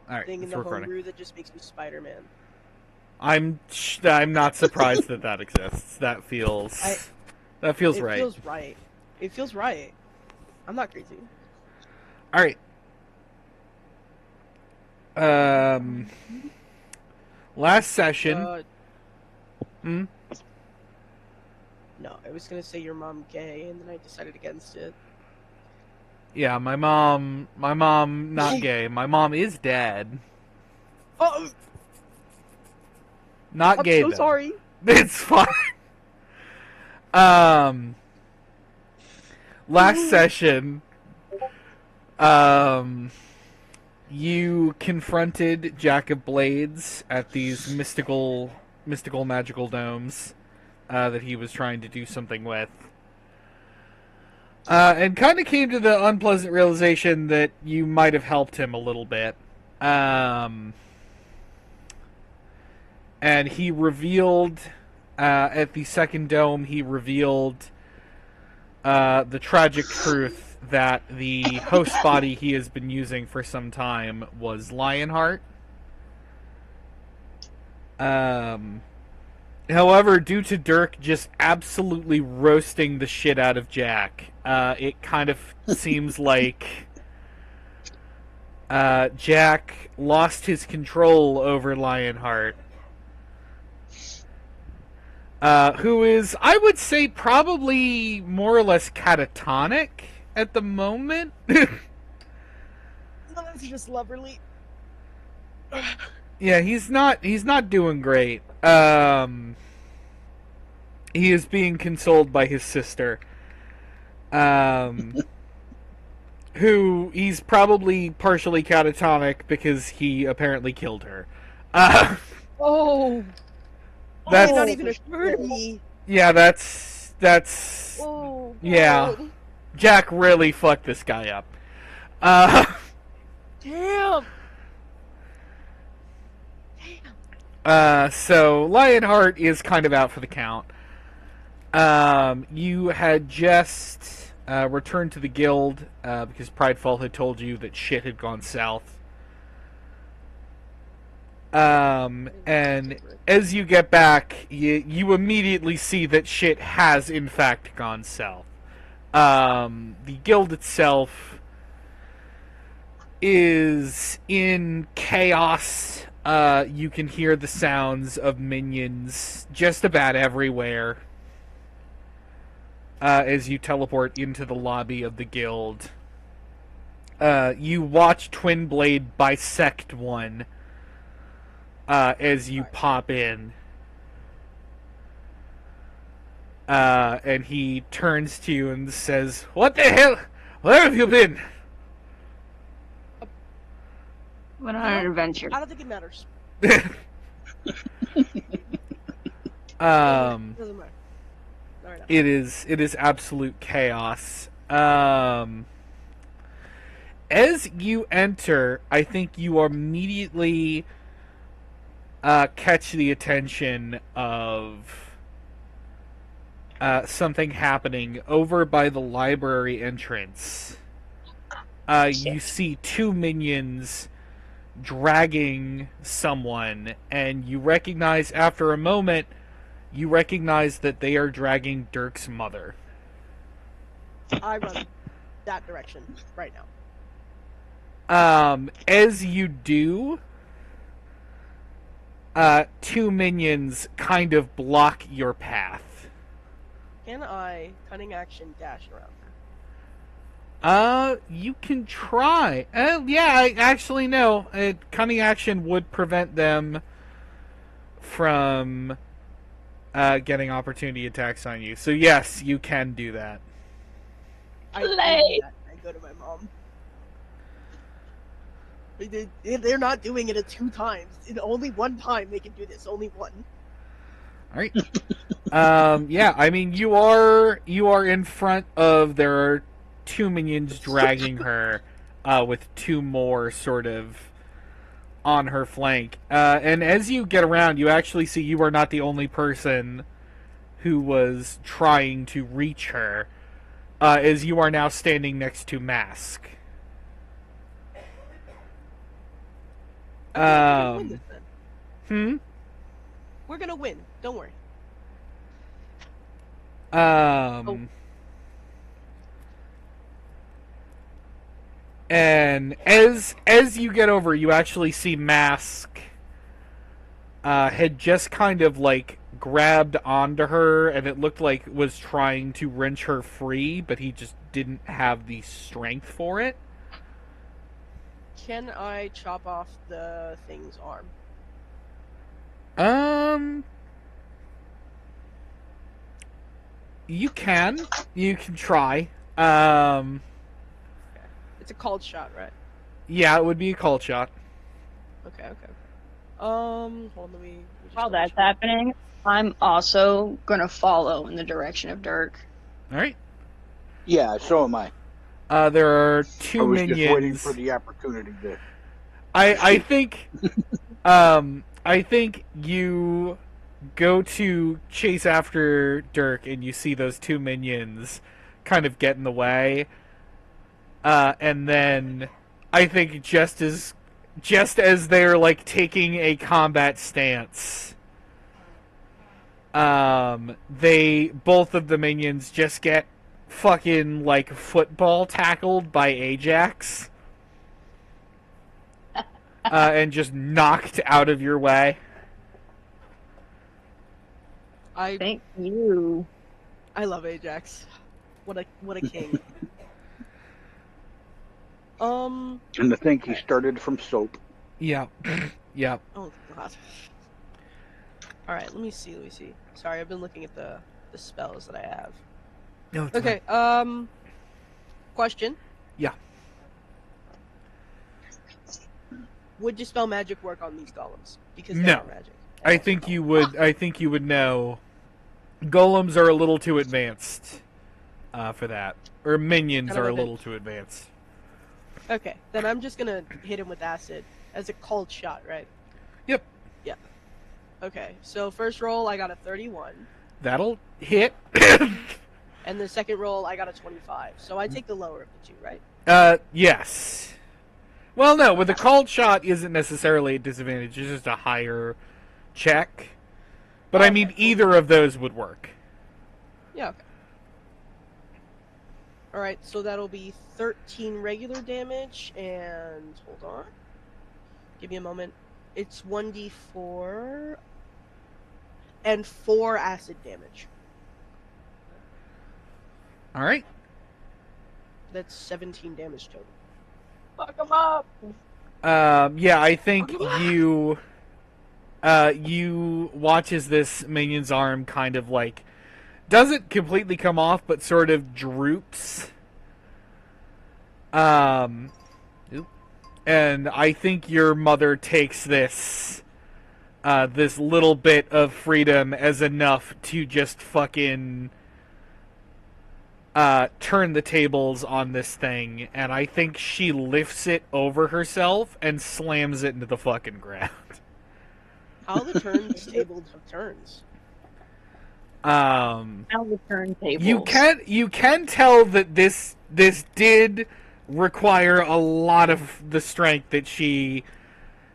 All right, thing in it's the recording. homebrew that just makes me Spider-Man. I'm not surprised that exists. I That feels It right. feels right. It feels right. I'm not crazy. All right. Um, last session. Uh, Hmm? no, I was gonna say your mom gay, and then I decided against it. Yeah, my mom, not gay. My mom is dead. Oh, Not I'm gay so though. sorry. It's fine. Um, last session, um, you confronted Jack of Blades at these mystical magical domes that he was trying to do something with. And kind of came to the unpleasant realization that you might have helped him a little bit. Um, and he revealed, at the second dome, he revealed the tragic truth that the host body he has been using for some time was Lionheart. Um, However, due to Dirk just absolutely roasting the shit out of Jack, it kind of seems like Jack lost his control over Lionheart, who is, I would say, probably more or less catatonic at the moment. No, that's just loverly. Yeah, he's not doing great. He is being consoled by his sister. Um, who he's probably partially catatonic because he apparently killed her. Uh, Oh, that's not even assured me. yeah, that's Oh yeah. God, Jack really fucked this guy up. Uh, damn, damn. so Lionheart is kind of out for the count. You had just returned to the guild because Pridefall had told you that shit had gone south. And as you get back, you immediately see that shit has in fact gone south. The guild itself is in chaos. You can hear the sounds of minions just about everywhere as you teleport into the lobby of the guild. You watch Twin Blade bisect one as you pop in. And he turns to you and says, "What the hell? Where have you been?" Went on an adventure. I don't think it matters. Doesn't matter. All right, it is absolute chaos. As you enter, I think you immediately catch the attention of something happening over by the library entrance. You see two minions dragging someone, and you recognize, after a moment, that they are dragging Dirk's mother. I run that direction right now. As you do, two minions kind of block your path. Can I cunning action dash around? You can try. Yeah, actually, no. Cunning action would prevent them from getting opportunity attacks on you. So yes, you can do that. I do that. I go to my mom. They're not doing it 2 times. Only 1 time they can do this. Only 1. All right. Yeah, I mean, you are in front of, there are 2 minions dragging her, with 2 more sort of on her flank. And as you get around, you actually see you are not the only person who was trying to reach her, as you are now standing next to Mask. I think we're gonna win this then. Hmm. We're gonna win. Don't worry. And as you get over, you actually see Mask had just kind of like grabbed onto her, and it looked like was trying to wrench her free, but he just didn't have the strength for it. Can I chop off the thing's arm? You can. You can try. It's a cold shot, right? Yeah, it would be a cold shot. Okay. Hold on, let me just While double that's check. happening, I'm also gonna follow in the direction of Dirk. All right. Yeah, so am I. There are I two was minions. just waiting for the opportunity to. I think I think you go to chase after Dirk and you see those two minions kind of get in the way. And then I think just as they're like taking a combat stance, they both of the minions just get fucking like football tackled by Ajax. And just knocked out of your way. Thank you. I love Ajax. What a king. And to think he started from soap. Yeah. Yeah. Oh god. All right, let me see. Sorry, I've been looking at the spells that I have. No, it's Okay. Question. Yeah. Would dispel magic work on these golems? Because No. they're magic. I think you would. I think you would know. Golems are a little too advanced for that, or minions Kind of are a a bit. little too advanced. Okay, then I'm just gonna hit him with acid as a cold shot, right? Yep. Yeah. Okay, so first roll I got a 31, That'll hit. and the second roll I got a 25. So I take the lower of the two, right? Yes. Well, no, with a cold shot isn't necessarily a disadvantage. It's just a higher check. But I mean, Okay, cool. either of those would work. Yeah. Okay. All right, so that'll be 13 regular damage, and hold on. Give me a moment. It's 1d4 and 4 acid damage. All right. That's 17 damage total. Fuck him up. Yeah, I think you watch as this minion's arm kind of like doesn't completely come off, but sort of droops. And I think your mother takes this little bit of freedom as enough to just fucking turn the tables on this thing, and I think she lifts it over herself and slams it into the fucking ground. How the tables of turns? Now the turntables. You can tell that this did require a lot of the strength that she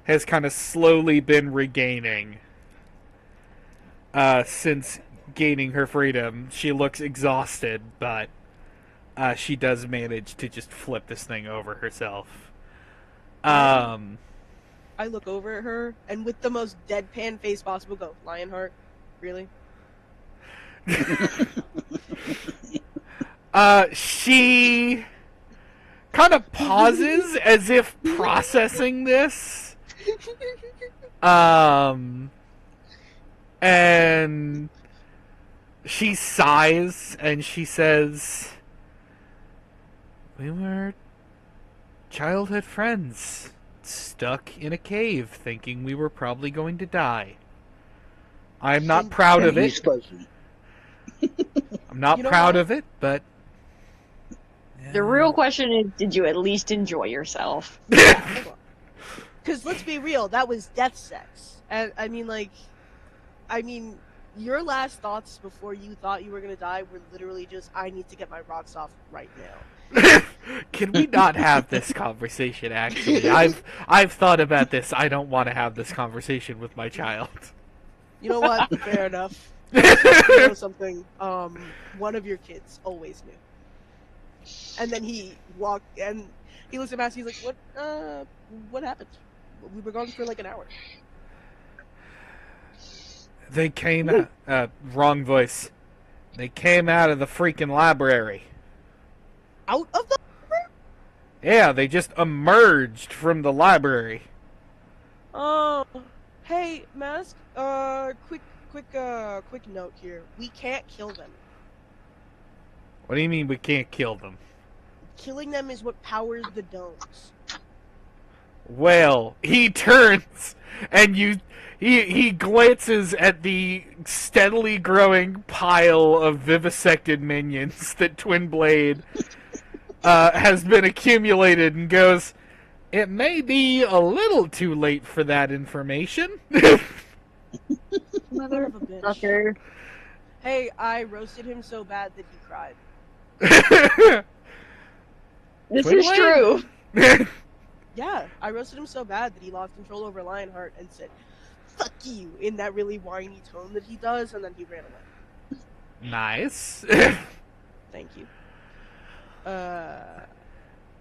has kind of slowly been regaining since gaining her freedom. She looks exhausted, but she does manage to just flip this thing over herself. I look over at her and with the most deadpan face possible go, Lionheart? Really? She kind of pauses as if processing this. And she sighs and she says, "We were childhood friends, stuck in a cave thinking we were probably going to die. I'm not proud of He's it. fuzzy. I'm not You know proud what? of it, but..." The real question is, did you at least enjoy yourself? Hold on. Because let's be real, that was death sex. And I mean, your last thoughts before you thought you were gonna die were literally just, I need to get my rocks off right now. Can we not have this conversation? Actually, I've thought about this. I don't want to have this conversation with my child. You know what? Fair enough. You know something? One of your kids always knew. And then he walked, and he looks at Master. He's like, what happened? We were gone for like an hour. They came out, wrong voice. They came out of the freaking library. Out of the... Yeah, they just emerged from the library. Oh, hey, Mask. Quick note here. We can't kill them. What do you mean we can't kill them? Killing them is what powers the domes. Well, he turns and he glances at the steadily growing pile of vivisected minions that Twin Blade has been accumulated and goes, "It may be a little too late for that information." Mother of a bitch. Sucker. Hey, I roasted him so bad that he cried. This Twin is Blade? true. Yeah, I roasted him so bad that he lost control over Lionheart and said, "Fuck you," in that really whiny tone that he does, and then he ran away. Nice. Thank you.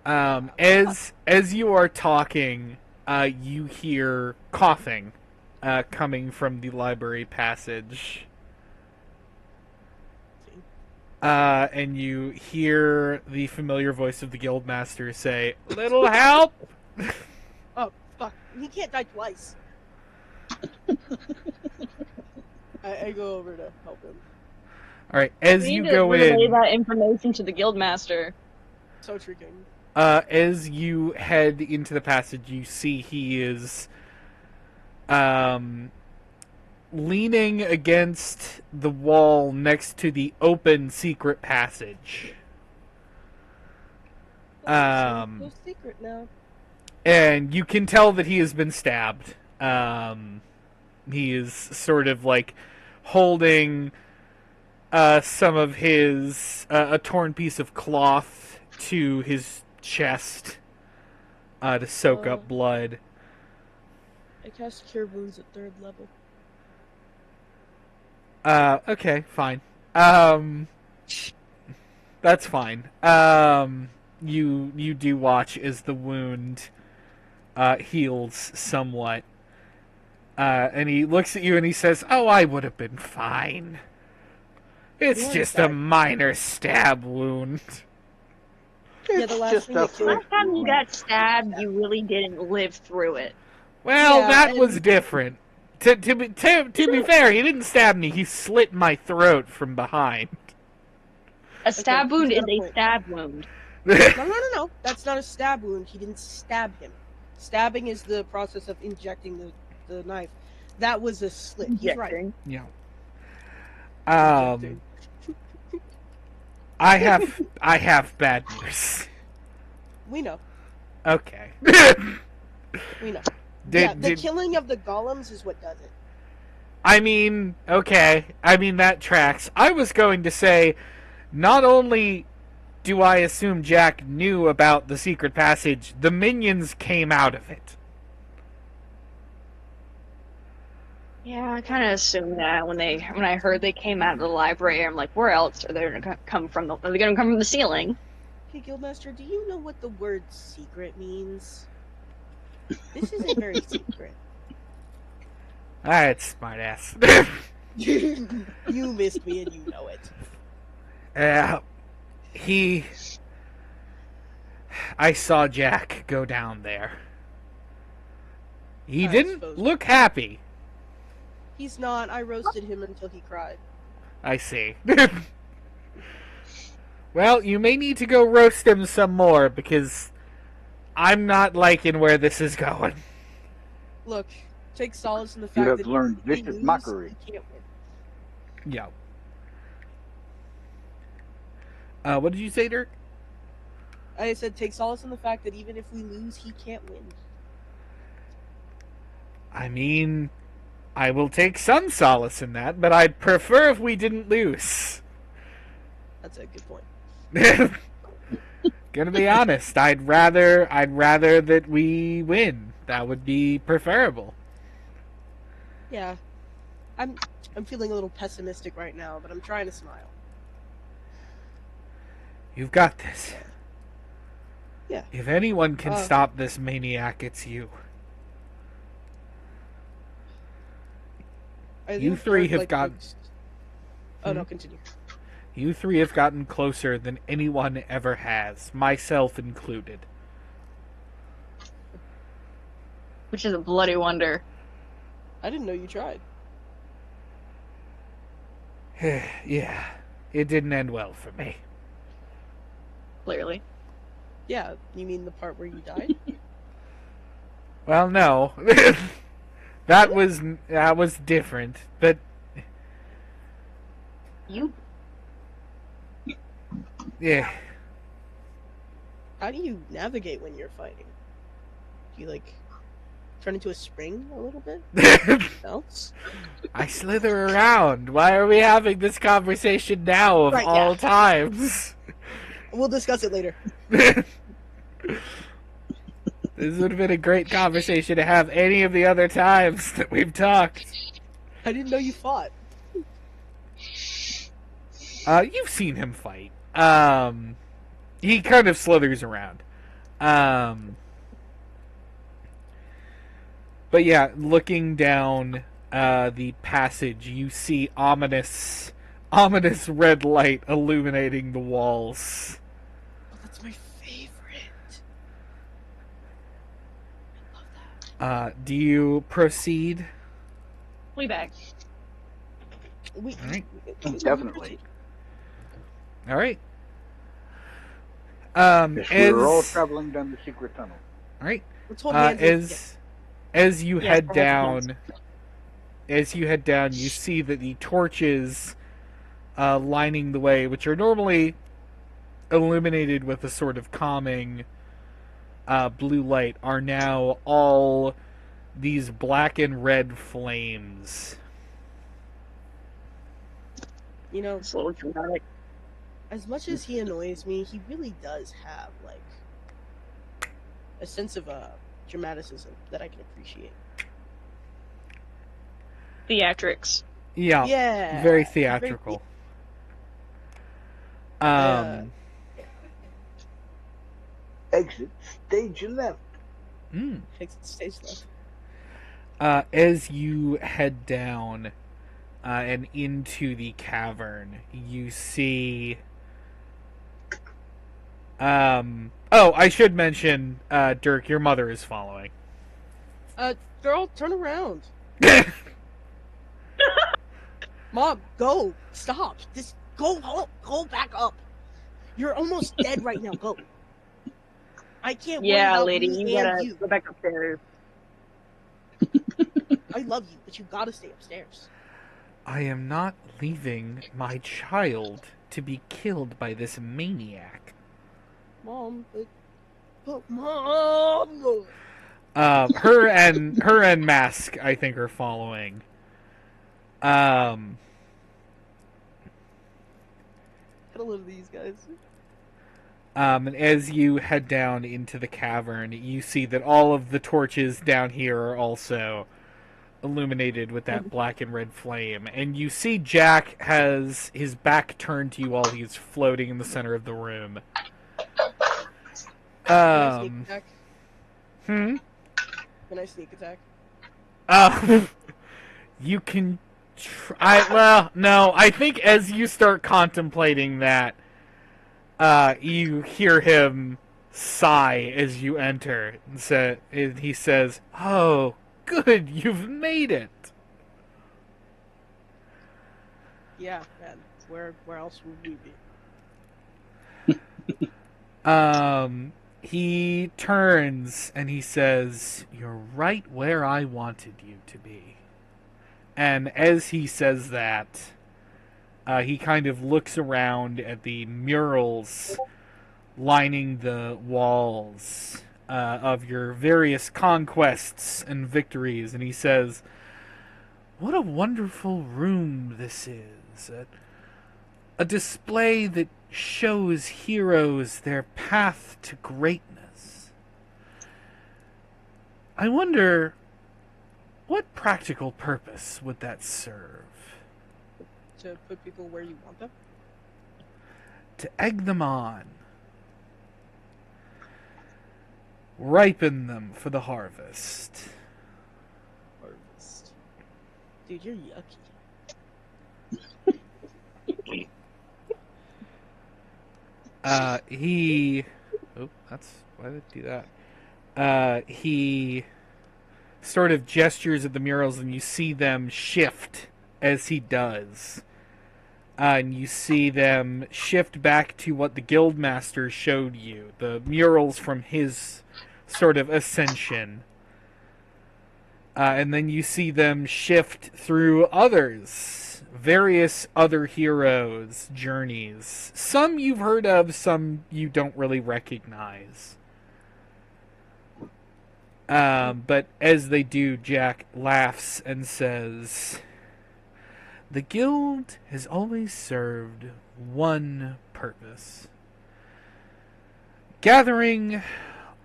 As you are talking, you hear coughing coming from the library passage. And you hear the familiar voice of the guildmaster say, "Little help!" Oh, fuck. He can't die twice. I go over to help him. Alright, as We you need to go relay in, that information to the guildmaster. So tricking. as you head into the passage, you see he is leaning against the wall next to the open secret passage. No secret now. And you can tell that he has been stabbed. He is sort of like holding some of his a torn piece of cloth to his chest to soak up blood. I cast Cure Wounds at 3rd level. Okay, fine. That's fine. You do watch as the wound heals somewhat. And he looks at you and he says, "Oh, I would have been fine. It's You're just fine. a minor stab wound." Yeah, the last Just thing a that killed Last time you got stabbed, you really didn't live through it. Well, Yeah, that and- was different. To be fair, he didn't stab me. He slit my throat from behind. A stab he's wound got is a a point. stab wound. No. That's not a stab wound. He didn't stab him. Stabbing is the process of injecting the knife. That was a slit. He's right. Injecting. Yeah. Injecting. I have bad news. We know. Okay. We know. Did The killing of the golems is what does it. I mean, okay. I mean, that tracks. I was going to say, not only do I assume Jack knew about the secret passage, the minions came out of it. Yeah, I kind of assumed that when I heard they came out of the library. I'm like, where else are they gonna come from? Are they gonna come from the ceiling? Hey, Guildmaster, do you know what the word secret means? This isn't very secret. Alright, smartass. You missed me and you know it. I saw Jack go down there. He I didn't suppose. look happy. He's not. I roasted him until he cried. I see. Well, you may need to go roast him some more, because I'm not liking where this is going. Look, take solace in the You fact have that learned if we vicious lose, mockery. he can't win. Yeah. What did you say, Dirk? I said take solace in the fact that even if we lose, he can't win. I mean, I will take some solace in that, but I'd prefer if we didn't lose. That's a good point. gonna be honest. I'd rather that we win. That would be preferable. Yeah. I'm feeling a little pessimistic right now, but I'm trying to smile. You've got this. Yeah. If anyone can stop this maniac, it's you. You three have gotten. Oh no, continue. You three have gotten closer than anyone ever has, myself included. Which is a bloody wonder. I didn't know you tried. Yeah, it didn't end well for me. Clearly. Yeah, you mean the part where you died? Well, no. that was different, but You. yeah. How do you navigate when you're fighting? Do you turn into a spring a little bit? Else? I slither around. Why are we having this conversation now of all times? We'll discuss it later. This would have been a great conversation to have any of the other times that we've talked. I didn't know you fought. You've seen him fight. He kind of slithers around. But yeah, looking down the passage, you see ominous red light illuminating the walls. Oh, that's my favorite. I love that. Do you proceed? Fleabag. All right. Definitely. All right. Yes, we're all traveling down the secret tunnel. All right. Let's hold hands. As you head down, you see that the torches lining the way, which are normally illuminated with a sort of calming blue light, are now all these black and red flames. You know, It's a little dramatic. as much as he annoys me, he really does have a sense of dramaticism that I can appreciate. Theatrics. Yeah. Yeah. Very theatrical. Exit stage 11. Exit stage left. As you head down and into the cavern, you see. I should mention, Dirk, your mother is following. Girl, turn around. Mom, go. Stop. Just go back up. You're almost dead right now. Go. I can't worry about lady, me you and gotta you. go back upstairs. I love you, but you gotta stay upstairs. I am not leaving my child to be killed by this maniac. Mom, but Mom. Her and Mask, I think, are following. Gotta love these guys. And as you head down into the cavern, you see that all of the torches down here are also illuminated with that black and red flame. And you see Jack has his back turned to you while he's floating in the center of the room. Can I sneak attack? Can I sneak attack? You can try. Well, no. I think as you start contemplating that, you hear him sigh as you enter. And he says, "Oh, good, you've made it." Yeah, man. Where else would we be? He turns and he says, "You're right where I wanted you to be." And as he says that, he kind of looks around at the murals lining the walls of your various conquests and victories, and he says, "What a wonderful room this is. a display that shows heroes their path to greatness. I wonder, what practical purpose would that serve? To put people where you want them? To egg them on. Ripen them for the harvest. Harvest. Dude, you're yucky. Why did it do that? He sort of gestures at the murals, and you see them shift as he does. And you see them shift back to what the guildmaster showed you, the murals from his sort of ascension. And then you see them shift through others, various other heroes' journeys. Some you've heard of, some you don't really recognize. But as they do, Jack laughs and says, "The guild has always served one purpose. Gathering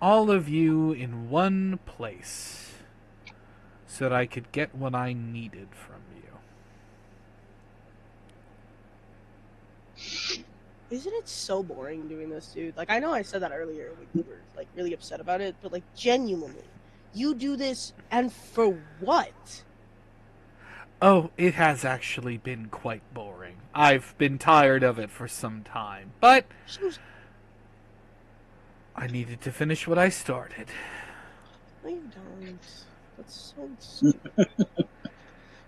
all of you in one place so that I could get what I needed from you." Isn't it so boring doing this, dude? Like, I know I said that earlier when you were, like, really upset about it, but, like, genuinely, you do this, and for what? Oh, it has actually been quite boring. I've been tired of it for some time, but I needed to finish what I started. No, you don't. That's so stupid.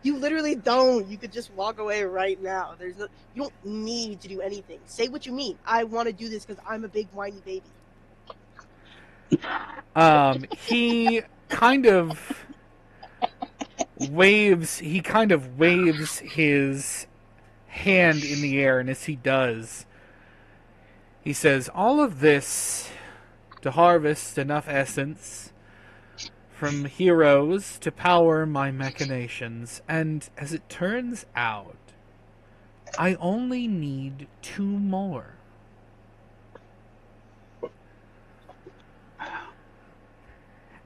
You literally don't. You could just walk away right now. You don't need to do anything. Say what you mean. I want to do this because I'm a big whiny baby. He kind of waves his hand in the air, and as he does, he says, "All of this to harvest enough essence from heroes to power my machinations, and as it turns out, I only need 2 more.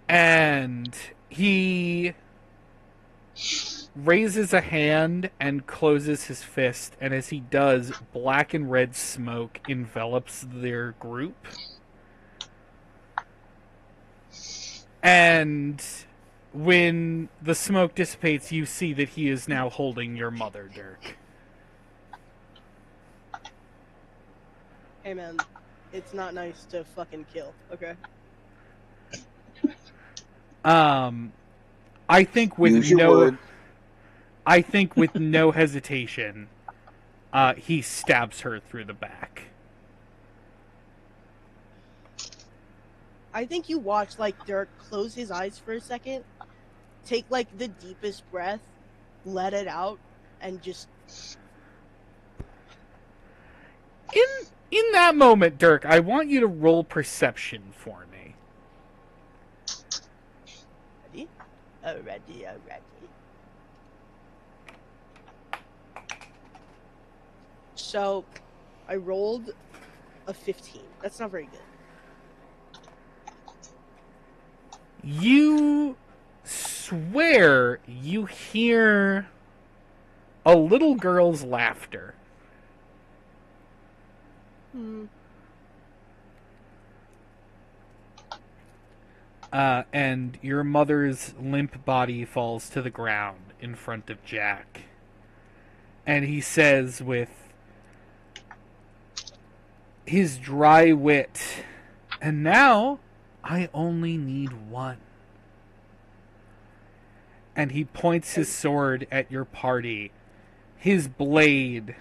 And he raises a hand and closes his fist, and as he does, black and red smoke envelops their group. And when the smoke dissipates, you see that he is now holding your mother, Dirk. Hey, man. It's not nice to fucking kill, okay? I think with no hesitation, he stabs her through the back. I think you watch, like, Dirk close his eyes for a second, take, like, the deepest breath, let it out, and just... In that moment, Dirk, I want you to roll perception for me. Already. So, I rolled a 15. That's not very good. You swear you hear a little girl's laughter. And your mother's limp body falls to the ground in front of Jack. And he says with his dry wit, "And now I only need 1." And he points his sword at your party, his blade,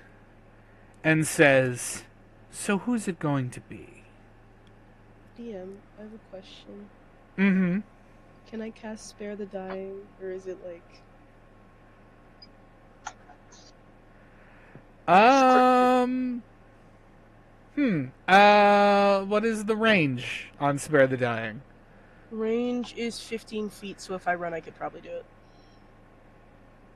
and says, "So who's it going to be?" DM, I have a question. Mm-hmm. Can I cast Spare the Dying, or is it like... What is the range on Spare the Dying? Range is 15 feet, so if I run, I could probably do it.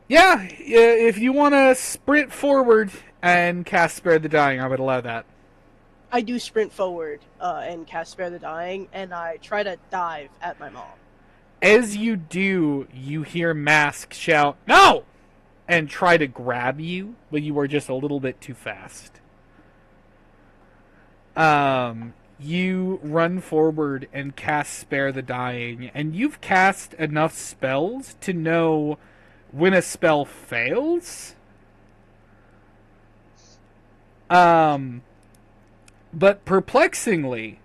Yeah, if you want to sprint forward and cast Spare the Dying, I would allow that. I do sprint forward and cast Spare the Dying, and I try to dive at my mom. As you do, you hear Mask shout, "No!" and try to grab you, but you are just a little bit too fast. You run forward and cast Spare the Dying, and you've cast enough spells to know when a spell fails. But perplexingly,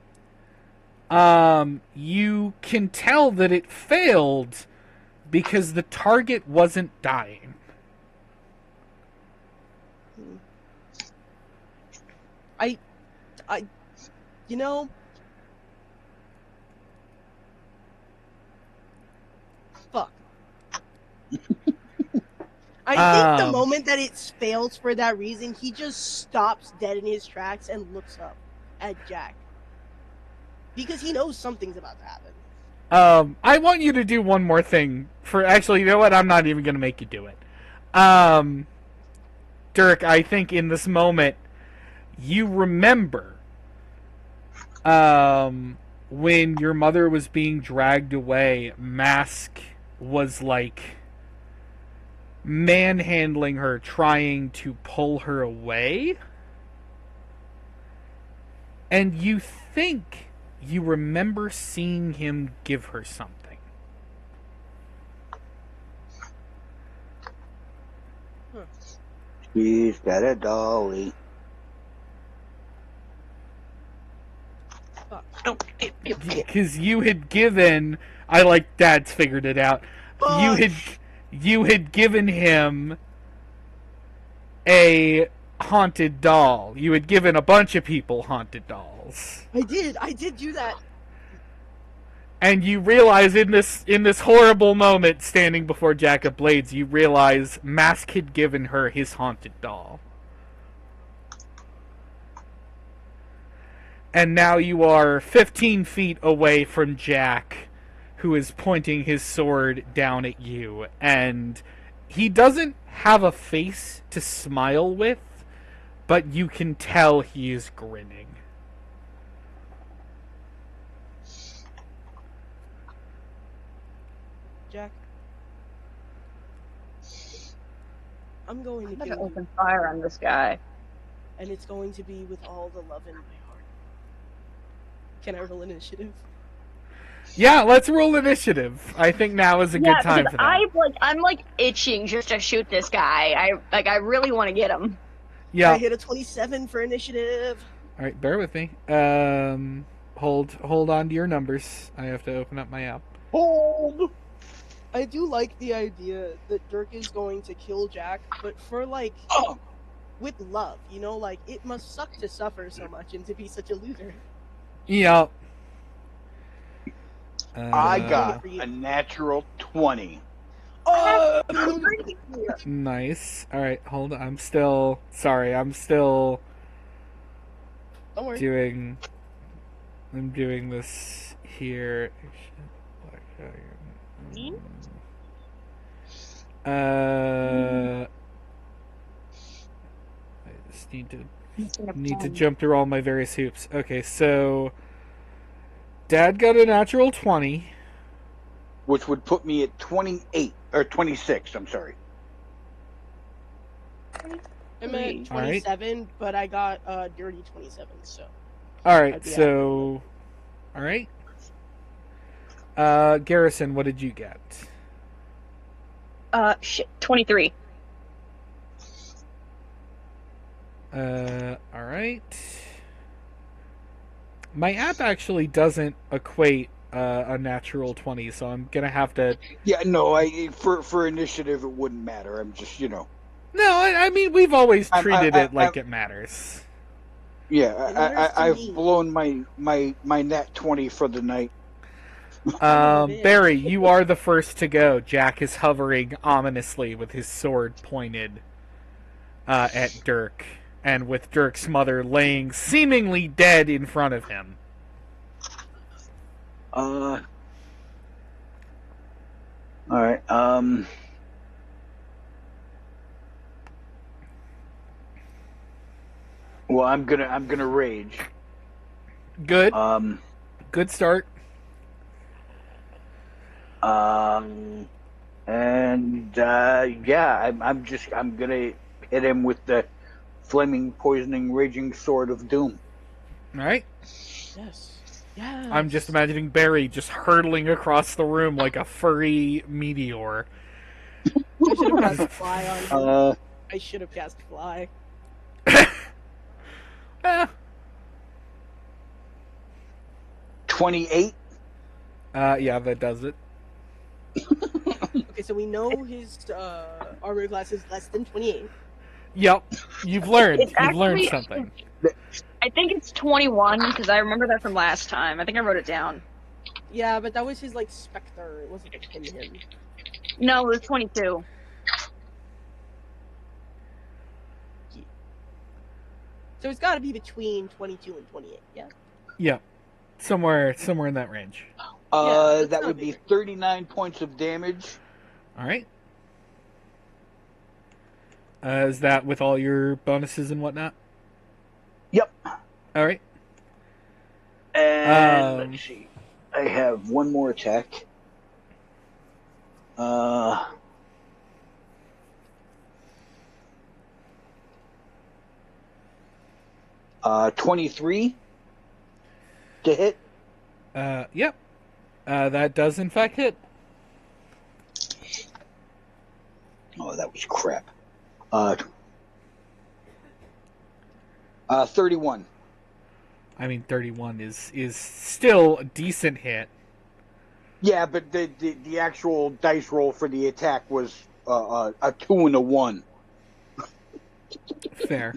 you can tell that it failed because the target wasn't dying. I, you know, fuck. I think the moment that it fails for that reason, he just stops dead in his tracks and looks up at Jack. Because he knows something's about to happen. I want you to do one more thing. Actually, you know what? I'm not even going to make you do it. Dirk, I think in this moment, you remember when your mother was being dragged away, Mask was like manhandling her, trying to pull her away. And you think you remember seeing him give her something. She's got a dolly. Because you had given, I like Dad's figured it out. You had given him a haunted doll. You had given a bunch of people haunted dolls. I did do that. And you realize in this horrible moment, standing before Jack of Blades, you realize Mask had given her his haunted doll. And now you are 15 feet away from Jack, who is pointing his sword down at you. And he doesn't have a face to smile with, but you can tell he is grinning. Jack, I'm going to I'm gonna kill you, open fire on this guy. and it's going to be with all the love in my heart. Can I roll initiative? Yeah, let's roll initiative. I think now is a good time for that. I'm itching just to shoot this guy. I really want to get him. Yeah. I hit a 27 for initiative. All right, bear with me. Hold on to your numbers. I have to open up my app. Hold. I do like the idea that Dirk is going to kill Jack, but for with love, you know, like it must suck to suffer so much and to be such a loser. Yeah. I got a natural 20. Oh, Nice. All right, hold on. I'm still don't worry. I'm doing this here. I just need to jump through all my various hoops. Okay, so Dad got a natural 20, which would put me at 28 or 26. I'm sorry. I'm at 27, but I got dirty 27. So. All right. So, all right. Garrison, what did you get? 23. All right. My app actually doesn't equate a natural 20, so I'm gonna have to. Yeah, no. For initiative, it wouldn't matter. I'm just, No, I mean we've always treated it like it matters. Yeah, I've blown my nat 20 for the night. Barry, you are the first to go. Jack is hovering ominously with his sword pointed at Dirk, and with Dirk's mother laying seemingly dead in front of him. All right. Well, I'm gonna rage. Good. Um. Good start. And yeah, I'm gonna hit him with the flaming, poisoning, raging sword of doom. All right. Yes. Yes. I'm just imagining Barry just hurtling across the room like a furry meteor. I should have cast fly on him. I should have cast fly. Eh. 28. Yeah, that does it. Okay, so we know his armor class is less than 28. Yep. You've learned. It's You've learned actually- something. I think it's 21 because I remember that from last time. I think I wrote it down. Yeah, but that was his like specter. It wasn't like him. No, it was 22. So it's got to be between 22 and 28. Yeah. Yep. Somewhere in that range. That would be 39 points of damage. All right. Is that with all your bonuses and whatnot? Yep. All right. And let's see. I have one more attack. 23 to hit. Yep. That does in fact hit. Oh, that was crap. 31. I mean, 31 is still a decent hit. Yeah, but the actual dice roll for the attack was a 2 and a 1. Fair.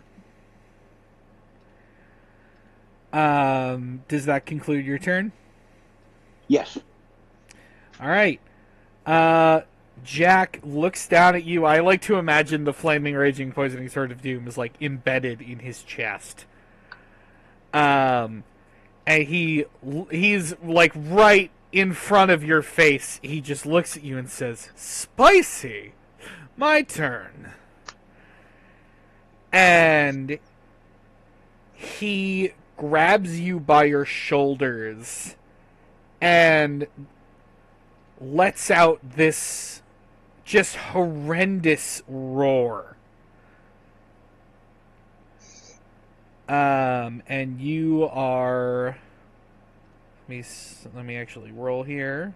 Does that conclude your turn? Yes. All right. Jack looks down at you. I like to imagine the flaming, raging, poisoning sword of doom is like embedded in his chest. And he's like right in front of your face. He just looks at you and says, "Spicy. My turn." And he grabs you by your shoulders and lets out this just horrendous roar. And you are... Let me actually roll here.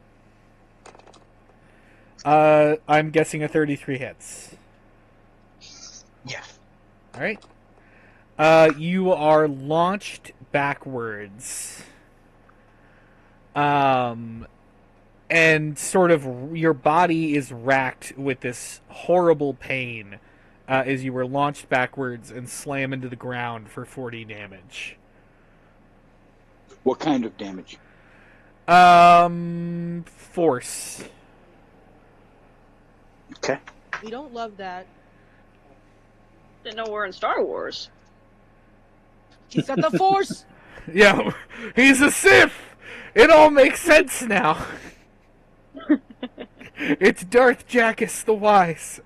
I'm guessing a 33 hits. Yes. Alright. You are launched backwards. And sort of your body is racked with this horrible pain as you were launched backwards and slam into the ground for 40 damage. What kind of damage? Force. Okay. We don't love that. Didn't know we're in Star Wars. He's got the force. Yeah, he's a Sith. It all makes sense now. It's Darth Jackus the Wise.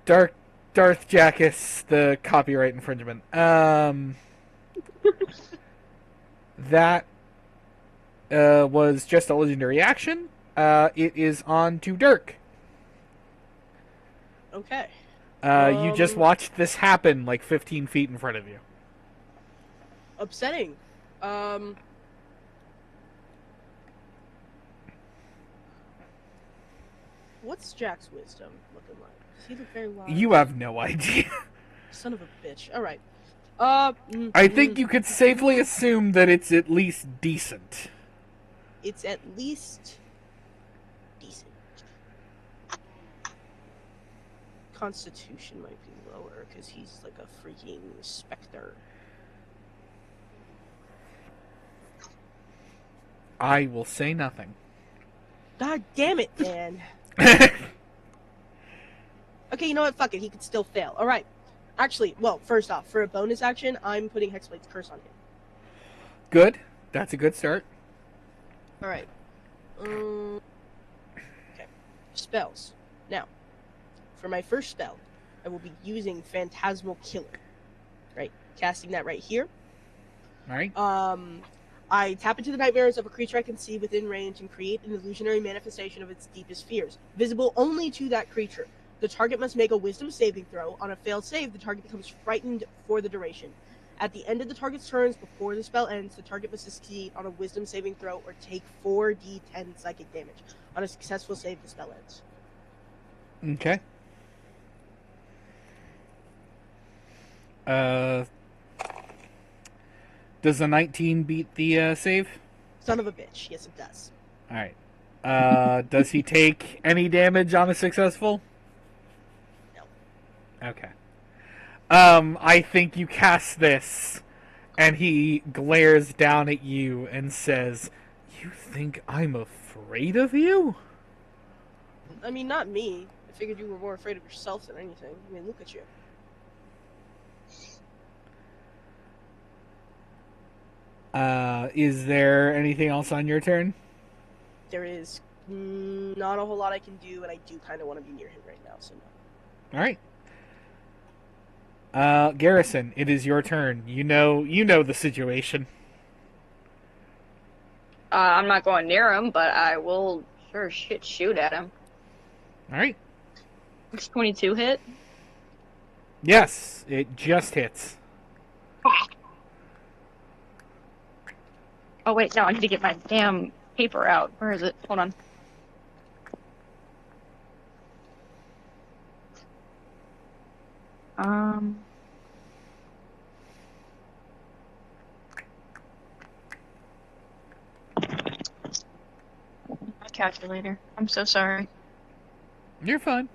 Darth Jackus, the copyright infringement. That was just a legendary action. It is on to Dirk. Okay. You just watched this happen like 15 feet in front of you. Upsetting. What's Jack's wisdom looking like? Does he look very wise? You have no idea. Son of a bitch. All right. I think you could safely assume that it's at least decent. It's at least decent. Constitution might be lower because he's like a freaking specter. I will say nothing. God damn it, man. Okay, you know what? Fuck it. He could still fail. All right. Actually, well, first off, for a bonus action, I'm putting Hexblade's Curse on him. Good. That's a good start. All right. Okay. Spells. Now, for my first spell, I will be using Phantasmal Killer. Right, casting that right here. All right. I tap into the nightmares of a creature I can see within range and create an illusionary manifestation of its deepest fears, visible only to that creature. The target must make a wisdom saving throw. On a failed save, the target becomes frightened for the duration. At the end of the target's turns before the spell ends, the target must succeed on a wisdom saving throw or take 4d10 psychic damage. On a successful save, the spell ends. Okay. Does a 19 beat the save? Son of a bitch. Yes, it does. All right. Does he take any damage on a successful? No. Okay. I think you cast this, and he glares down at you and says, "You think I'm afraid of you?" I mean, not me. I figured you were more afraid of yourself than anything. I mean, look at you. Is there anything else on your turn? There is not a whole lot I can do, and I do kind of want to be near him right now, so no. All right. Garrison, it is your turn. You know the situation. I'm not going near him, but I will sure shit shoot at him. All right. It's 22 hit. Yes, it just hits. Oh wait, no, I need to get my damn paper out. Where is it? Hold on. My calculator. I'm so sorry. You're fine.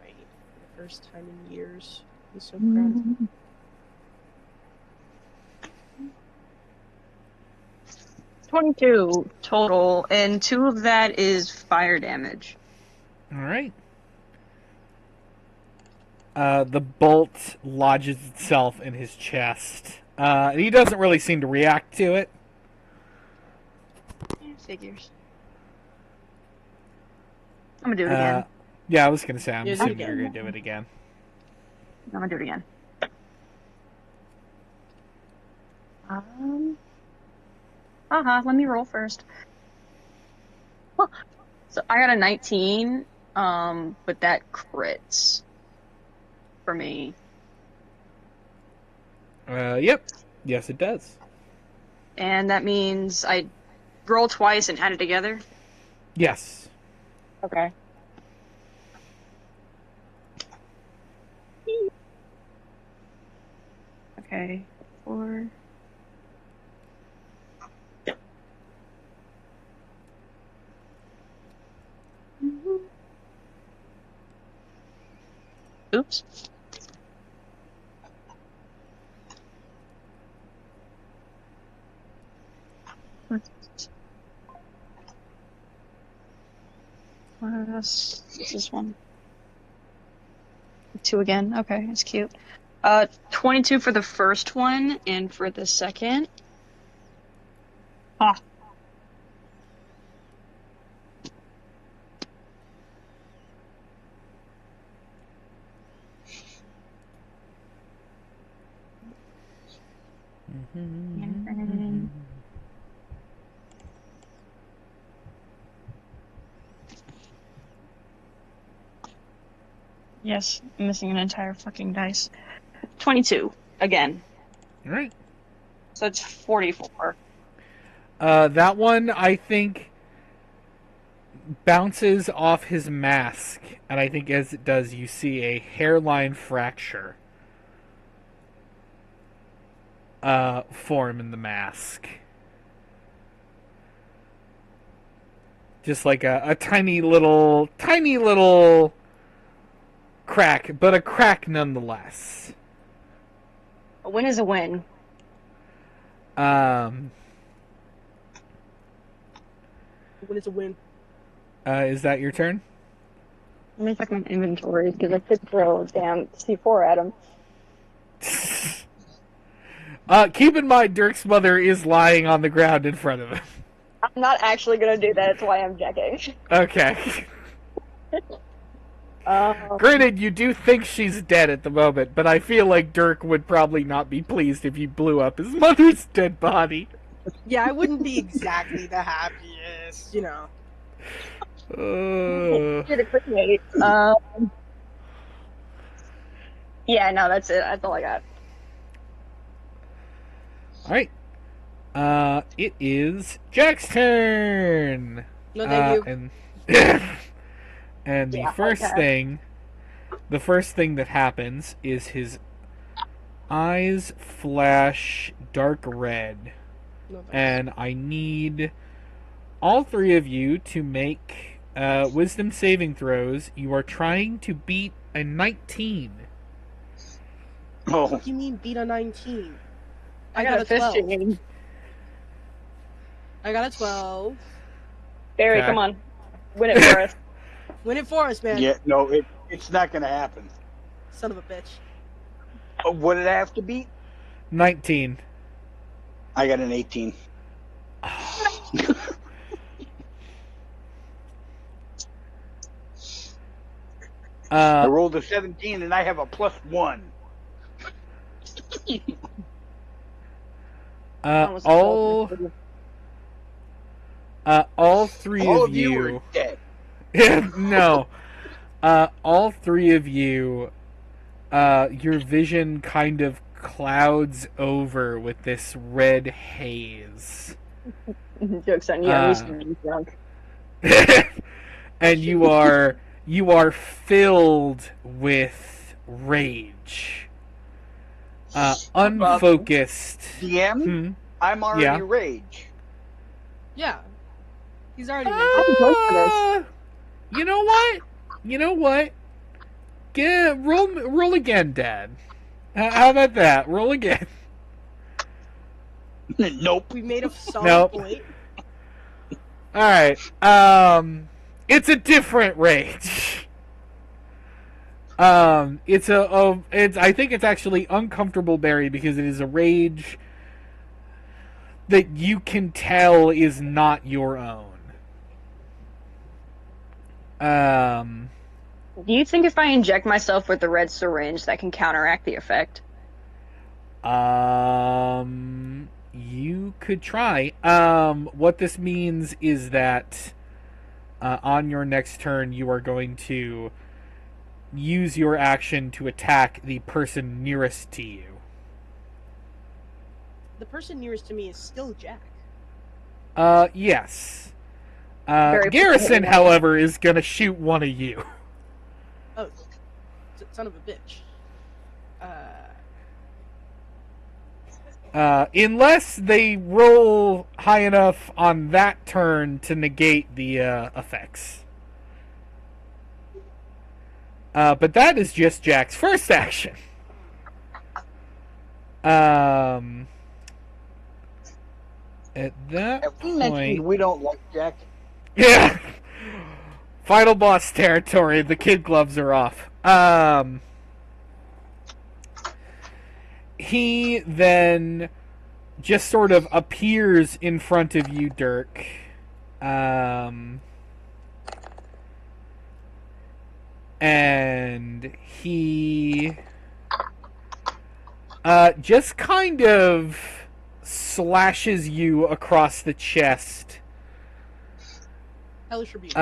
Right. For the first time in years. I'm so proud. 22 total, and 2 of that is fire damage. All right. The bolt lodges itself in his chest. He doesn't really seem to react to it. Yeah, figures. I'm gonna do it again. Yeah, I was gonna say, I'm Yeah, do it assuming again. you're gonna do it again. I'm gonna do it again. Let me roll first. Huh. So I got a 19, but that crits for me. Yep. Yes, it does. And that means I roll twice and add it together? Yes. Okay. Okay. 4. Oops. This is one. 2 again. Okay, that's cute. 22 for the first one, and for the second. Ah. Yes, I'm missing an entire fucking dice. 22 again. All right. So it's 44. That one, I think, bounces off his mask, and I think as it does, you see a hairline fracture form in the mask. Just like a tiny little crack, but a crack nonetheless. A win is a win. When it's a win. Is that your turn? Let me check my inventory because I could throw a damn C4 at him. Keep in mind, Dirk's mother is lying on the ground in front of him. I'm not actually gonna do that. That's why I'm checking. Okay. Um, Granted, you do think she's dead at the moment, but I feel like Dirk would probably not be pleased if you blew up his mother's dead body. Yeah, I wouldn't be exactly the happiest, you know. You'd appreciate. Yeah, no, that's it. That's all I got. Alright. It is Jack's turn! No, thank you. And, and Yeah, okay. the first thing that happens is his eyes flash dark red. No, thanks. And I need all three of you to make wisdom saving throws. You are trying to beat a 19. Oh, What do you mean beat a 19? I got a 12. 15. I got a 12. Barry, Okay. come on. Win it for us. Win it for us, man. yeah, no, it's not going to happen. Son of a bitch. What did I have to beat? 19. I got an 18. I rolled a 17 and I have a +1. All three All of you. are dead. No. All three of you, your vision kind of clouds over with this red haze. Joke's on you. I'm used to being drunk. And you are filled with rage. Unfocused. DM, I'm already rage. Yeah. He's already You know what? Roll again, Dad. How about that? Roll again. Nope. We made a solid Nope. point. All right. It's a different rage. It's I think it's actually uncomfortable, Barry, because it is a rage that you can tell is not your own. Do you think if I inject myself with the red syringe, that can counteract the effect? You could try. What this means is that on your next turn, you are going to use your action to attack the person nearest to you. The person nearest to me is still Jack. Yes. Very Garrison, specific. however, is going to shoot one of you. Oh, son of a bitch. Unless they roll high enough on that turn to negate the effects. But that is just Jack's first action. At that Have we mentioned point, we don't like Jack? yeah, final boss territory. The kid gloves are off. He then just sort of appears in front of you, Dirk. And he just kind of slashes you across the chest. Hellish Rebuke.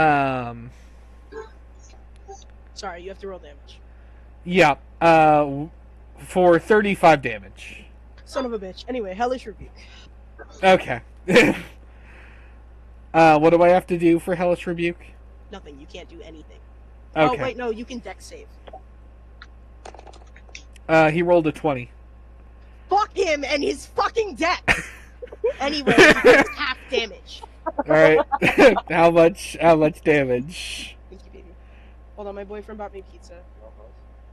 Sorry, you have to roll damage. Yeah, for 35 damage. Son of a bitch. Anyway, Hellish Rebuke. Okay. What do I have to do for Hellish Rebuke? Nothing. You can't do anything. Okay. Oh, wait, no, you can dex save. He rolled a 20. Fuck him and his fucking dex! Anyway, he takes half damage. Alright. How much damage? Thank you, baby. Hold on, my boyfriend bought me pizza.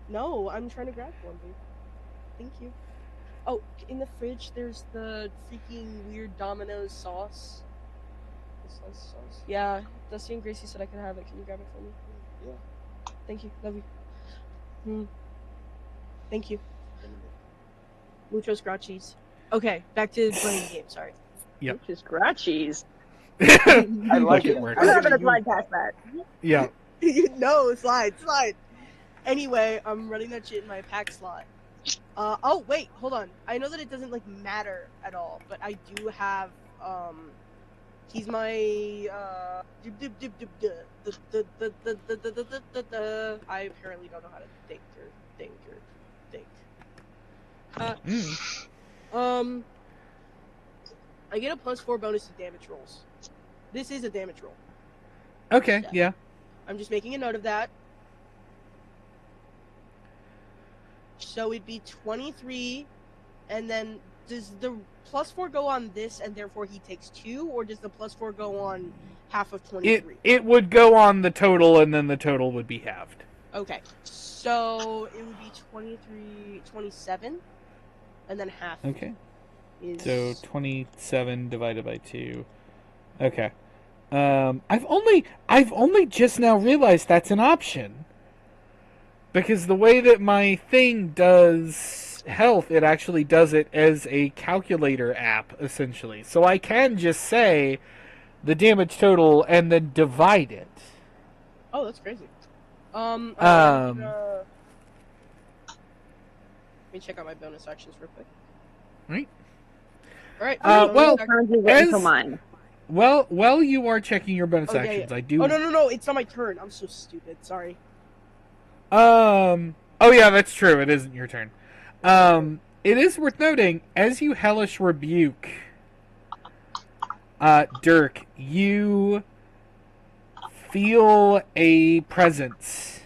No, I'm trying to grab one, babe. Thank you. Oh, in the fridge, there's the freaking weird Domino's sauce. The slice sauce. Yeah, Dusty and Gracie said I could have it. Can you grab it for me? Yeah. Thank you. Love you. Thank you. Muchos gracias. Okay, back to playing the game. Sorry. Yep. Which is scratchies. I like it it. works. I'm I'm not gonna gonna slide use past that. Yeah. No, slide. Anyway, I'm running that shit in my pack slot. Oh wait, hold on. I know that it doesn't like matter at all, but I do have he's my I apparently don't know how to think or think. I get a +4 bonus to damage rolls. This is a damage roll. Okay. Yeah. I'm just making a note of that. So it'd be 23, and then does the +4 go on this, and therefore he takes 2, or does the +4 go on half of 23? It would go on the total, and then the total would be halved. Okay, so it would be 23, 27, and then half. Okay. Is... So 27 divided by 2. Okay. I've only just now realized that's an option. Because the way that my thing does health, it actually does it as a calculator app, essentially. So I can just say the damage total and then divide it. Oh, that's crazy. Let me check out my bonus actions real quick. Right. Alright. While you are checking your bonus actions, yeah. I do... Oh, no, it's not my turn. I'm so stupid. Sorry. Oh yeah, that's true. It isn't your turn. It is worth noting, as you hellish rebuke, Dirk, you feel a presence.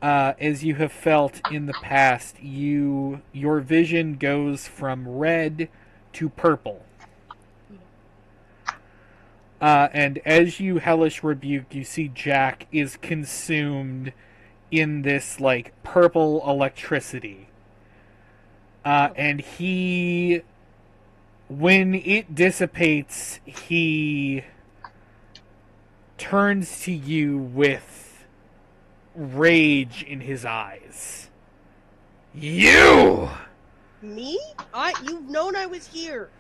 As you have felt in the past, your vision goes from red to purple. And as you hellish rebuke, you see Jack is consumed in this, like, purple electricity. And he... When it dissipates, he turns to you with rage in his eyes. You! Me? You've known I was here.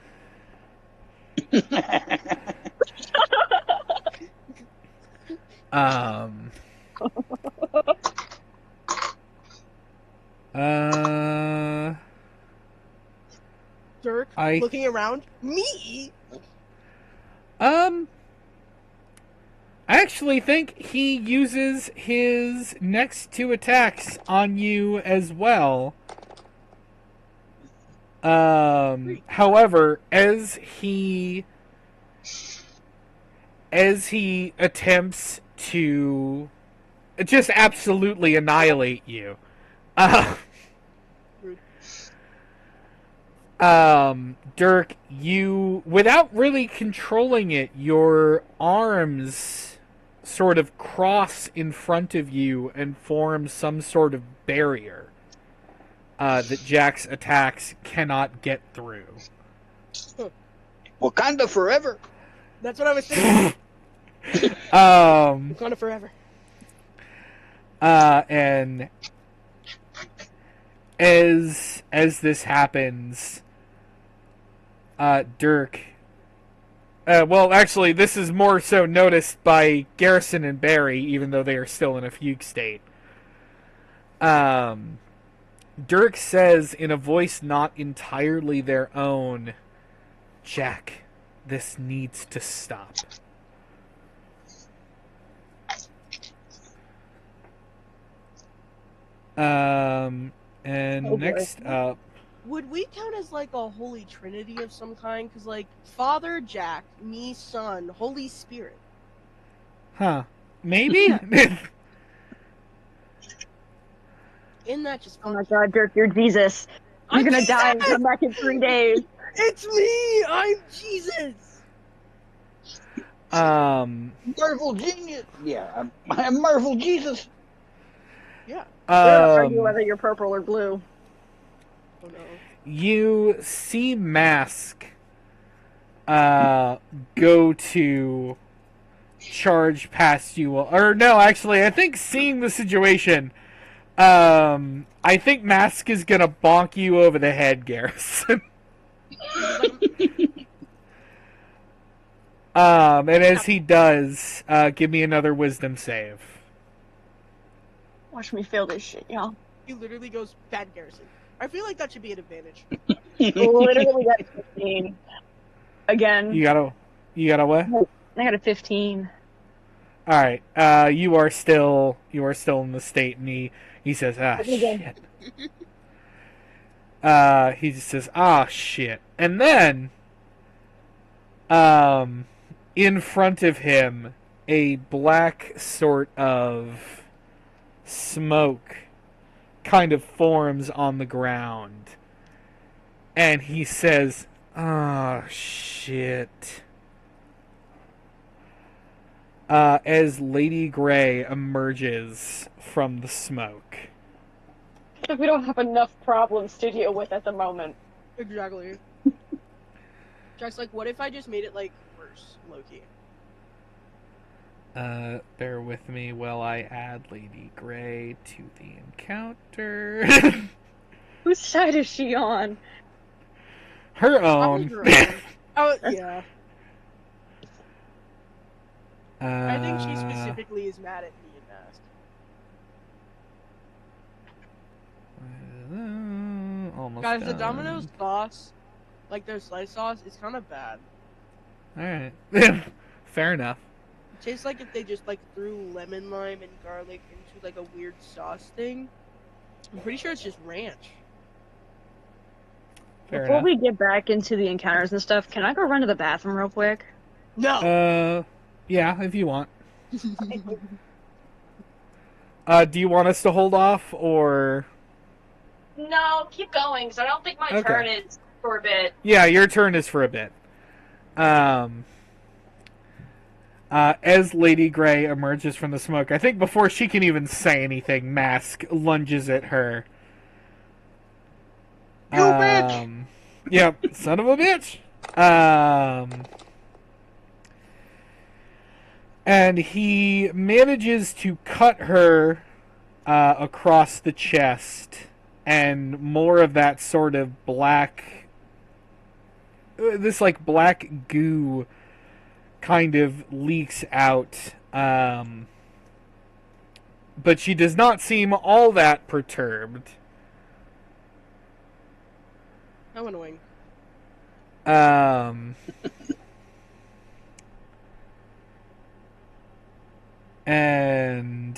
Dirk, looking around. Me? I actually think he uses his next 2 attacks on you as well. However, as he attempts to just absolutely annihilate you, Dirk, you, without really controlling it, your arms sort of cross in front of you and form some sort of barrier that Jack's attacks cannot get through. Wakanda forever. That's what I was thinking. Wakanda forever. And as this happens, Dirk... well, actually, this is more so noticed by Garrison and Barry, even though they are still in a fugue state. Dirk says, in a voice not entirely their own, Jack, this needs to stop. And next up... Would we count as, like, a holy trinity of some kind? Because, like, Father, Jack, me, Son, Holy Spirit. Huh. Maybe? Isn't that just fun? Oh my god, Dirk, you're Jesus. You're gonna die and come back in 3 days. It's me! I'm Jesus! Marvel genius. Yeah, I'm Marvel Jesus. Yeah. We don't argue whether you're purple or blue. Oh no. You see Mask go to charge past you. Or no, actually, I think seeing the situation, I think Mask is gonna bonk you over the head, Garrison. He's just like, And as he does, give me another wisdom save. Watch me fail this shit, y'all. he literally goes, bad Garrison. I feel like that should be an advantage. Literally got 15. Again. You got a what? I got a 15. All right. You are still in the state, and he says, shit. He just says, shit, and then, in front of him, a black sort of smoke kind of forms on the ground, and he says, shit. As Lady Grey emerges from the smoke. We don't have enough problems to deal with at the moment. Exactly. Jack's like, what if I just made it, like, worse, Loki? Bear with me while I add Lady Grey to the encounter. Whose side is she on? Her own. Oh, yeah. Uh, I think she specifically is mad at me and Mask. Almost Guys, done. the Domino's sauce, like their slice sauce, is kind of bad. Alright. Fair enough. It tastes like if they just, like, threw lemon, lime, and garlic into, like, a weird sauce thing. I'm pretty sure it's just ranch. Fair Before enough. we get back into the encounters and stuff, can I go run to the bathroom real quick? No! Yeah, if you want. Do you want us to hold off, or... No, keep going, because I don't think my Okay. turn is for a bit. Yeah, your turn is for a bit. As Lady Grey emerges from the smoke, I think before she can even say anything, Mask lunges at her. You bitch! Yep, son of a bitch! And he manages to cut her across the chest, and more of that sort of black... this, like, black goo kind of leaks out. But she does not seem all that perturbed. How annoying. And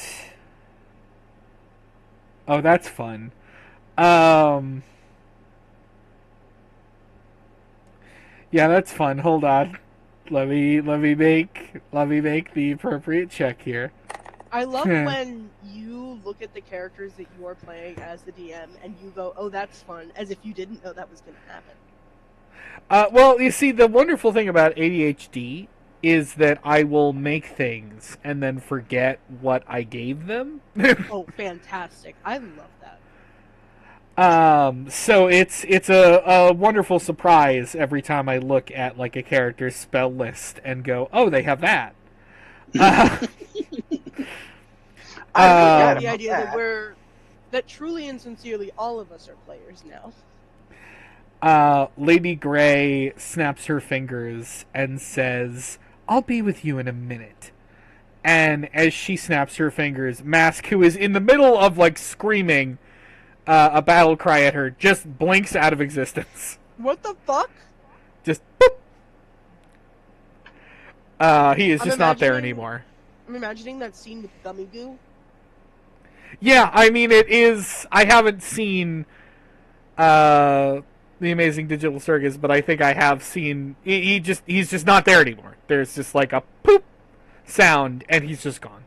oh, that's fun. Yeah, that's fun. Hold on. Let me make the appropriate check here. I love when you look at the characters that you are playing as the DM and you go, oh, that's fun, as if you didn't know that was going to happen. Well, you see, the wonderful thing about ADHD is that I will make things and then forget what I gave them. Oh, fantastic. I love that. So it's a wonderful surprise every time I look at, like, a character's spell list and go, oh, they have that. I The idea that truly and sincerely all of us are players now. Lady Grey snaps her fingers and says, I'll be with you in a minute. And as she snaps her fingers, Mask, who is in the middle of, like, screaming a battle cry at her, just blinks out of existence. What the fuck? Just boop. He is just not there anymore. I'm imagining that scene with Gummy Goo. Yeah, I mean, it is... I haven't seen The Amazing Digital Circus, but I think I have seen... He's just not there anymore. There's just, like, a poop sound, and he's just gone.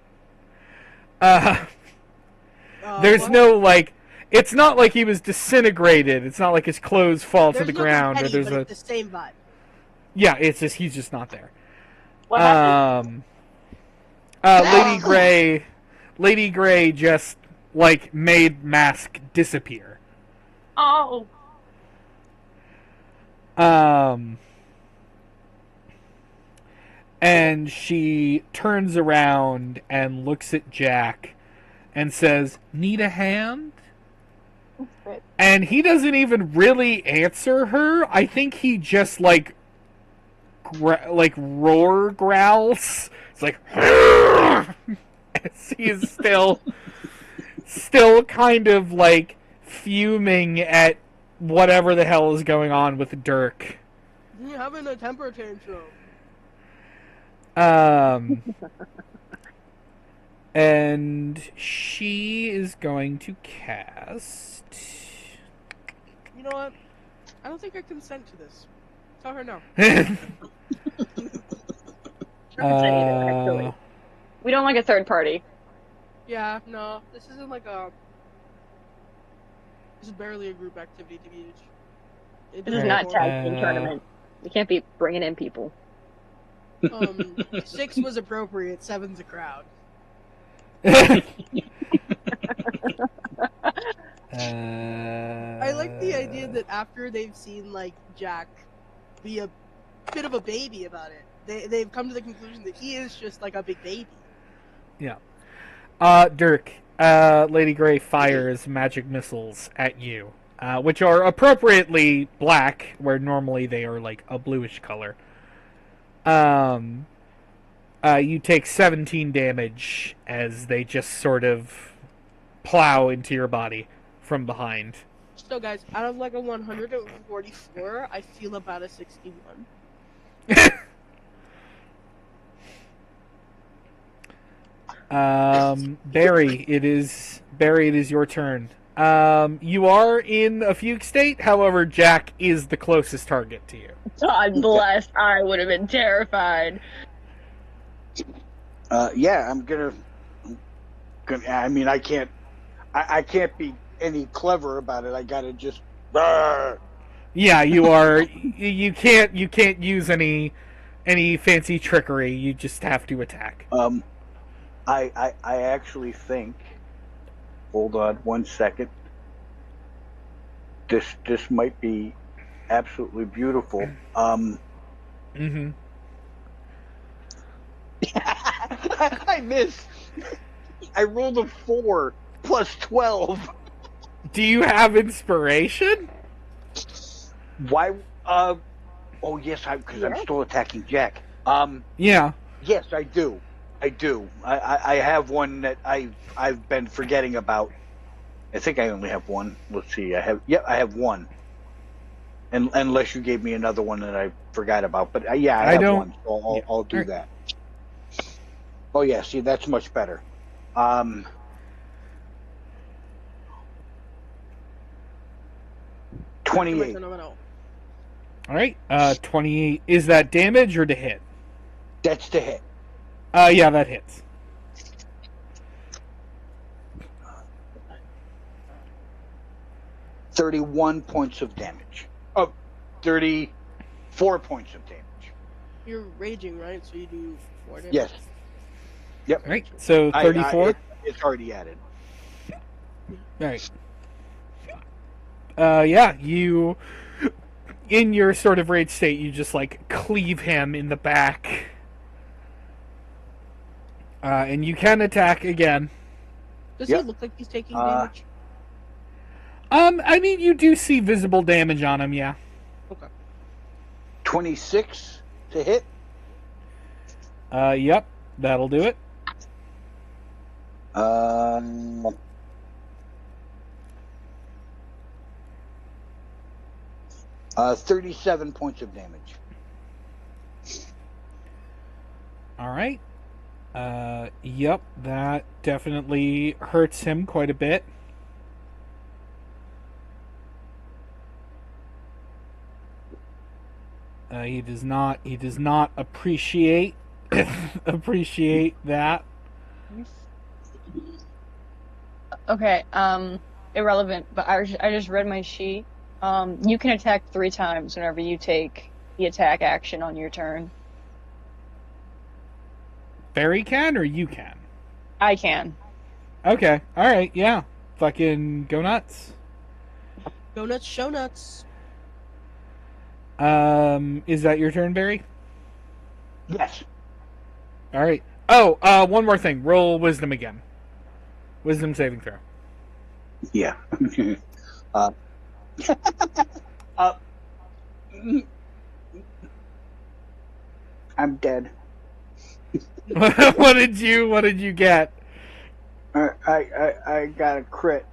There's what? no, like... It's not like he was disintegrated. It's not like his clothes fall to There's the no ground. confetti, Or there's but it's the same vibe. Yeah, it's just... He's just not there. What happened? Lady Grey just, like, made Mask disappear. Oh. And she turns around and looks at Jack and says, "Need a hand?" And he doesn't even really answer her. I think he just like roar growls. It's like as he is still kind of like fuming at whatever the hell is going on with Dirk. You're having a temper tantrum. And she is going to cast. You know what? I don't think I consent to this. Tell her no. Actually. We don't like a third party. Yeah, no. This isn't like a... This is barely a group activity to be... This is not tag team tournament. You can't be bringing in people. 6 was appropriate, 7's a crowd. I like the idea that after they've seen like Jack be a bit of a baby about it, they've come to the conclusion that he is just like a big baby. Yeah. Dirk, Lady Grey fires magic missiles at you, which are appropriately black, where normally they are like a bluish color. You take 17 damage as they just sort of plow into your body from behind. So guys, out of like a 144, I feel about a 61. Barry, it is your turn. You are in a fugue state, however, Jack is the closest target to you. God bless, I would have been terrified. Yeah, I'm gonna. I mean, I can't be any clever about it. I gotta just. Yeah, you are. You can't use any fancy trickery. You just have to attack. I actually think. Hold on 1 second. This might be absolutely beautiful. Mm-hmm. I missed. I rolled a 4 plus 12. Do you have inspiration? Why? Oh yes, because I'm still attacking Jack. Yeah. Yes, I do. I have one that I've been forgetting about. I think I only have one. Let's see. I have one. And unless you gave me another one that I forgot about, but yeah, I have don't, one. So I'll do right. that. Oh yeah, see that's much better. 28. No. All right. 28. Is that damage or to hit? That's to hit. Yeah, that hits. $31 points of damage. Oh, 34 points of damage. You're raging, right? So you do 4 damage? Yes. Yep. All right. So 34. It's already added. All right. Yeah, you, in your sort of rage state, you just like cleave him in the back. And you can attack again. Does he look like he's taking damage? I mean, you do see visible damage on him, yeah. Okay. 26 to hit. Yep, that'll do it. 37 points of damage. All right. Yep, that definitely hurts him quite a bit. He does not appreciate that. Okay, irrelevant, but I just read my sheet. You can attack 3 times whenever you take the attack action on your turn. Barry can, or you can? I can. Okay, alright, yeah. Fucking go nuts. Go nuts, show nuts. Is that your turn, Barry? Yes. Alright. Oh, one more thing. Roll wisdom again. Wisdom saving throw. Yeah. uh, uh, I'm dead. What did you get? I got a crit.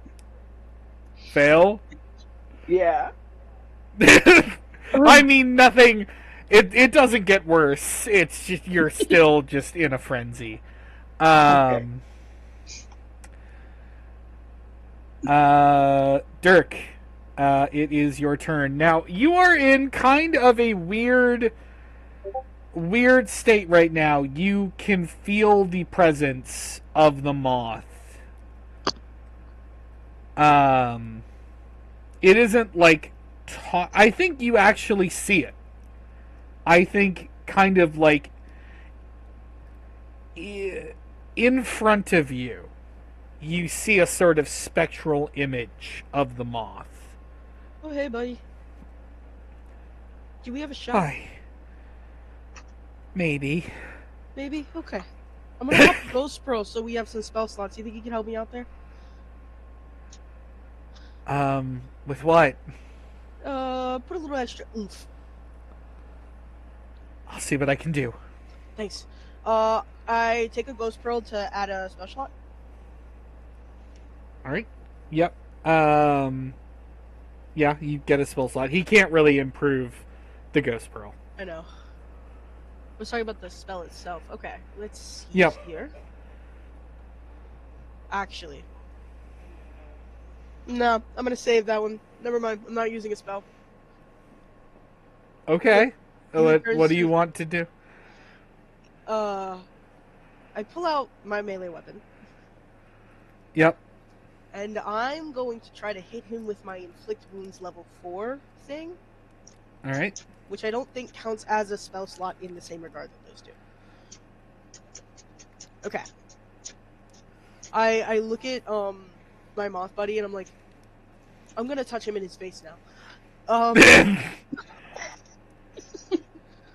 Fail? Yeah. I mean, nothing. It doesn't get worse. It's just you're still just in a frenzy. Okay. Dirk, it is your turn. Now, you are in kind of a weird state right now. You can feel the presence of the moth. It isn't like I think you actually see it. I think kind of like in front of you, you see a sort of spectral image of the moth. Oh, hey, buddy. Do we have a shot? Hi. Maybe. Maybe? Okay. I'm gonna hop Ghost Pro so we have some spell slots. You think you can help me out there? With what? Put a little extra oomph. I'll see what I can do. Thanks. I take a Ghost Pearl to add a spell slot. Alright. Yep. Yeah, you get a spell slot. He can't really improve the Ghost Pearl. I know. I was talking about the spell itself. Okay, let's see here. Actually. No, I'm gonna save that one. Never mind. I'm not using a spell. Okay. What do you want to do? I pull out my melee weapon. Yep. And I'm going to try to hit him with my inflict wounds level 4 thing. Alright. Which I don't think counts as a spell slot in the same regard that those do. Okay. I look at my moth buddy and I'm like, I'm gonna touch him in his face now.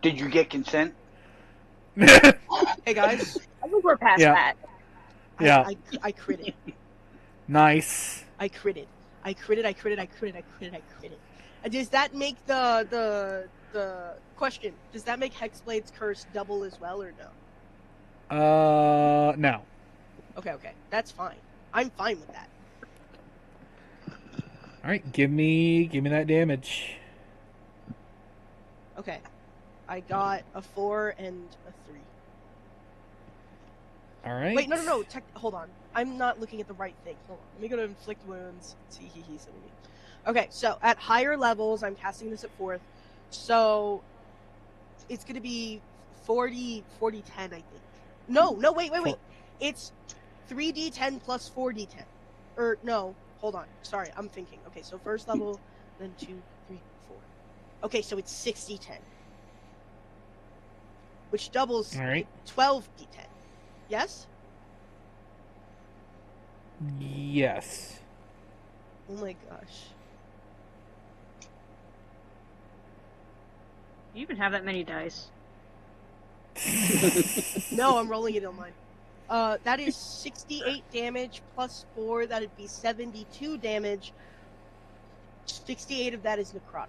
Did you get consent? Hey guys. I think we're past that. Yeah. I critted. Nice. I critted. Does that make the question? Does that make Hexblade's curse double as well or no? No. Okay. That's fine. I'm fine with that. Alright, give me that damage. Okay. I got a 4 and a 3. Alright. Wait, no. Hold on. I'm not looking at the right thing. Hold on. Let me go to inflict wounds. See, Okay, so at higher levels, I'm casting this at 4th. So it's going to be 40, 10, I think. No, wait. It's 3d10 plus 4d10. Or, no, hold on. Sorry, I'm thinking. Okay, so first level, then 2, 3, 4. Okay, so it's 6d10. Which doubles 12d10. Yes? Yes. Oh my gosh. You even have that many dice. No, I'm rolling it online. That is 68 damage plus 4. That'd be 72 damage. 68 of that is necrotic.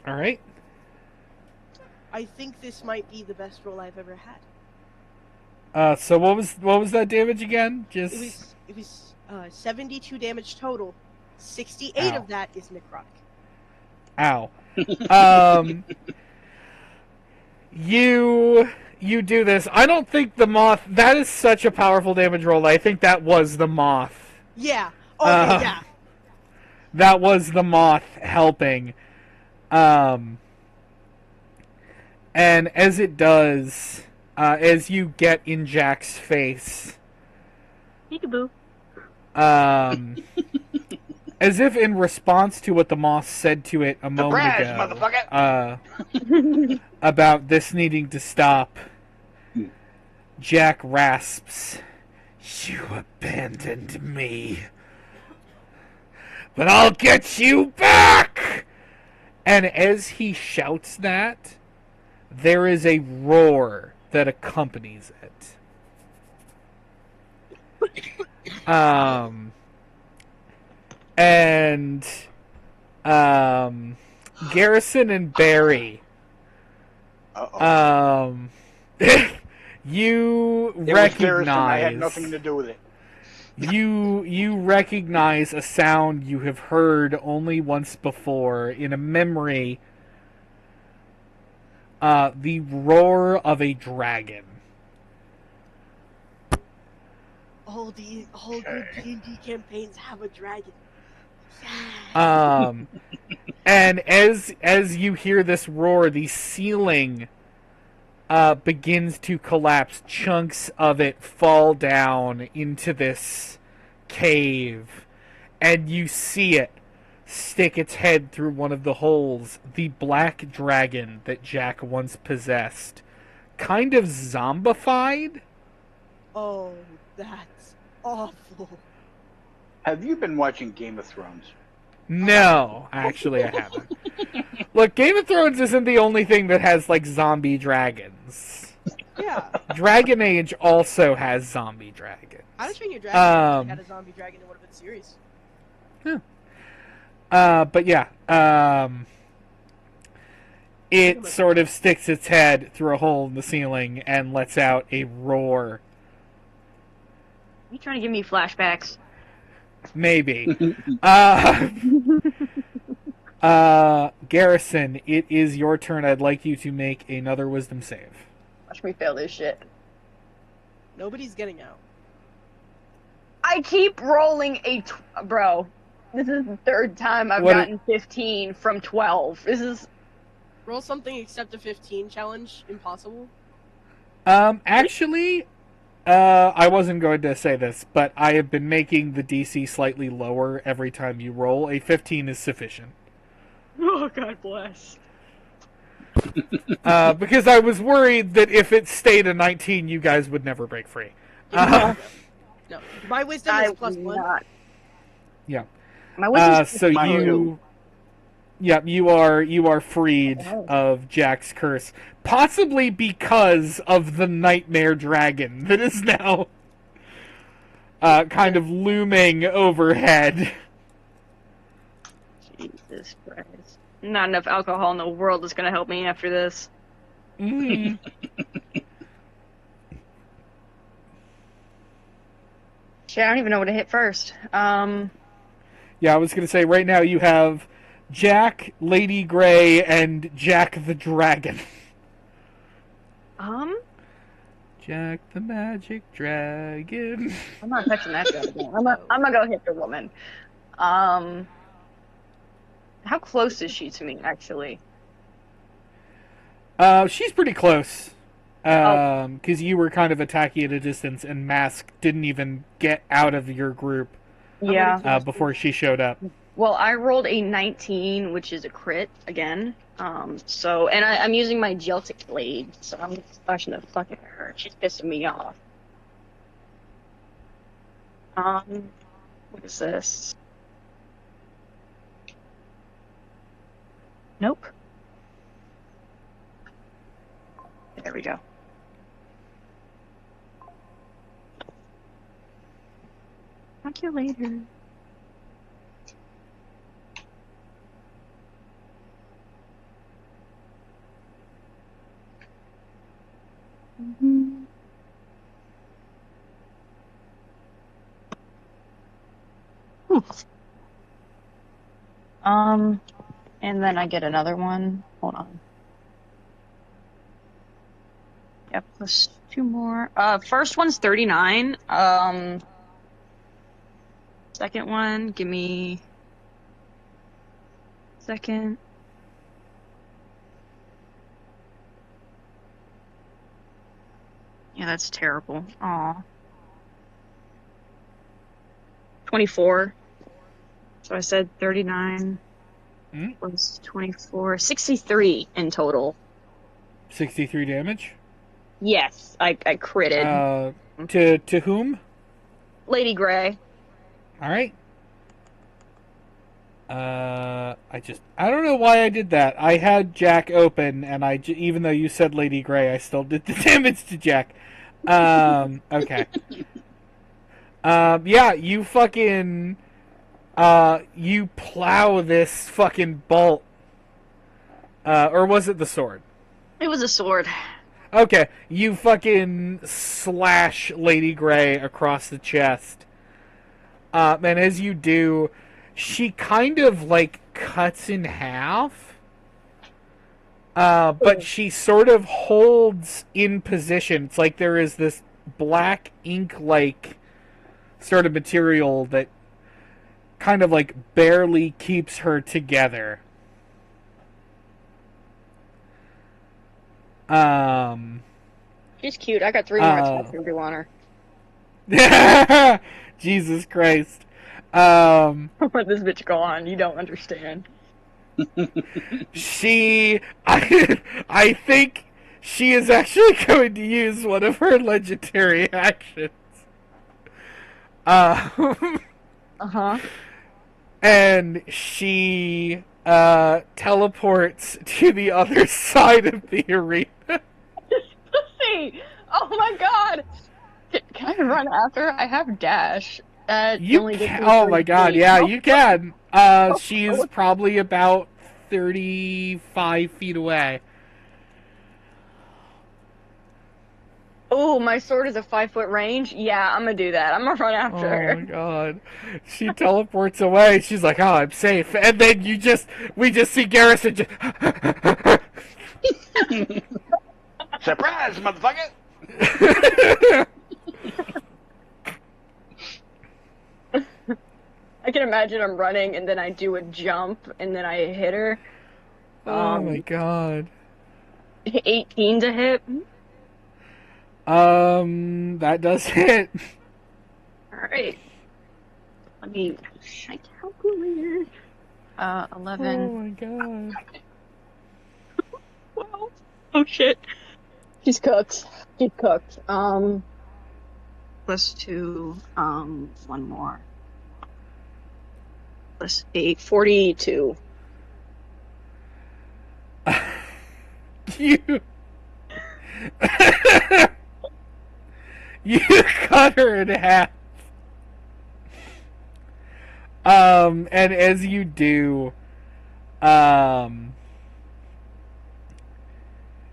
Alright. I think this might be the best roll I've ever had. So what was that damage again? It was 72 damage total. 68 Ow. of that is necrotic. Ow. You do this. I don't think the moth. That is such a powerful damage roll. I think that was the moth. Yeah. Okay. Yeah. That was the moth helping. And as it does, as you get in Jack's face, Peekaboo. as if in response to what the moth said to it a moment ago, about this needing to stop, Jack rasps, "You abandoned me, but I'll get you back!" And as he shouts that, there is a roar that accompanies it. Um, and Garrison and Barry. Uh-oh. You It was Garrison. I had recognize nothing to do with it. you recognize a sound you have heard only once before in a memory. The roar of a dragon. All good D&D campaigns have a dragon. And as you hear this roar, the ceiling begins to collapse. Chunks of it fall down into this cave, and you see it stick its head through one of the holes. The black dragon that Jack once possessed, kind of zombified. Oh, that's awful. Have you been watching Game of Thrones? No, actually, I haven't. Look, Game of Thrones isn't the only thing that has, like, zombie dragons. Yeah. Dragon Age also has zombie dragons. How to Train Your Dragon actually had a zombie dragon in one of its series. But yeah, it sort of sticks its head through a hole in the ceiling and lets out a roar. You trying to give me flashbacks? Maybe. Garrison, it is your turn. I'd like you to make another wisdom save. Watch me fail this shit. Nobody's getting out. I keep rolling bro. This is the third time I've gotten 15 from 12. This is... Roll something except a 15 challenge. Impossible. Actually, I wasn't going to say this, but I have been making the DC slightly lower every time you roll. A 15 is sufficient. Oh, God bless. Because I was worried that if it stayed a 19, you guys would never break free. No. My wisdom is plus 1. Not. Yeah. My wisdom's so you... Yeah, you are freed of Jack's curse. Possibly because of the nightmare dragon that is now kind of looming overhead. Jesus Christ. Not enough alcohol in the world is going to help me after this. Mm. Shit, I don't even know what to hit first. Yeah, I was going to say, right now you have Jack, Lady Grey, and Jack the Dragon. Jack the Magic Dragon. I'm not touching that dragon. I'm gonna go hit the woman. How close is she to me, actually? She's pretty close. Because you were kind of attacking at a distance, and Mask didn't even get out of your group. Yeah. Before she showed up. Well, I rolled a 19, which is a crit again. So, and I'm using my Geltic Blade, so I'm slashing the fuck at her. She's pissing me off. What is this? Nope. There we go. Talk to you later. And then I get another one. Hold on. Yep, plus 2 more. First one's 39. Second one, give me... Second. Yeah, that's terrible. Aw. 24. So I said 39 plus 24. 63 in total. 63 damage? Yes, I critted. To whom? Lady Grey. Alright. I don't know why I did that. I had Jack open, and even though you said Lady Grey, I still did the damage to Jack. Okay. Yeah, you fucking you plow this fucking bolt. Or was it the sword? It was a sword. Okay, you fucking slash Lady Grey across the chest. And as you do, she kind of like cuts in half. But she sort of holds in position. It's like there is this black ink like sort of material that kind of like barely keeps her together. She's cute. I got 3 more attacks to do on her. Jesus Christ. Let this bitch go on. You don't understand. I think she is actually going to use one of her legendary actions. Uh-huh. And she teleports to the other side of the arena. Pussy! Oh my god! Can I run after? I have dash. Oh my god, yeah, you can. She's probably about 35 feet away. Oh, my sword is a 5-foot range? Yeah, I'm gonna do that. I'm gonna run after her. Oh my god. She teleports away. She's like, oh, I'm safe. And then we just see Garrison just... Surprise, motherfucker! I can imagine I'm running and then I do a jump and then I hit her. Oh my god. 18 to hit. That does hit. Alright. Let me calculate. 11. Oh my god. 12. Oh shit. She's cooked. She's cooked. Plus 2, 1 more. Plus 8, 42. You you cut her in half. And as you do,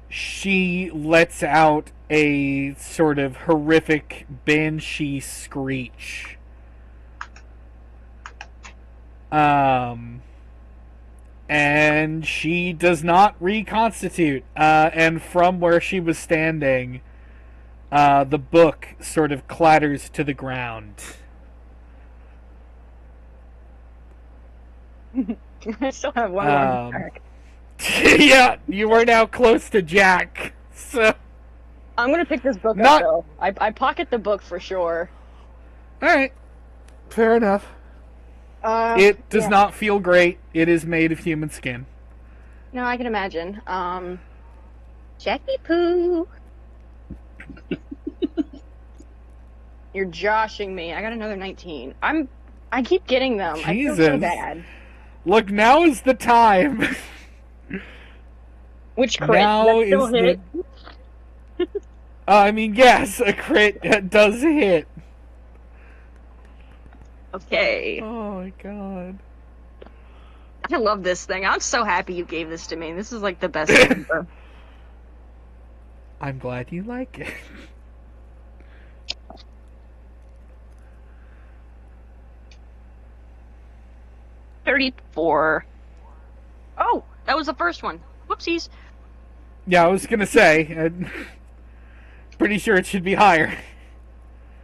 she lets out a sort of horrific banshee screech. And she does not reconstitute. And from where she was standing, the book sort of clatters to the ground. I still have one more back. Yeah, you are now close to Jack. So I'm gonna pick this book up though. I pocket the book for sure. Alright. Fair enough. It does not feel great. It is made of human skin. No, I can imagine. Jackie Poo. You're joshing me. I got another 19. I keep getting them. Jesus. I feel so bad. Look, now is the time. Which crit? Now That still is hit? I mean, yes, a crit does hit. Okay. Oh my god. I love this thing. I'm so happy you gave this to me. This is like the best thing ever. I'm glad you like it. $34. Oh, that was the first one. Whoopsies. Yeah, I was gonna say. Pretty sure it should be higher.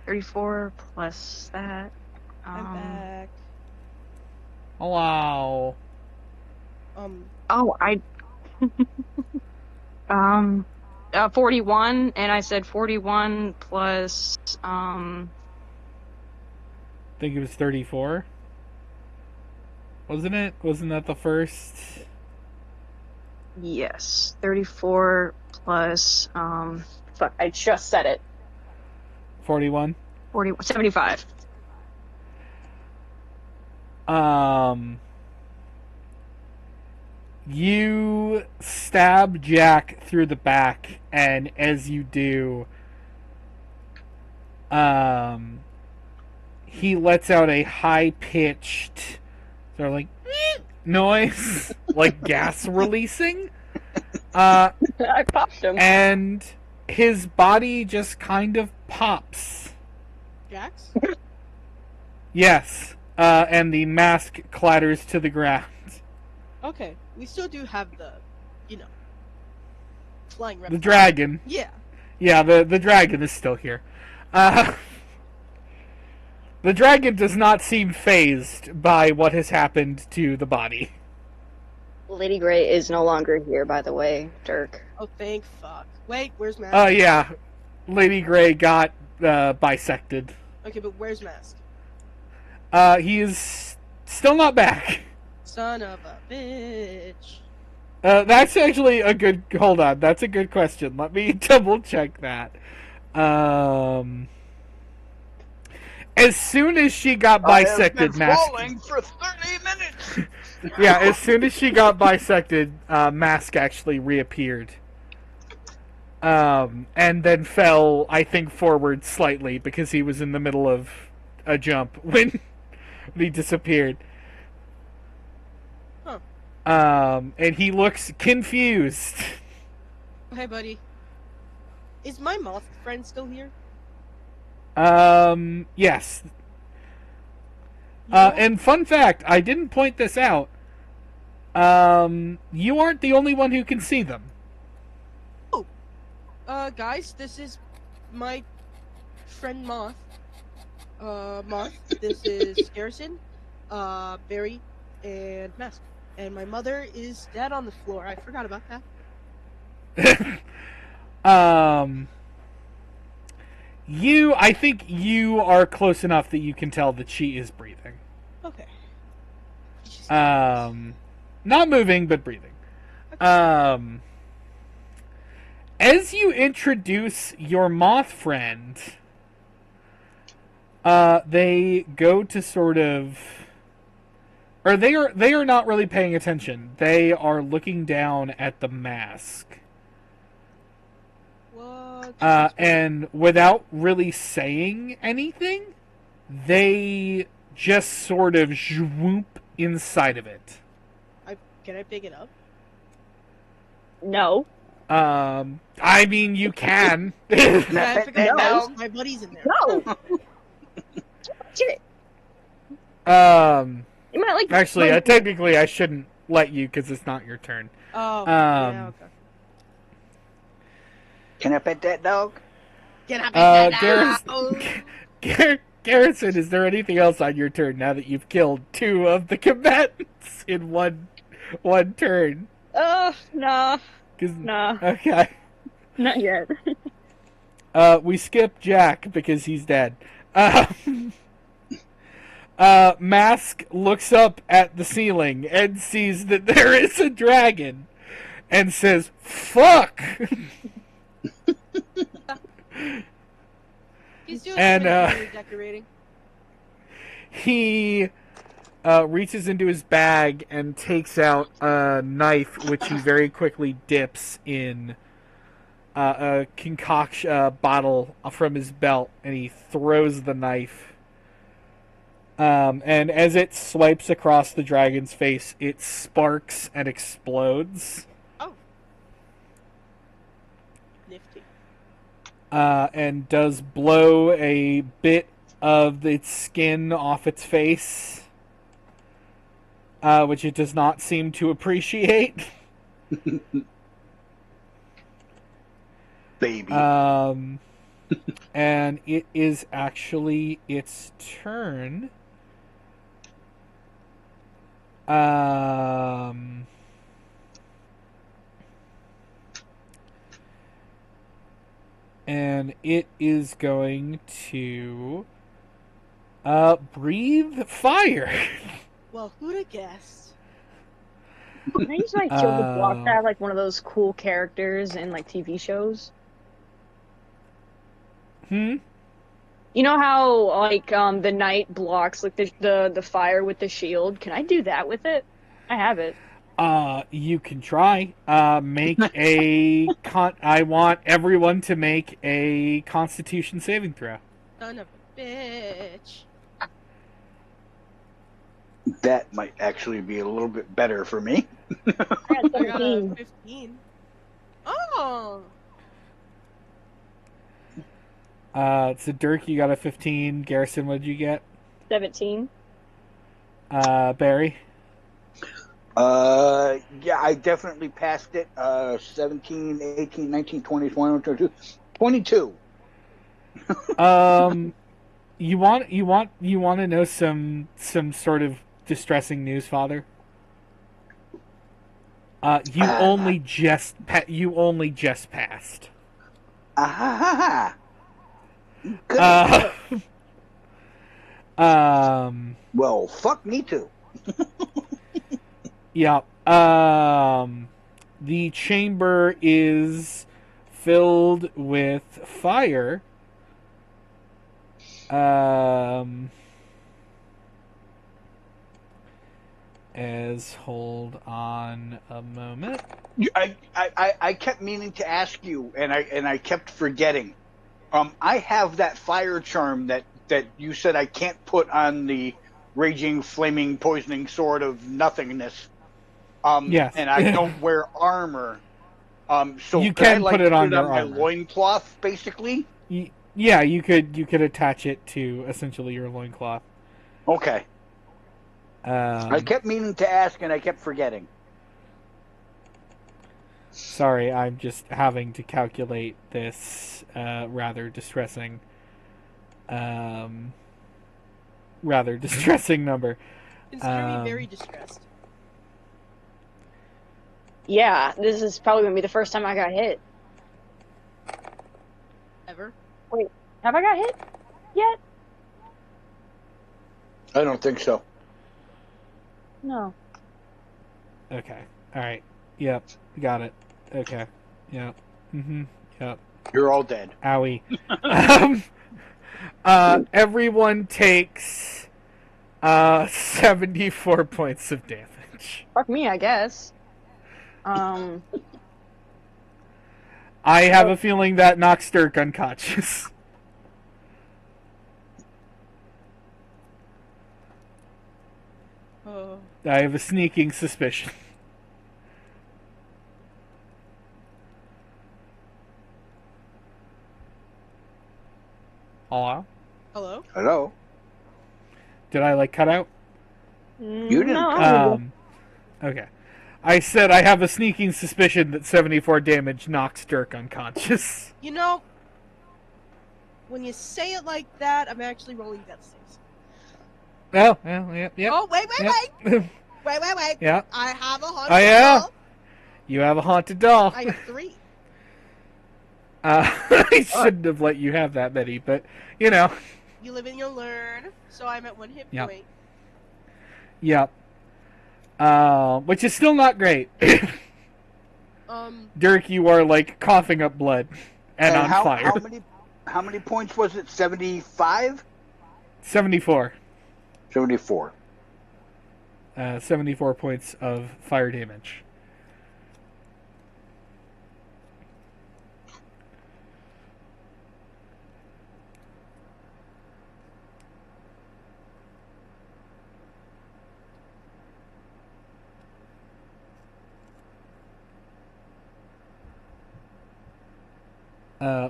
34 plus that. I'm back. Wow. Oh, 41, and I said 41 plus, I think it was 34. Wasn't it? Wasn't that the first? yes, 34 plus, fuck, I just said it. 41? 75. You stab Jack through the back, and as you do, he lets out a high-pitched sort of like noise, like gas releasing. I popped him. And his body just kind of pops. Jax? Yes. And the mask clatters to the ground. Okay, we still do have the, flying reptile. The dragon. Yeah. Yeah, the dragon is still here. The dragon does not seem phased by what has happened to the body. Lady Grey is no longer here, by the way, Dirk. Oh, thank fuck. Wait, where's Mask? Yeah. Lady Grey got bisected. Okay, but where's Mask? He is still not back. Son of a bitch. That's actually a good... Hold on, that's a good question. Let me double check that. As soon as she got bisected, I have been Mask... falling for 30 minutes! Yeah, as soon as she got bisected, Mask actually reappeared. And then fell, I think, forward slightly because he was in the middle of a jump when he disappeared. Huh. And he looks confused. Hey, buddy. Is my moth friend still here? Yes. Yeah? And fun fact, I didn't point this out. You aren't the only one who can see them. Guys, this is my friend Moth. Moth, this is Garrison, Barry, and Mask. And my mother is dead on the floor. I forgot about that. I think you are close enough that you can tell that she is breathing. Okay. Not moving, but breathing. Okay. As you introduce your moth friend, they go to sort of, or they are not really paying attention. They are looking down at the mask. What? And without really saying anything, they just sort of swoop inside of it. Can I pick it up? No. I mean, you can. Can I pick up No. my buddy's in there? No. Shit. You might like. Actually, technically, I shouldn't let you because it's not your turn. Oh, yeah, okay. Can I pet that dog? Can I pick that Garrison, up? Garrison, is there anything else on your turn now that you've killed two of the combatants in one turn? Nah. 'Cause- Nah. Okay. Not yet. We skip Jack because he's dead. Mask looks up at the ceiling and sees that there is a dragon and says, "Fuck!" He's doing And, some decorating. He reaches into his bag and takes out a knife, which he very quickly dips in a concoction bottle from his belt, and he throws the knife. And as it swipes across the dragon's face, it sparks and explodes. Oh. Nifty. And does blow a bit of its skin off its face, which it does not seem to appreciate. Baby. And it is actually its turn. And it is going to breathe fire. Well, who'd have guessed? Can I use my shield to block that, like one of those cool characters in like TV shows? You know how like the knight blocks like the fire with the shield? Can I do that with it? I have it. You can try. Make a I want everyone to make a Constitution saving throw. Son of a bitch. That might actually be a little bit better for me. I got I got a 17. 15. Oh! So Dirk, you got a 15. Garrison, what did you get? 17. Barry? Yeah, I definitely passed it. 17, 18, 19, 20, 21, 22. 22. You want to know some sort of distressing news, Father? You Ah, only just passed. ah, good. Uh, um, Well, fuck me too. yeah. The chamber is filled with fire. Um, hold on a moment. I kept meaning to ask you, and I kept forgetting. I have that fire charm that you said I can't put on the raging, flaming, poisoning sword of nothingness. Yes. And I don't wear armor. So You could I can put like it put on it your on my armor. loincloth, basically? Yeah, you could attach it to essentially your loincloth. Okay. I Um, kept meaning to ask, and I kept forgetting. sorry, I'm just having to calculate this rather distressing um, number. Consider me very distressed. Yeah, this is probably going to be the first time I got hit. Ever? Wait, have I got hit yet? I don't think so. No. Okay. All right. Yep. Got it. Okay. Yep. Yep. You're all dead. Owie. Everyone takes 74 points of damage. Fuck me, I guess. I have a feeling that knocks Dirk unconscious. I have a sneaking suspicion. Hello? Hello? Hello. Did I cut out? You didn't. No. Okay. I said I have a sneaking suspicion that 74 damage knocks Dirk unconscious. You know, when you say it like that, I'm actually rolling death saves. Well, yep. Oh, wait. Yep. Wait. Yeah. I have a haunted Oh, yeah? doll. You have a haunted doll. I have 3. I shouldn't have let you have that many, but, you know. You live and you learn, so I'm at 1 hit Yep. point. Yep. Which is still not great. Dirk, you are, coughing up blood and on fire. How many points was it? 75? 74. 74. 74 points of fire damage.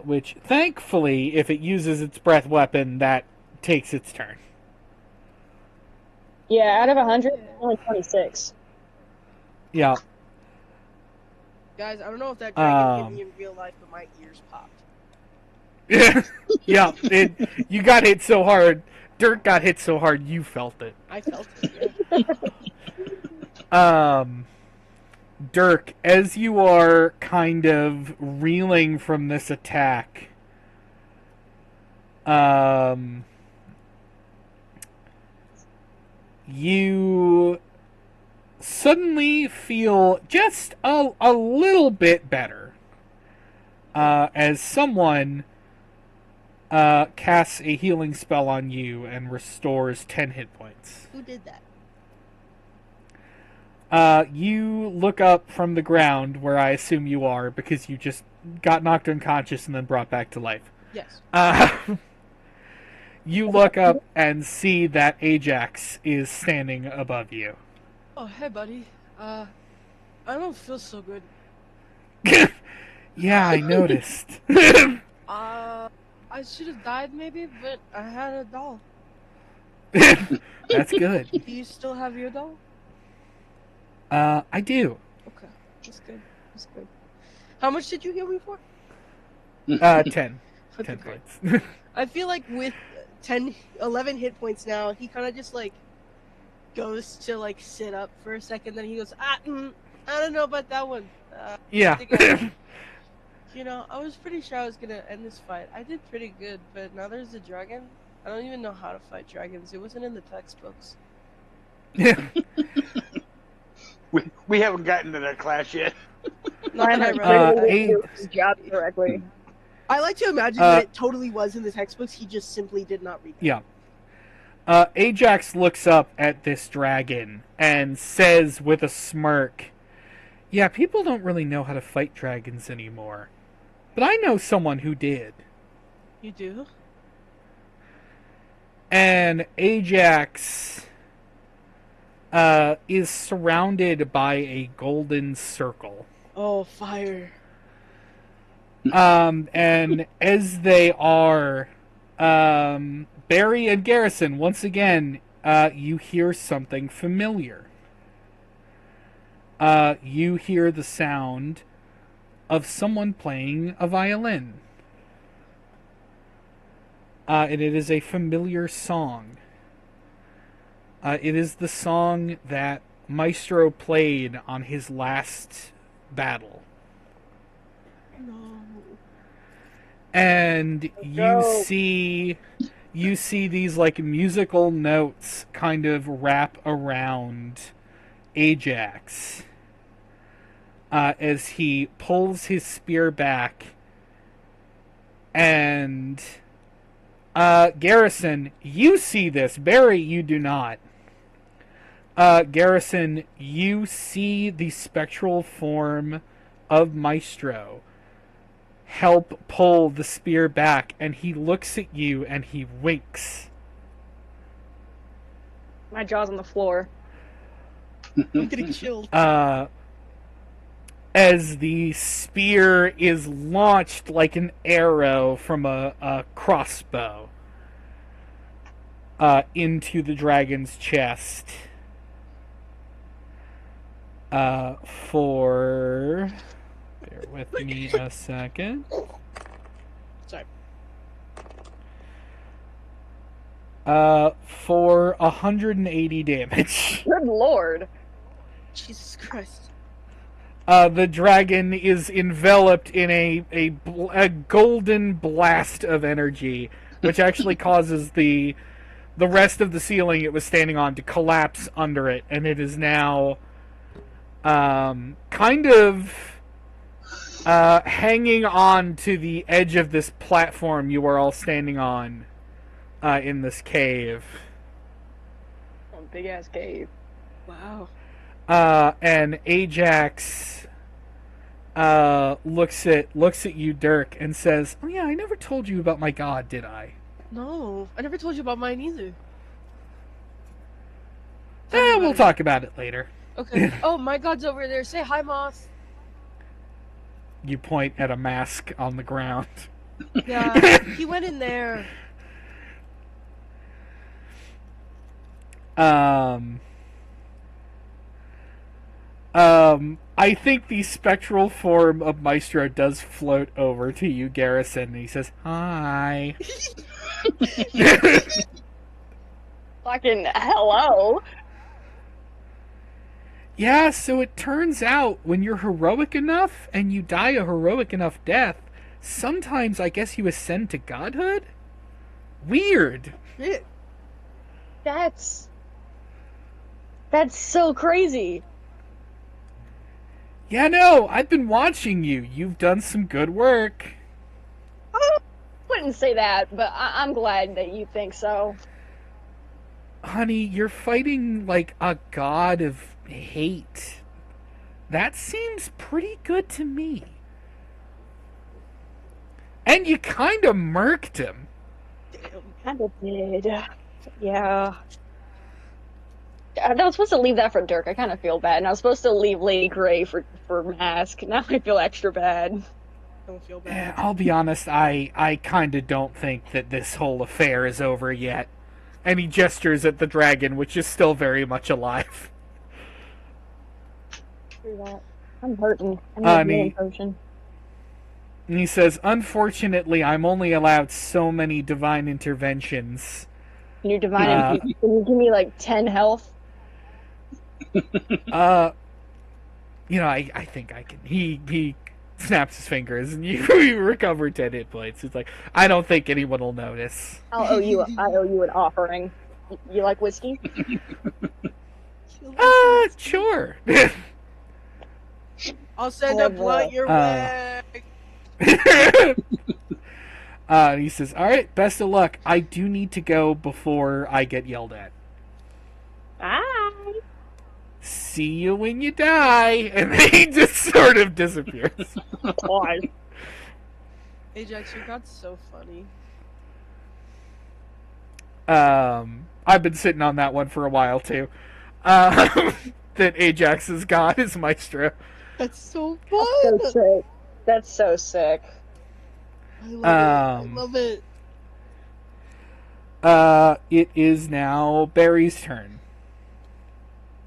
Which, thankfully, if it uses its breath weapon, that takes its turn. Yeah, out of 100, only 26. Yeah. Guys, I don't know if that dragon hit me in real life, but my ears popped. Yeah, you got hit so hard. Dirk got hit so hard, you felt it. I felt it, yeah. Dirk, as you are kind of reeling from this attack, you suddenly feel just a little bit better as someone casts a healing spell on you and restores 10 hit points. Who did that? You look up from the ground where I assume you are because you just got knocked unconscious and then brought back to life. Yes. you look up and see that Ajax is standing above you. Oh, hey, buddy. I don't feel so good. Yeah, I noticed. I should have died maybe, but I had a doll. That's good. Do you still have your doll? I do. Okay, that's good. That's good. How much did you heal me for? 10. Okay, 10 great. points. I feel like with 11 hit points now, he kind of just like goes to like sit up for a second, then he goes, I don't know about that one. Yeah. You know, I was pretty sure I was gonna end this fight. I did pretty good, but now there's a dragon. I don't even know how to fight dragons. It wasn't in the textbooks. We haven't gotten to that class yet. Not that I Mine read has it. do his job correctly. I like to imagine that it totally was in the textbooks. He just simply did not read them. Yeah. Ajax looks up at this dragon and says with a smirk, "Yeah, people don't really know how to fight dragons anymore. But I know someone who did." You do? And Ajax is surrounded by a golden circle. Oh, fire. And as they are, Barry and Garrison, once again, you hear something familiar. You hear the sound of someone playing a violin. And it is a familiar song. It is the song that Maestro played on his last battle. No. And you see these like musical notes kind of wrap around Ajax as he pulls his spear back. And Garrison, you see this. Barry, you do not. Garrison, you see the spectral form of Maestro help pull the spear back, and he looks at you and he winks. My jaw's on the floor. I'm getting chilled. As the spear is launched like an arrow from a crossbow into the dragon's chest. Bear with me a second. Sorry. For 180 damage. Good lord. Jesus Christ. The dragon is enveloped in a golden blast of energy, which actually causes the rest of the ceiling it was standing on to collapse under it, and it is now kind of hanging on to the edge of this platform you are all standing on in this cave. Oh, big ass cave. Wow. And Ajax looks at you, Dirk, and says, "Oh yeah, I never told you about my god, did I?" No, I never told you about mine either. We'll talk about it later. Okay. Oh, my god's over there. Say hi, Moth. You point at a mask on the ground. Yeah, he went in there. I think the spectral form of Maestro does float over to you, Garrison, and he says, "Hi." Fucking hello. Yeah, so it turns out when you're heroic enough and you die a heroic enough death, sometimes I guess you ascend to godhood? Weird. Shit. That's so crazy. Yeah, no, I've been watching you. You've done some good work. I wouldn't say that, but I'm glad that you think so. Honey, you're fighting like a god of hate. That seems pretty good to me. And you kind of murked him. Damn. kind of did. Yeah. I was supposed to leave that for Dirk. I kind of feel bad. And I was supposed to leave Lady Grey for Mask. Now I feel extra bad. Don't feel bad. I'll be honest, I kind of don't think that this whole affair is over yet. And he gestures at the dragon, which is still very much alive. I'm hurting. I need a healing he- potion. And he says, unfortunately, I'm only allowed so many divine interventions. Can you divine can you give me like 10 health? I think I can. He snaps his fingers and you recover 10 hit points. It's like, I don't think anyone will notice. I owe you an offering. You like whiskey? Sure. I'll send a blunt your way. He says, alright, best of luck. I do need to go before I get yelled at. Bye. See you when you die. And then he just sort of disappears. Bye. Ajax, you got so funny. I've been sitting on that one for a while too. That Ajax's god is Maestro. That's so fun. That's so sick. That's so sick. I love it. It is now Barry's turn.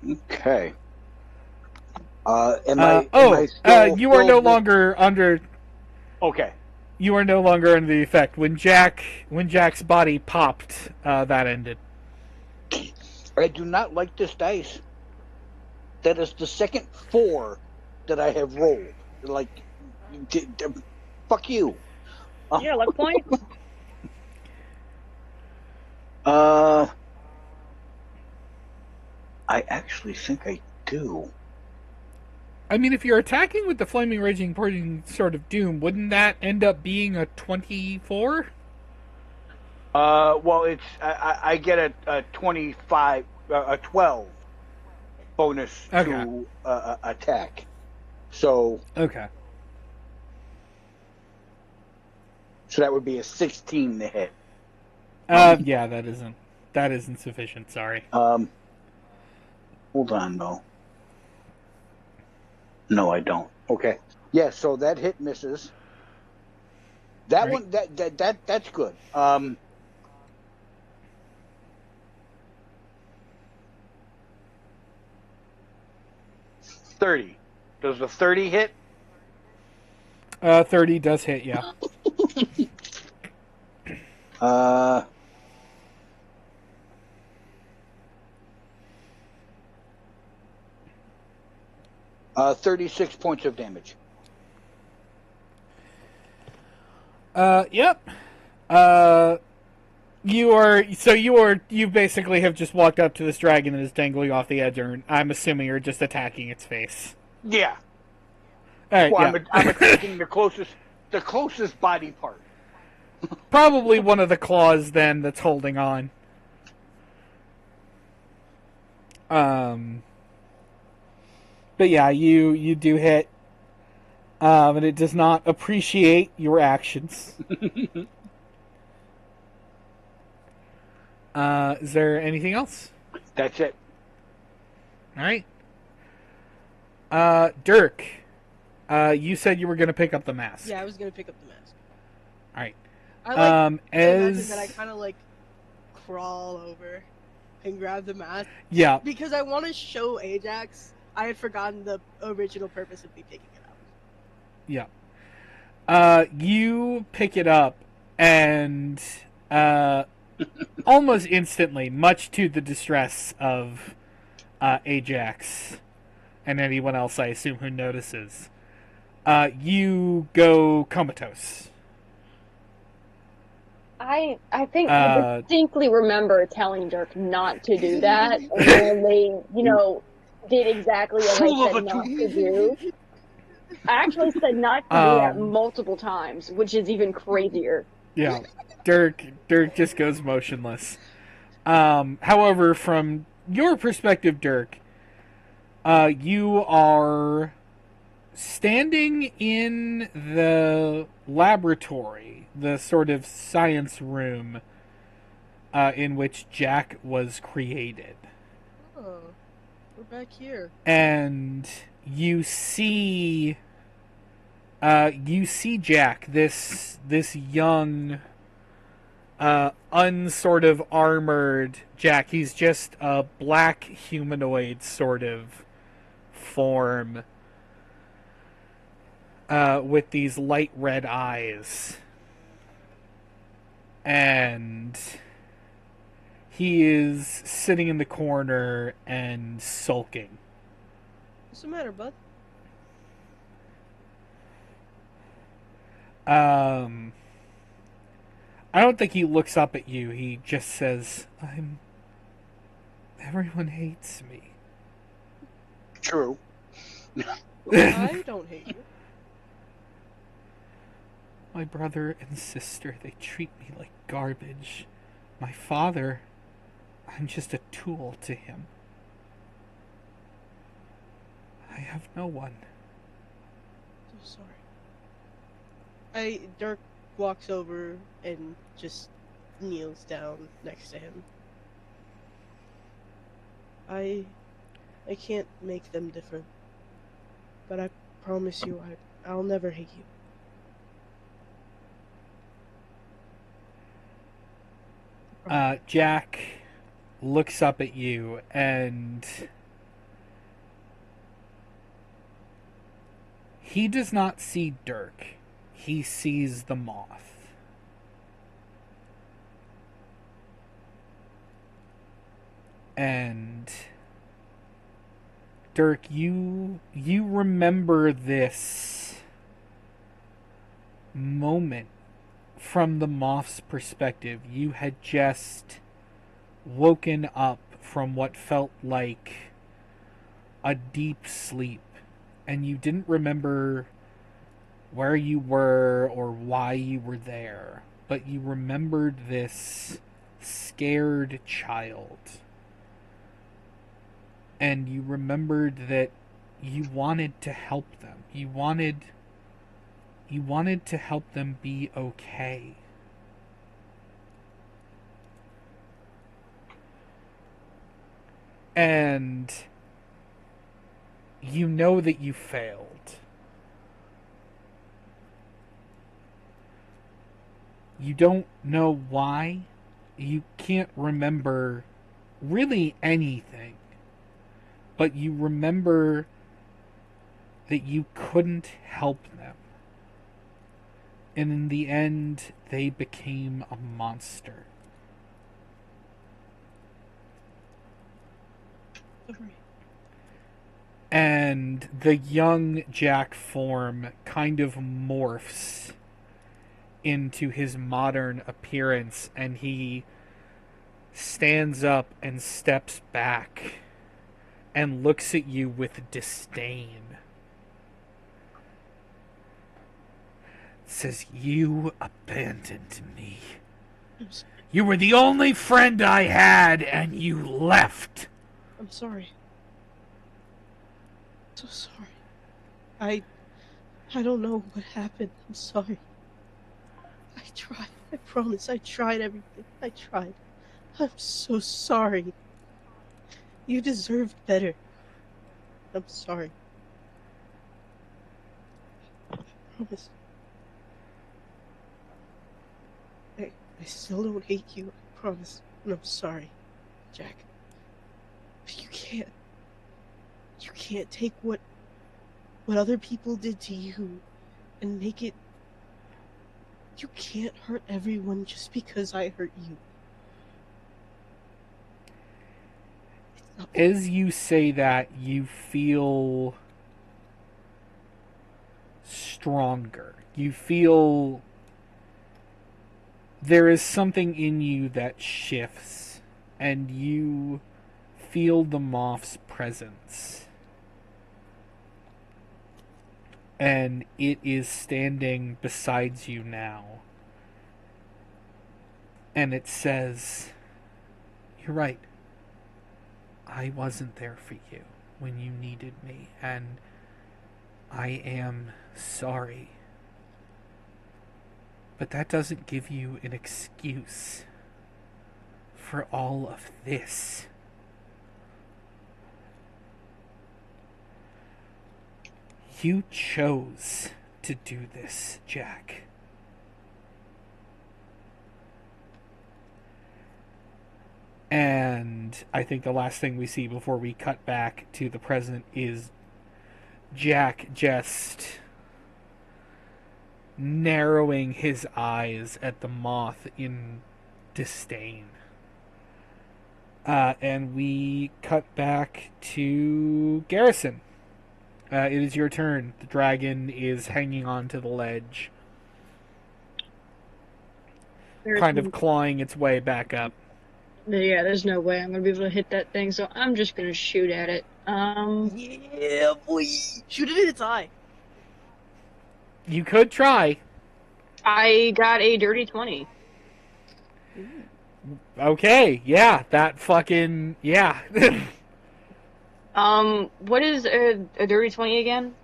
Okay. You are no longer under. Okay. You are no longer under the effect. When Jack's body popped, that ended. I do not like this dice. That is the second 4 that I have rolled. Like, fuck you. Yeah, luck point. I actually think I do. I mean, if you're attacking with the Flaming Raging Poison Sword of Doom, wouldn't that end up being a 24? Well, it's I get a 25, a 12 bonus to attack. So okay. So that would be a 16 to hit. Yeah, that isn't sufficient. Sorry. Hold on, though. No, I don't. Okay. Yeah, so that hit misses. That right. one, that's good. 30. Does the 30 hit? 30 does hit, yeah. 36 points of damage. Yep. You basically have just walked up to this dragon that is dangling off the edge, and I'm assuming you're just attacking its face. Yeah. All right, Well, yeah. I'm attacking the closest body part. Probably one of the claws then that's holding on. But yeah, you do hit. And it does not appreciate your actions. Is there anything else? That's it. All right. Dirk, you said you were going to pick up the mask. Yeah, I was gonna pick up the mask. All right. I imagine that I kind of like crawl over and grab the mask. Yeah. Because I want to show Ajax. I had forgotten the original purpose of me picking it up. Yeah. You pick it up and almost instantly, much to the distress of Ajax and anyone else, I assume, who notices, you go comatose. I think I distinctly remember telling Dirk not to do that, and then they, did exactly what I said not to do. I actually said not to do that multiple times, which is even crazier. Yeah, Dirk just goes motionless. However, from your perspective, Dirk, you are standing in the laboratory, the sort of science room in which Jack was created. Oh, we're back here. And you see Jack, this young, unsort of armored Jack. He's just a black humanoid sort of form, with these light red eyes, and he is sitting in the corner and sulking. What's the matter, bud? I don't think he looks up at you. He just says, Everyone hates me. True. I don't hate you. My brother and sister, they treat me like garbage. My father, I'm just a tool to him. I have no one. So sorry. Dirk walks over and just kneels down next to him. I can't make them different, but I promise you I'll never hate you. Jack looks up at you and he does not see Dirk. He sees the moth. And Dirk, you remember this moment from the moth's perspective. You had just woken up from what felt like a deep sleep, and you didn't remember where you were or why you were there, but you remembered this scared child. And you remembered that you wanted to help them. You wanted to help them be okay. And you know that you failed. You don't know why. You can't remember really anything. But you remember that you couldn't help them. And in the end, they became a monster. And the young Jack form kind of morphs into his modern appearance, and he stands up and steps back and looks at you with disdain. Says, "You abandoned me. You were the only friend I had, and you left." I'm sorry. So sorry. I don't know what happened. I'm sorry. I tried. I promise. I tried everything. I tried. I'm so sorry. You deserved better. I'm sorry. I promise. I still don't hate you. I promise. And I'm sorry, Jack. But you can't. You can't take what other people did to you and make it. You can't hurt everyone just because I hurt you. As you say that, you feel stronger. You feel there is something in you that shifts, and you feel the moth's presence. And it is standing beside you now. And it says, "You're right. I wasn't there for you when you needed me, and I am sorry. But that doesn't give you an excuse for all of this. You chose to do this, Jack. And I think the last thing we see before we cut back to the present is Jack just narrowing his eyes at the moth in disdain. And we cut back to Garrison. It is your turn. The dragon is hanging on to the ledge, kind of clawing its way back up. Yeah, there's no way I'm gonna be able to hit that thing, so I'm just gonna shoot at it. Yeah, boy! Shoot it in its eye. You could try. I got a dirty 20. Okay, yeah, that fucking yeah. What is a dirty 20 again?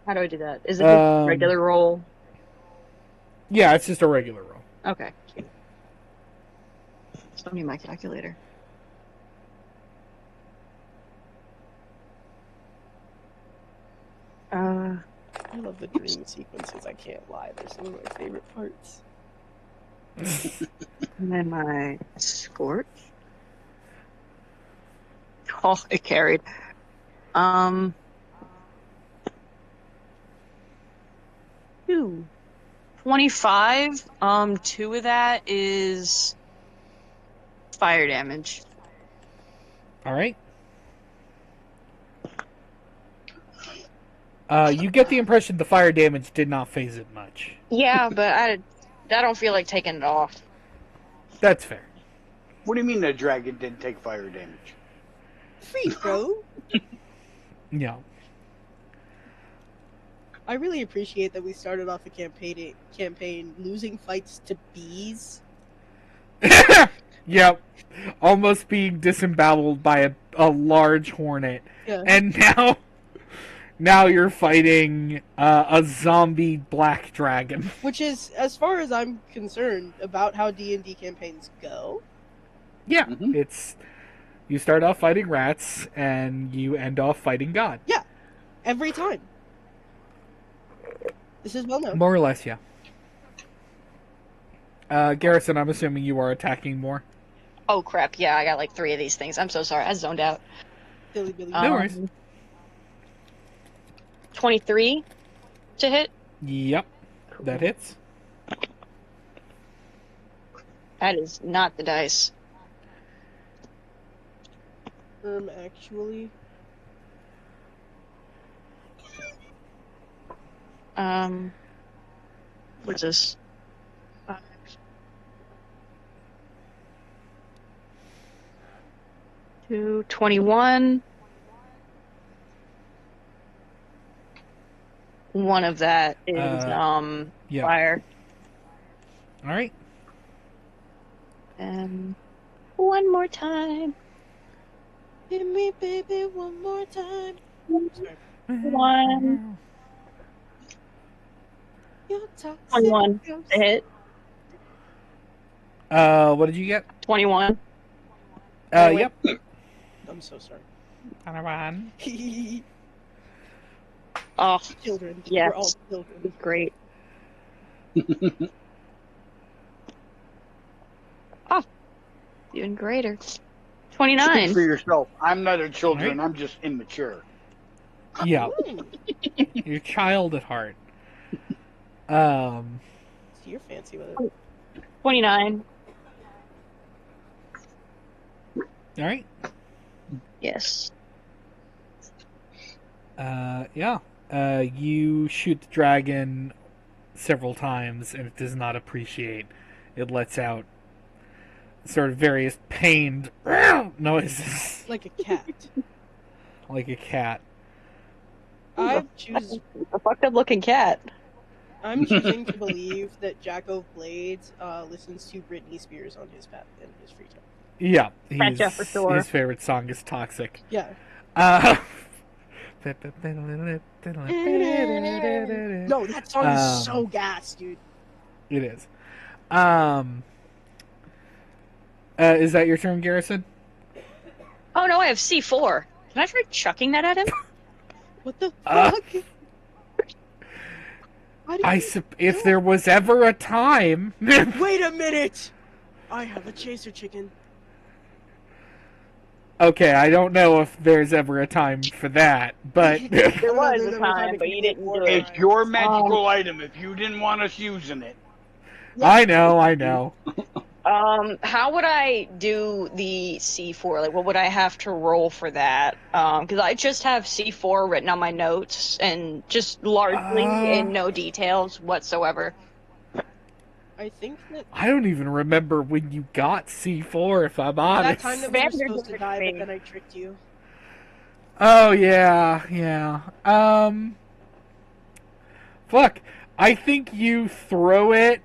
How do I do that? Is it a regular roll? Yeah, it's just a regular roll. Okay. Still need my calculator. I love the dream sequences, I can't lie. They're some of my favorite parts. And then my scorch. Oh, it carried. 25. 2 of that is fire damage. All right. You get the impression the fire damage did not phase it much. Yeah, but I don't feel like taking it off. That's fair. What do you mean the dragon didn't take fire damage? Free, bro. Yeah. I really appreciate that we started off a campaign losing fights to bees. Yep. Almost being disemboweled by a large hornet. Yeah. And now you're fighting a zombie black dragon. Which is, as far as I'm concerned, about how D&D campaigns go. Yeah. It's you start off fighting rats and you end off fighting God. Yeah. Every time. This is well known. More or less, yeah. Garrison, I'm assuming you are attacking more. Oh crap! Yeah, I got like 3 of these things. I'm so sorry. I zoned out. Billy. No worries. 23 to hit. Yep, that hits. That is not the dice. Actually. What's this? 21. One of that is yeah. fire. All right. And one more time. Hit me, baby, one more time. Sorry. 1. You're toxic. 21 to hit. What did you get? 21. Yep. I'm so sorry. 21. Oh, Children. yes. We're all children. Great. Oh, even greater. 29. Speak for yourself. I'm not a children. Right. I'm just immature. Yeah. You're a child at heart. So you're fancy with it. 29. All right. Yes. Yeah. You shoot the dragon several times, and it does not appreciate. It lets out sort of various pained noises. Like a cat. Like a cat. I choose. A fucked up looking cat. I'm choosing to believe that Jack of Blades listens to Britney Spears on his in his free time. Yeah, Gotcha, for sure. His favorite song is "Toxic." Yeah. No, No, that song is so gas, dude. It is. Is that your turn, Garrison? Oh no, I have C4. Can I try chucking that at him? What the Uh, fuck? If there was ever a time. Wait a minute! I have a chaser chicken. Okay, I don't know if there's ever a time for that, but There There was a time, but you didn't do it. It's your magical item if you didn't want us using it. I know. How would I do the C4? Like, what would I have to roll for that? Because I just have C4 written on my notes and just largely in no details whatsoever. I think that I don't even remember when you got C4, if I'm honest. that time that we were Vander supposed did to it die, to but me. then I tricked you. Oh, yeah. Fuck. I think you throw it.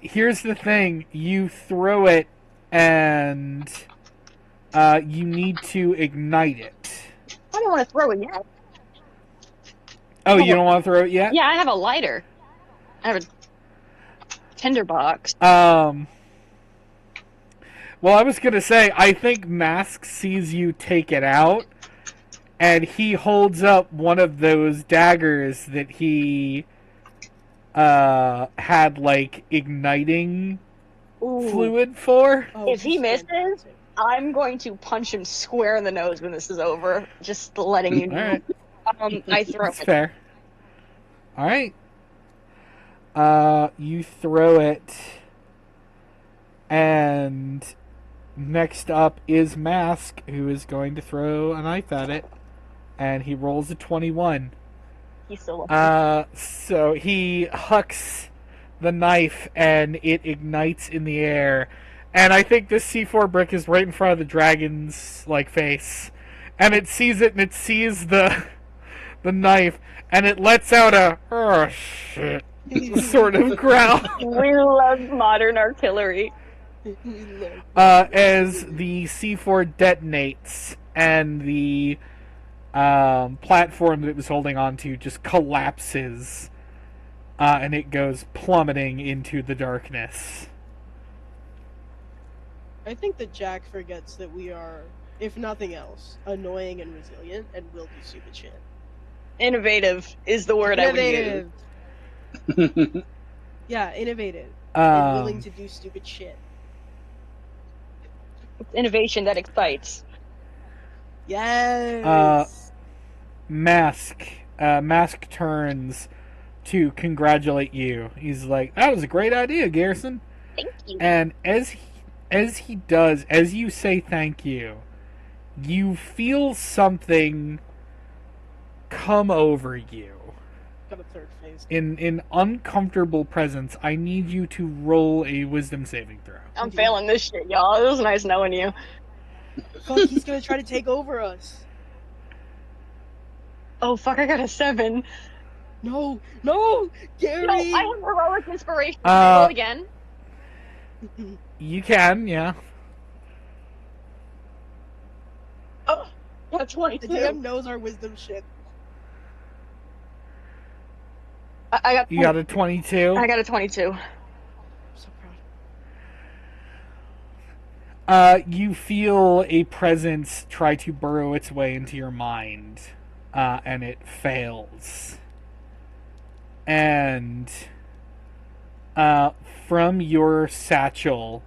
Here's the thing. You throw it, and you need to ignite it. I don't want to throw it yet. Oh, you don't want to throw it yet? Yeah, I have a lighter. I have a tinderbox. Well, I was gonna say, I think Mask sees you take it out, and he holds up one of those daggers that he had like igniting fluid for. Oh, If he he's misses, fantastic. I'm going to punch him square in the nose when this is over. Just letting you know. Alright, I throw that's it. fair. Alright. You throw it, and next up is Mask, who is going to throw a knife at it, and he rolls a 21. He's still So he hucks the knife, and it ignites in the air. And I think this C4 brick is right in front of the dragon's like face, and it sees it, and it sees the knife, and it lets out a "oh shit" sort of growl We love modern artillery. as the C4 detonates, and the platform that it was holding onto just collapses, and it goes plummeting into the darkness. I think that Jack forgets that we are, if nothing else, annoying and resilient, and will do stupid shit. Innovative is the word I would use. Innovative. Yeah, innovative. And willing to do stupid shit. It's innovation that excites. Yes. Mask turns to congratulate you. He's like, "That was a great idea, Garrison." Thank you. And as he does, as you say thank you, you feel something come over you. Got a third phase. In uncomfortable presence. I need you to roll a wisdom saving throw. I'm failing this shit, y'all. It was nice knowing you. Fuck, he's gonna try to take over us. Oh fuck, I got a 7. No, Gary. No, I have heroic inspiration. Can I roll again? You can, yeah. Oh, got The 22. DM knows our wisdom shit. I got. You got a 22. I got a 22. I'm so proud. You feel a presence try to burrow its way into your mind, and it fails. And from your satchel,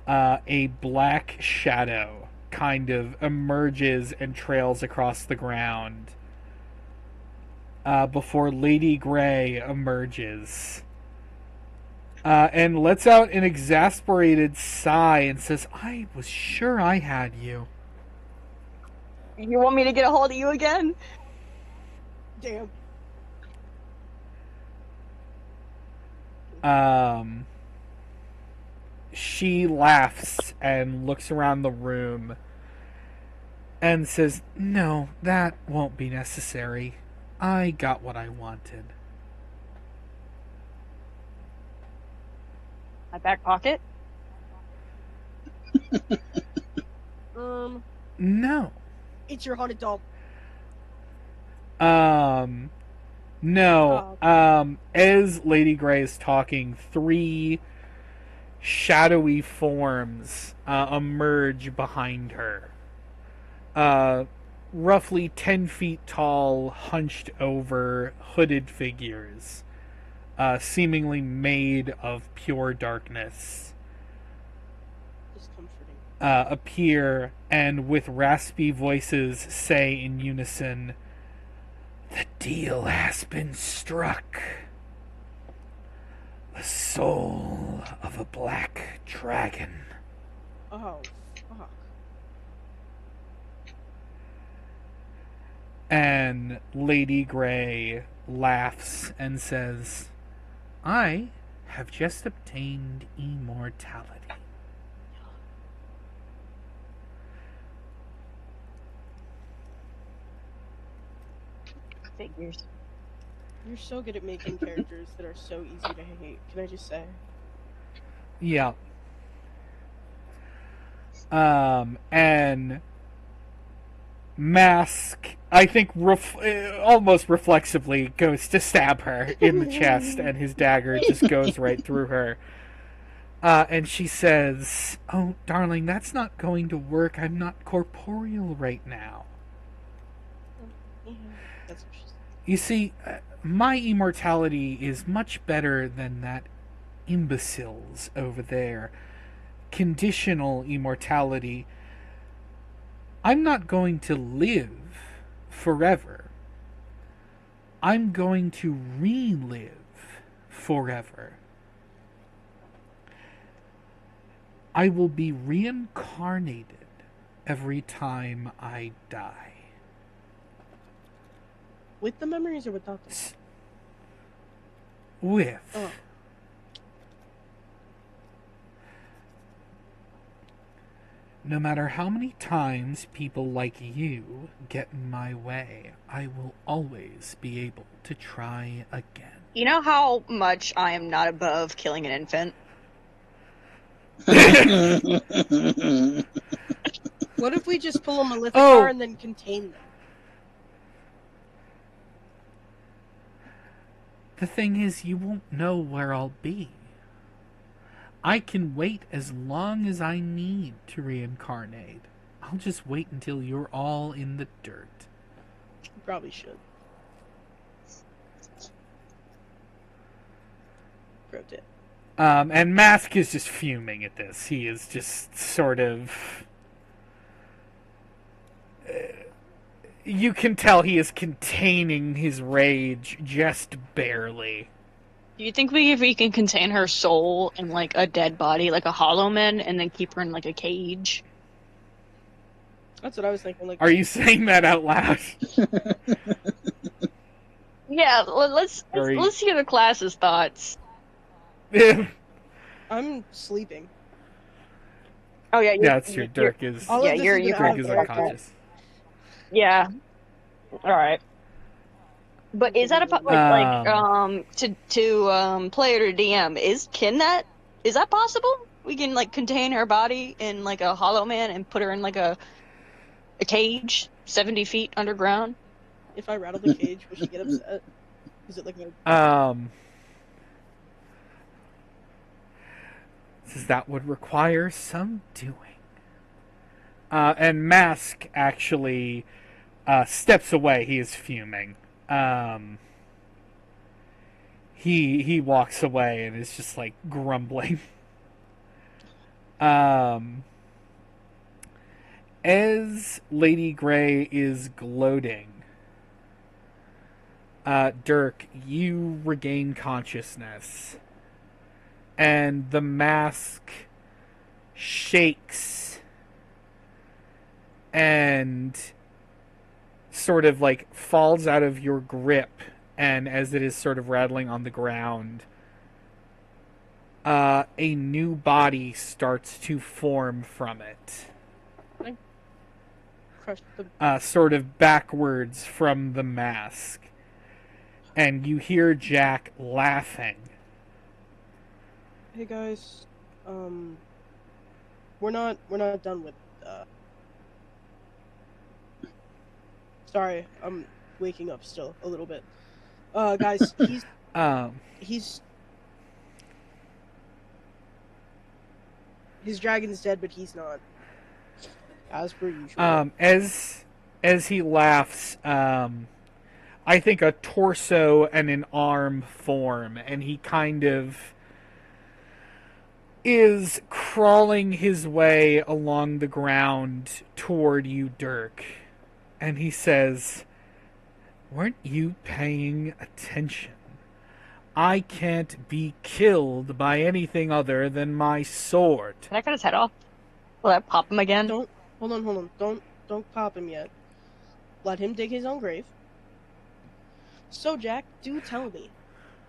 a black shadow kind of emerges and trails across the ground, before Lady Grey emerges. And lets out an exasperated sigh and says, "I was sure I had you." You want me to get a hold of you again? Damn. She laughs and looks around the room and says, "No, that won't be necessary. I got what I wanted." My back pocket? No. It's your haunted doll. No. As Lady Grey is talking, 3 shadowy forms emerge behind her. Uh, Roughly 10 feet tall, hunched over, hooded figures, seemingly made of pure darkness, Discomforting. appear and with raspy voices say in unison, "The deal has been struck. The soul of a black dragon." Oh, fuck. And Lady Grey laughs and says, "I have just obtained immortality." Figures. You're so good at making characters that are so easy to hate. Can I just say? Yeah. And Mask, I think, almost reflexively goes to stab her in the chest, and his dagger just goes right through her. And she says, "Oh, darling, that's not going to work. I'm not corporeal right now." Yeah, that's what she said. You see, my immortality is much better than that imbecile's over there. Conditional immortality. I'm not going to live forever. I'm going to relive forever. I will be reincarnated every time I die. With the memories or without them? With. Oh. No matter how many times people like you get in my way, I will always be able to try again. You know how much I am not above killing an infant? What if we just pull a Maleficar and then contain them? The thing is, you won't know where I'll be. I can wait as long as I need to reincarnate. I'll just wait until you're all in the dirt. You probably should. Pro tip. And Mask is just fuming at this. He is just sort of... you can tell he is containing his rage just barely. Do you think if we can contain her soul in like a dead body, like a hollow man, and then keep her in like a cage? That's what I was thinking. Like, are you saying that out loud? Yeah, let's hear the class's thoughts. I'm sleeping. Oh yeah, yeah, it's true. Dirk is. Yeah, Dirk is unconscious. Yeah. All right. But is that to player to DM? Is that possible? We can like contain her body in like a hollow man and put her in like a cage 70 feet underground. If I rattle the cage, will she get upset? Is it like a... That would require some doing. And Mask actually steps away. He is fuming. He walks away and is just like grumbling. As Lady Grey is gloating, Dirk, you regain consciousness, and the mask shakes and sort of like falls out of your grip, and as it is sort of rattling on the ground, a new body starts to form from it. Sort of backwards from the mask. And you hear Jack laughing. Hey guys, we're not done with. Sorry, I'm waking up still a little bit. Guys, he's His dragon's dead, but he's not. As per usual. As he laughs, I think a torso and an arm form, and he kind of is crawling his way along the ground toward you, Dirk. And he says, "Weren't you paying attention? I can't be killed by anything other than my sword." Can I cut his head off? Will that pop him again? Don't hold on. Don't pop him yet. Let him dig his own grave. So, Jack, do tell me,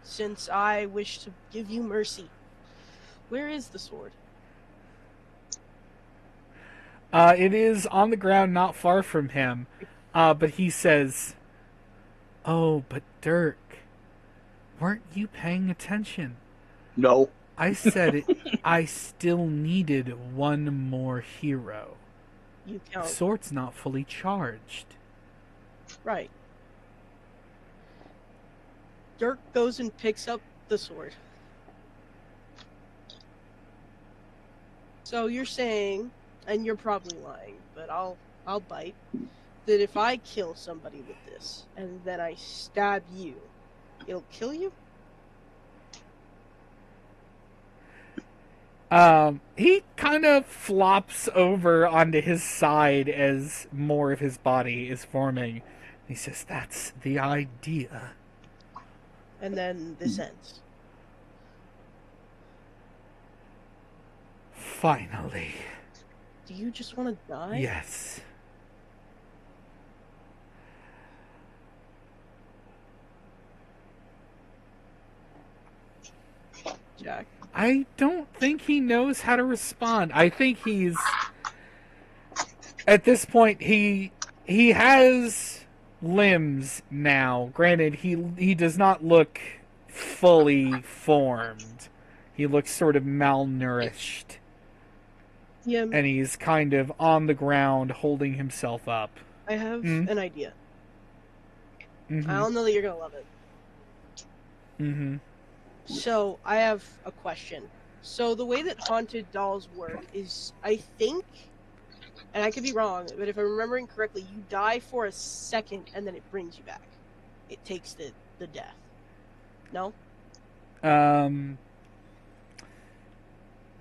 since I wish to give you mercy, where is the sword? It is on the ground not far from him. But he says, "Oh, but Dirk, weren't you paying attention? No. I said it. I still needed one more hero. You The count. sword's not fully charged." Right. Dirk goes and picks up the sword. So you're saying, and you're probably lying, but I'll bite, that if I kill somebody with this, and then I stab you, it'll kill you? He kind of flops over onto his side as more of his body is forming. He says, "That's the idea." And then this ends. Finally. Do you just want to die? Yes. Jack. I don't think he knows how to respond. I think he's at this point he has limbs now. Granted, he does not look fully formed. He looks sort of malnourished. Yeah, And he's kind of on the ground holding himself up. I have an idea. Mm-hmm. I don't know that you're going to love it. Mm-hmm. So, I have a question. So, the way that haunted dolls work is, I think, and I could be wrong, but if I'm remembering correctly, you die for a second and then it brings you back. It takes the death. No?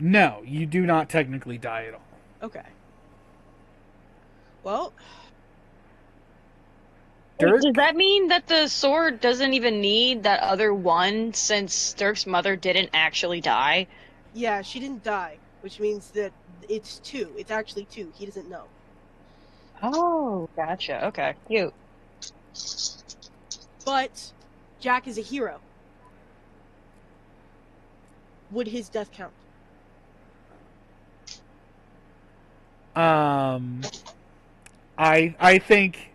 No, you do not technically die at all. Okay. Well, Dirk? Does that mean that the sword doesn't even need that other one since Dirk's mother didn't actually die? yeah, she didn't die, which means that it's two. It's actually two. He doesn't know. Oh, gotcha. Okay, cute. But Jack is a hero. Would his death count? I think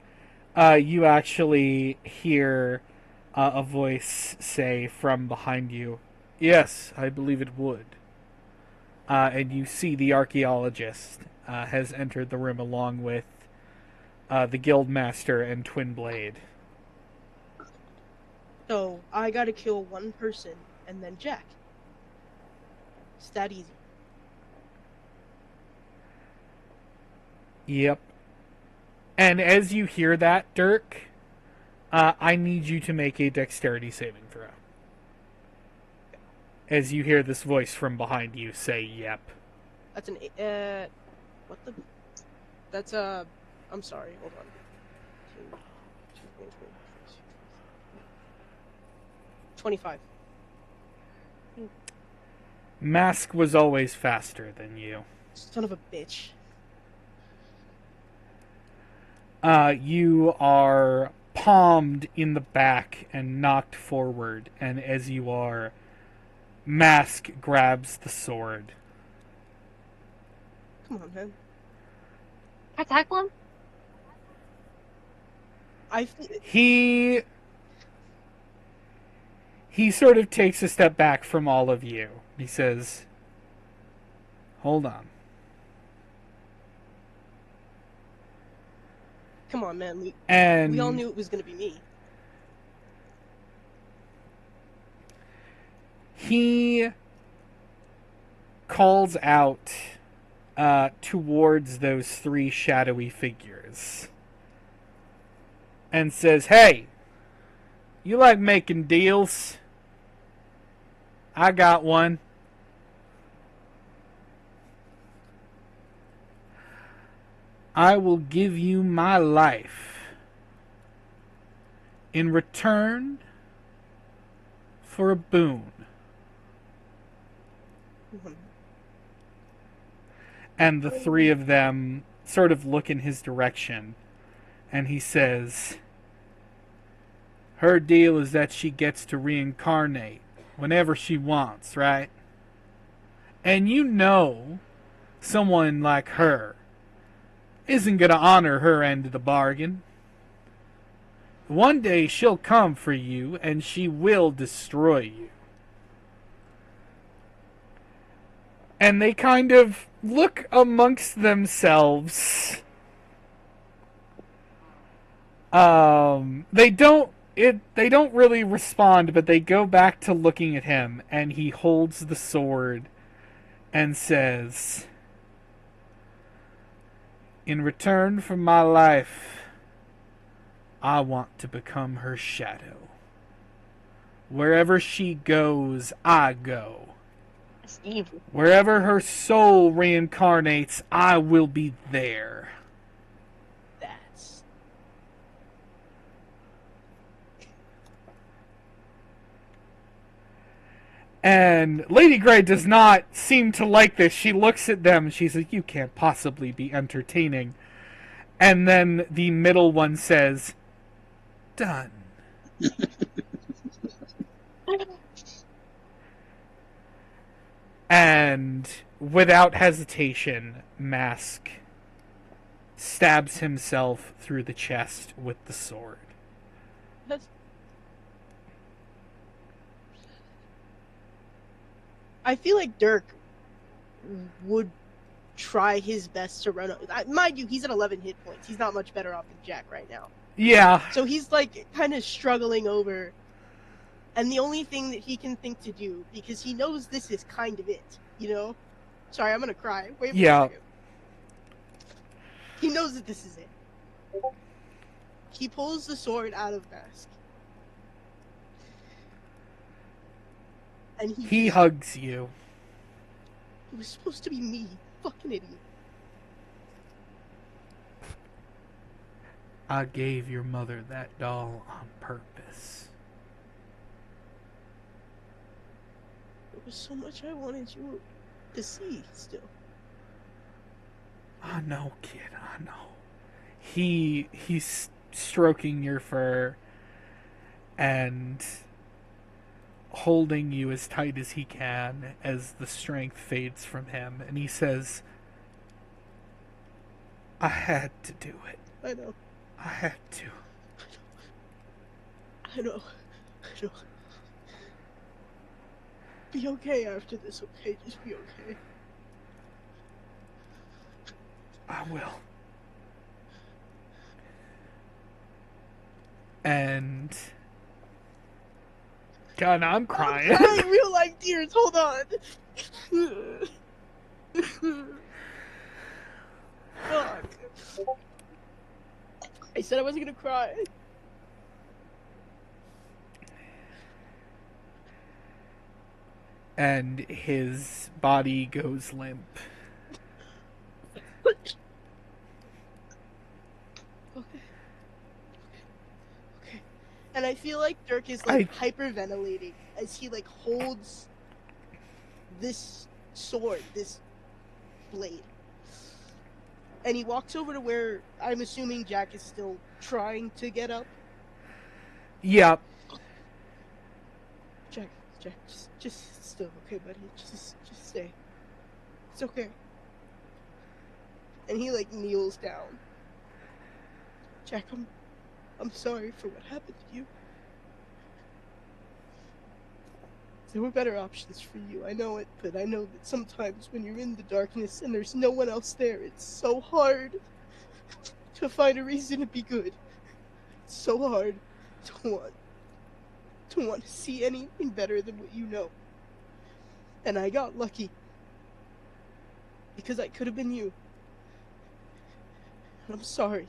you actually hear a voice say from behind you, "Yes, I believe it would." And you see the archaeologist has entered the room along with the guildmaster and Twin Blade. So I gotta kill one person and then Jack. It's that easy. Yep. And as you hear that, Dirk, I need you to make a dexterity saving throw. As you hear this voice from behind you say, "Yep." That's an what the? That's I'm sorry. Hold on. 25. Mask was always faster than you. Son of a bitch. You are palmed in the back and knocked forward, and as you are, Mask grabs the sword. Come on, man. Can I tackle him? He sort of takes a step back from all of you. He says, "Hold on." Come on, man. We all knew it was gonna be me. He calls out towards those three shadowy figures and says, "Hey, you like making deals? I got one. I will give you my life in return for a boon." And the three of them sort of look in his direction, and he says, "Her deal is that she gets to reincarnate whenever she wants, right? And you know someone like her isn't going to honor her end of the bargain. One day she'll come for you, and she will destroy you." And they kind of look amongst themselves. They don't really respond, but they go back to looking at him, and he holds the sword and says, "In return for my life, I want to become her shadow. Wherever she goes, I go. That's evil. Wherever her soul reincarnates, I will be there." That's And Lady Grey does not seem to like this. She looks at them and she's like, "You can't possibly be entertaining." And then the middle one says, "Done." And without hesitation, Mask stabs himself through the chest with the sword. that's. I feel like Dirk would try his best to run. Mind you, he's at 11 hit points. He's not much better off than Jack right now. Yeah. So he's like kind of struggling over, and the only thing that he can think to do, because he knows this is kind of it, you know? Sorry, I'm gonna cry. Wait for a second. He knows that this is it. He pulls the sword out of Mask. And He hugs you. It was supposed to be me, you fucking idiot. I gave your mother that doll on purpose. There was so much I wanted you to see still. I know, kid, I know. He's stroking your fur and holding you as tight as he can as the strength fades from him, and he says, "I had to do it. I know. I had to." I know. Be okay after this, okay? Just be okay. "I will." And God, I'm crying. I'm crying real life tears. Hold on. Fuck. I said I wasn't gonna cry. And his body goes limp. Okay. And I feel like Dirk is like hyperventilating as he like holds this sword, this blade. And he walks over to where I'm assuming Jack is still trying to get up. Yeah. Jack, just still okay, buddy. Just stay. It's okay. And he like kneels down. Jack, I'm sorry for what happened to you. There were better options for you, I know it, but I know that sometimes when you're in the darkness and there's no one else there, it's so hard to find a reason to be good. It's so hard to want to see anything better than what you know. And I got lucky. because I could have been you. And I'm sorry.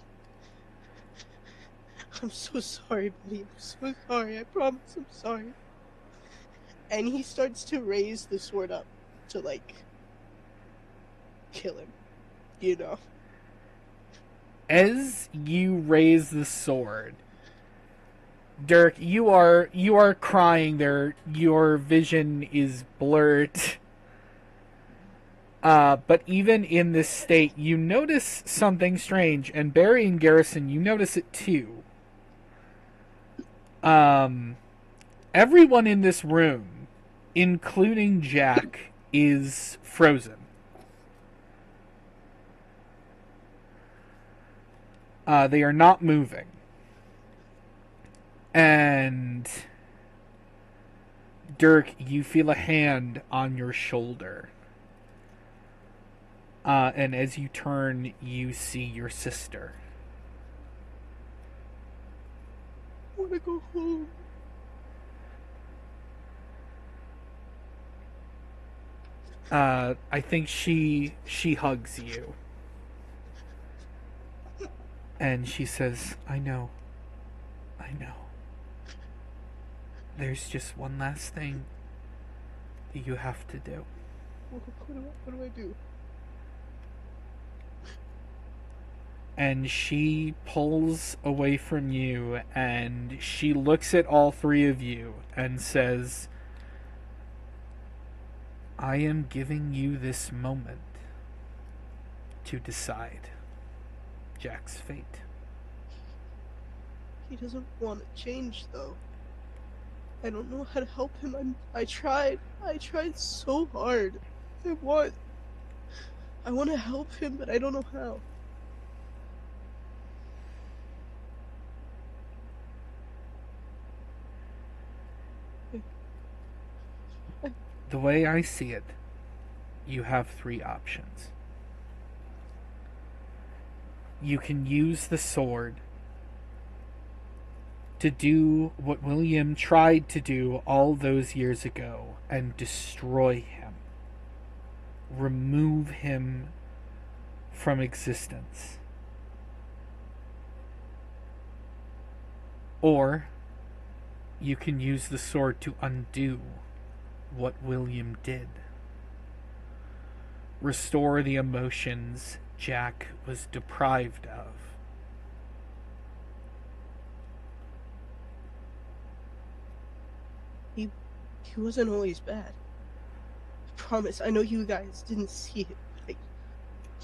I'm so sorry, buddy. I'm so sorry. I promise I'm sorry. And he starts to raise the sword up to, like, kill him. You know? As you raise the sword, Dirk, you are crying there. Your vision is blurred. But even in this state, you notice something strange, and Barry and Garrison, you notice it too. Everyone in this room, including Jack, is frozen. They are not moving. And Dirk, you feel a hand on your shoulder. And as you turn, you see your sister. I want to go home. I think she hugs you. And she says, I know. There's just one last thing that you have to do. What do I do? And she pulls away from you, and she looks at all three of you and says, I am giving you this moment to decide Jack's fate. He doesn't want to change, though. I don't know how to help him. I tried so hard. I want to help him, but I don't know how. The way I see it, you have three options. You can use the sword to do what William tried to do all those years ago and destroy him. Remove him from existence. Or you can use the sword to undo what William did. Restore the emotions Jack was deprived of. He wasn't always bad. I promise. I know you guys didn't see it. Like,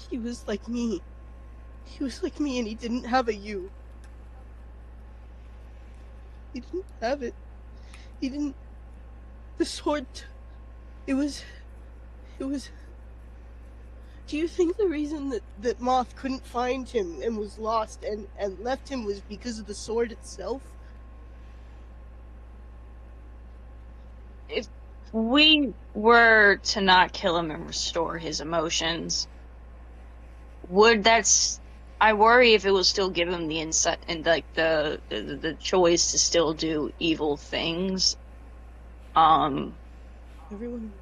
he was like me. He was like me, and he didn't have a you. He didn't have it. He didn't. The sword. It was. Do you think the reason that Moth couldn't find him and was lost and left him was because of the sword itself? If we were to not kill him and restore his emotions, I worry if it will still give him the insight and like the choice to still do evil things. Everyone.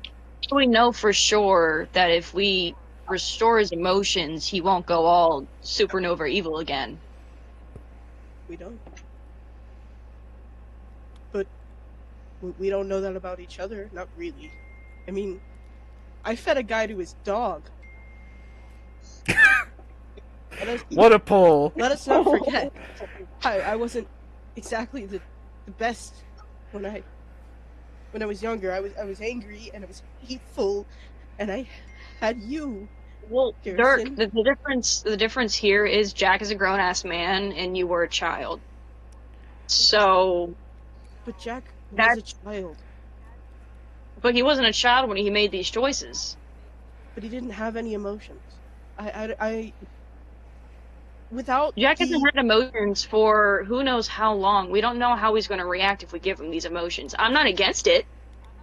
We know for sure that if we restore his emotions, he won't go all supernova evil again. We don't. But we don't know that about each other. Not really. I mean, I fed a guy to his dog. What a pull! Let us not forget, I wasn't exactly the best when I was younger. I was angry and I was hateful, and I had you. Well, Garrison. Dirk, the difference here is Jack is a grown ass man and you were a child. So. But Jack was a child. But he wasn't a child when he made these choices. But he didn't have any emotions. Jack hasn't had emotions for who knows how long. We don't know how he's going to react if we give him these emotions. I'm not against it,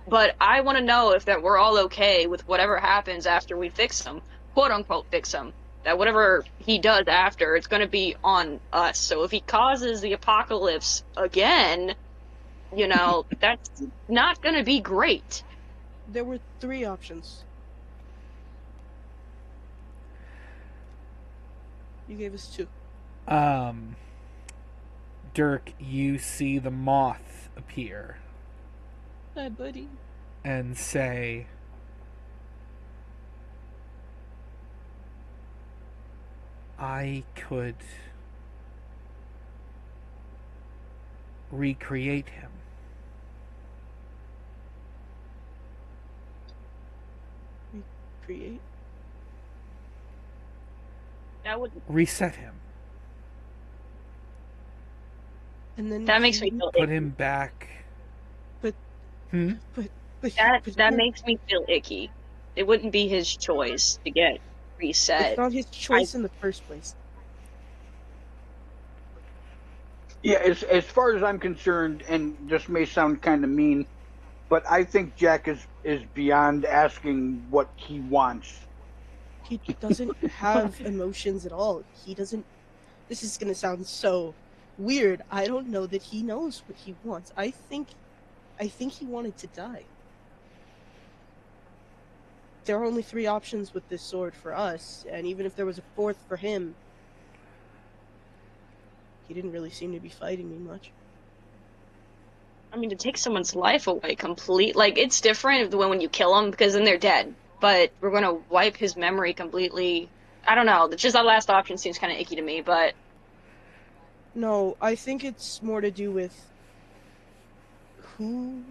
but I want to know if that we're all okay with whatever happens after we fix him, quote unquote fix him. That whatever he does after, it's going to be on us. So if he causes the apocalypse again, that's not going to be great. There were three options. You gave us 2. Dirk, you see the moth appear. Hi, buddy. And say, I could recreate him. Recreate? That would reset him. And then that makes me feel put icky. him back. But that makes me feel icky. It wouldn't be his choice to get reset. It's not his choice in the first place. Yeah, as far as I'm concerned, and this may sound kind of mean, but I think Jack is beyond asking what he wants. He doesn't have emotions at all. He doesn't. This is gonna sound so weird. I don't know that he knows what he wants. I think he wanted to die. There are only 3 options with this sword for us, and even if there was a 4th for him, he didn't really seem to be fighting me much. I mean, to take someone's life away it's different when you kill them, because then they're dead. But we're going to wipe his memory completely. I don't know. Just that last option seems kind of icky to me, but... No, I think it's more to do with who...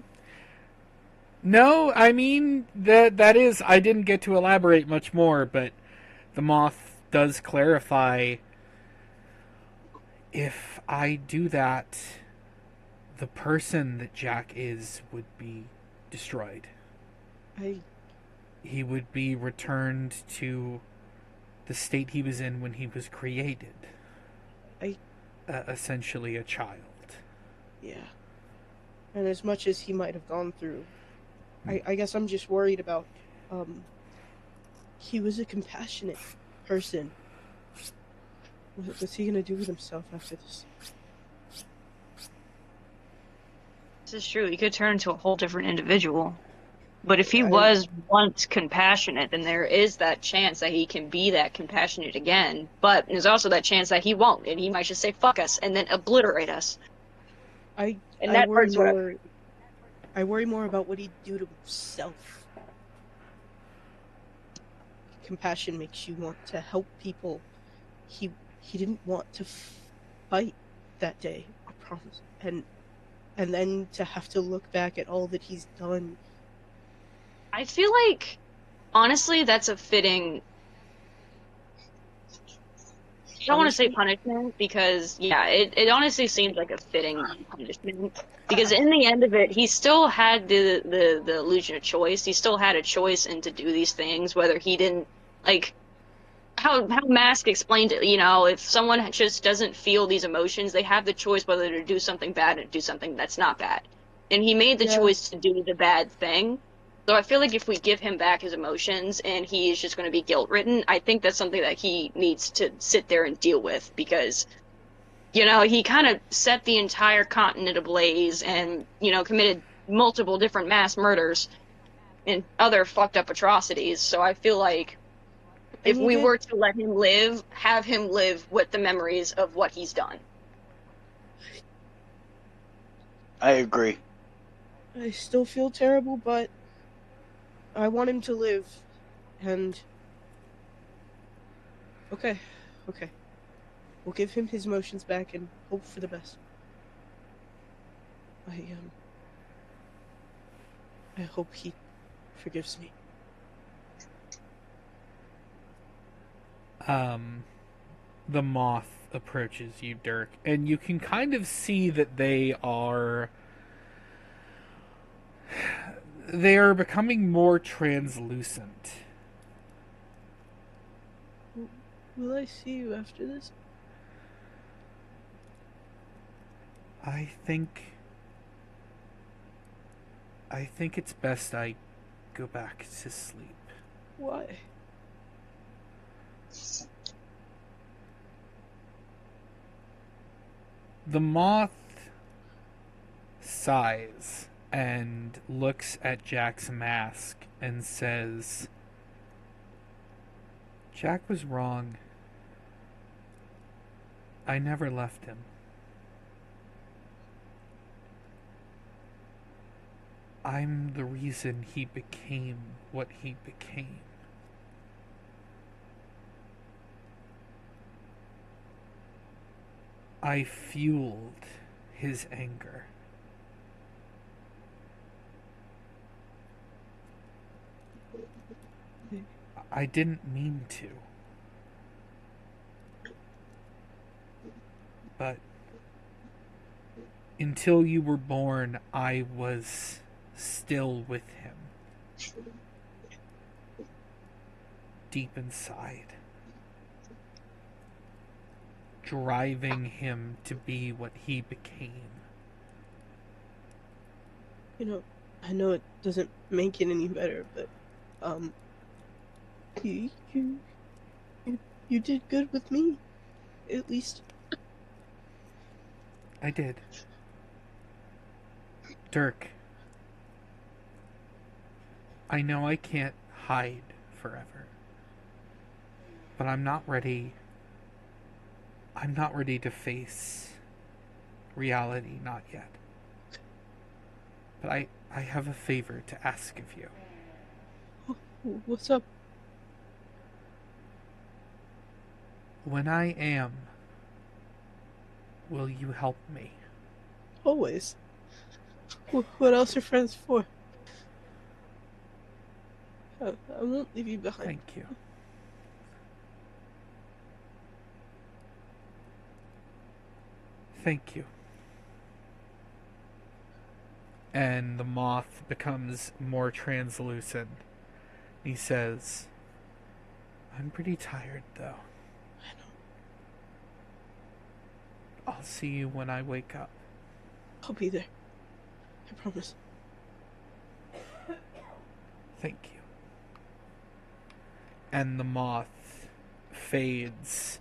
No, I mean, that is... I didn't get to elaborate much more, but the moth does clarify, if I do that, the person that Jack is would be destroyed. He would be returned to the state he was in when he was created. Essentially a child. Yeah. And as much as he might have gone through, I guess I'm just worried about, he was a compassionate person. What's he gonna do with himself after this? This is true. He could turn into a whole different individual. But if he was once compassionate, then there is that chance that he can be that compassionate again. But there's also that chance that he won't, and he might just say "fuck us" and then obliterate us. I worry more about what he'd do to himself. Compassion makes you want to help people. He didn't want to fight that day, I promise. And then to have to look back at all that he's done. I feel like, honestly, that's a fitting... I don't want to say punishment, because, yeah, it honestly seems like a fitting punishment. Because in the end of it, he still had the illusion of choice. He still had a choice in to do these things, whether he didn't, like... How Mask explained it, if someone just doesn't feel these emotions, they have the choice whether to do something bad or do something that's not bad. And he made the choice to do the bad thing. So I feel like if we give him back his emotions and he is just going to be guilt-ridden, I think that's something that he needs to sit there and deal with, because, he kind of set the entire continent ablaze and, committed multiple different mass murders and other fucked up atrocities. So I feel like if we were to let him live, have him live with the memories of what he's done. I agree. I still feel terrible, but I want him to live. And okay. We'll give him his emotions back and hope for the best. I hope he forgives me. The moth approaches you, Dirk, and you can kind of see that they are becoming more translucent. Will I see you after this? I think it's best I go back to sleep. Why? The moth sighs and looks at Jack's mask and says, Jack was wrong. I never left him. I'm the reason he became what he became. I fueled his anger. I didn't mean to. But until you were born, I was still with him. Deep inside. Driving him to be what he became. You know, I know it doesn't make it any better, but you did good with me, at least. I did. Dirk, I know I can't hide forever, but I'm not ready to face reality, not yet. But I have a favor to ask of you. What's up? When I am, will you help me? Always. What else are friends for? I won't leave you behind. Thank you. Thank you. And the moth becomes more translucent. He says, I'm pretty tired, though. I know. I'll see you when I wake up. I'll be there. I promise. Thank you. And the moth fades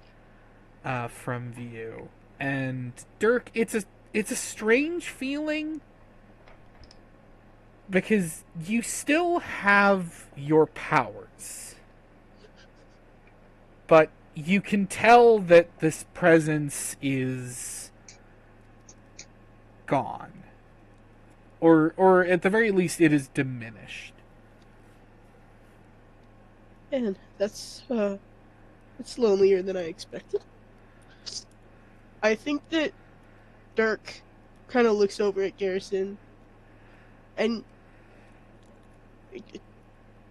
from view. And Dirk, it's a strange feeling because you still have your powers, but you can tell that this presence is gone, or at the very least, it is diminished. And that's it's lonelier than I expected. I think that Dirk kind of looks over at Garrison and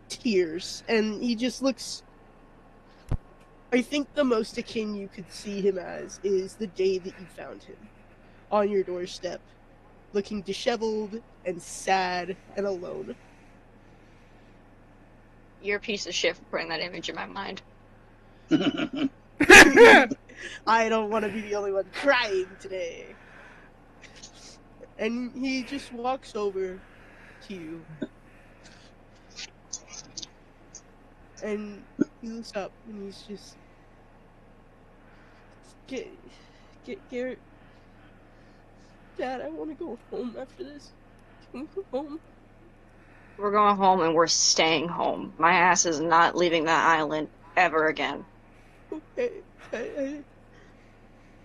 tears, and he just looks. I think the most akin you could see him as is the day that you found him on your doorstep, looking disheveled and sad and alone. You're a piece of shit for putting that image in my mind. I don't want to be the only one crying today. And he just walks over to you. And he looks up and he's just... Garrett... Dad, I want to go home after this. Can we go home? We're going home and we're staying home. My ass is not leaving that island ever again. Okay,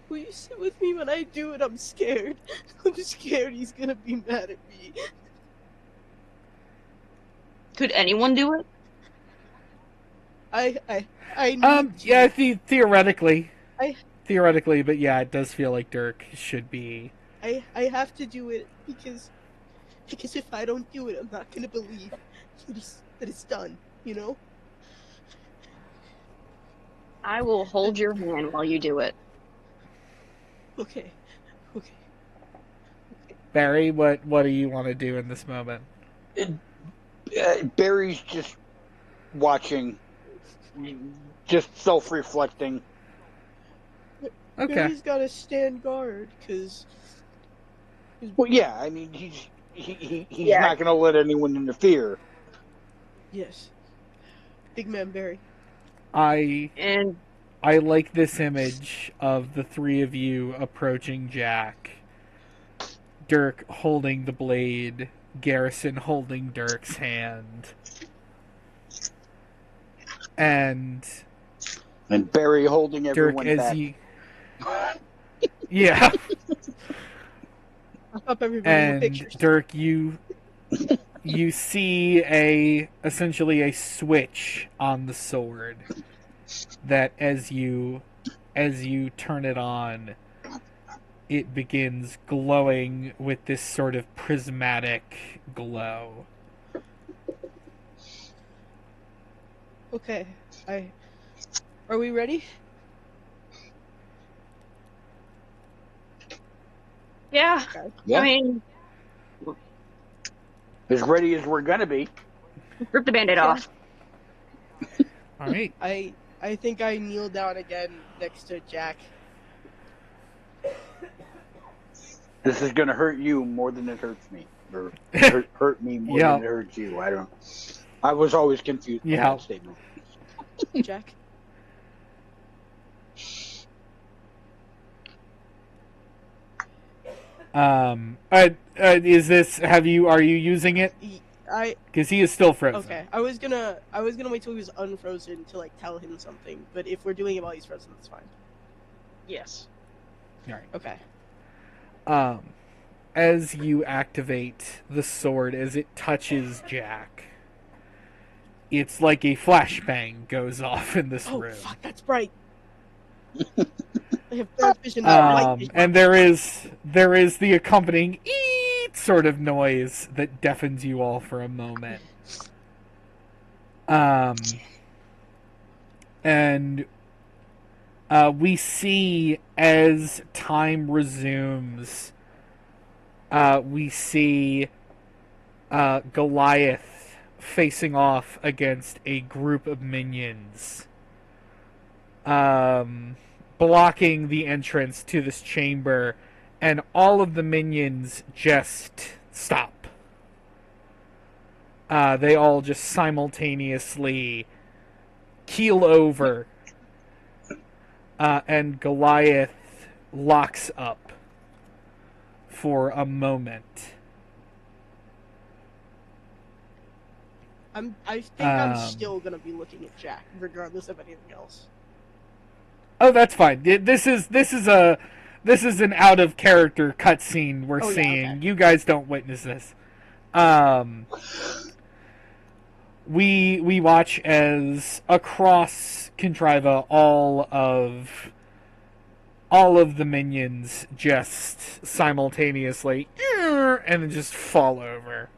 will you sit with me when I do it? I'm scared. I'm scared he's gonna be mad at me. Could anyone do it? I need to. Yeah, theoretically. Theoretically, but yeah, it does feel like Dirk should be. I have to do it because if I don't do it, I'm not gonna believe that it's done, you know? I will hold your hand while you do it. Okay. Barry, what do you want to do in this moment? Barry's just watching, just self-reflecting. Okay. Barry's gotta stand guard, because... Well, yeah, I mean, he's not going to let anyone interfere. Yes. Big man Barry. I like this image of the three of you approaching Jack. Dirk holding the blade, Garrison holding Dirk's hand. And Barry holding everyone Dirk, back. Yeah. I hope everybody in the And pictures. Dirk, you see essentially a switch on the sword that as you turn it on, it begins glowing with this sort of prismatic glow. Okay, are we ready? Yeah. Yeah. I mean, As ready as we're gonna be. rip the band-aid off. All right. I think I kneel down again next to Jack. This is gonna hurt you more than it hurts me, or hurt me more Yeah. than it hurts you. I don't. I was always confused by Yeah. that statement. Jack. Is this? Are you using it? Because he is still frozen. Okay, I was gonna wait till he was unfrozen to like tell him something, but if we're doing it while he's frozen, that's fine. Yes. All right. Okay. As you activate the sword, as it touches Jack, it's like a flashbang goes off in this room. Oh fuck, that's bright. I have dark vision, not light vision. And there is the accompanying eat sort of noise that deafens you all for a moment. And we see as time resumes, we see Goliath facing off against a group of minions. Blocking the entrance to this chamber, and all of the minions just stop. They all just simultaneously keel over, and Goliath locks up for a moment. I think I'm still gonna be looking at Jack, regardless of anything else. Oh, that's fine. This is an out of character cutscene we're seeing. Okay. You guys don't witness this. We watch as across Contriva all of the minions just simultaneously and then just fall over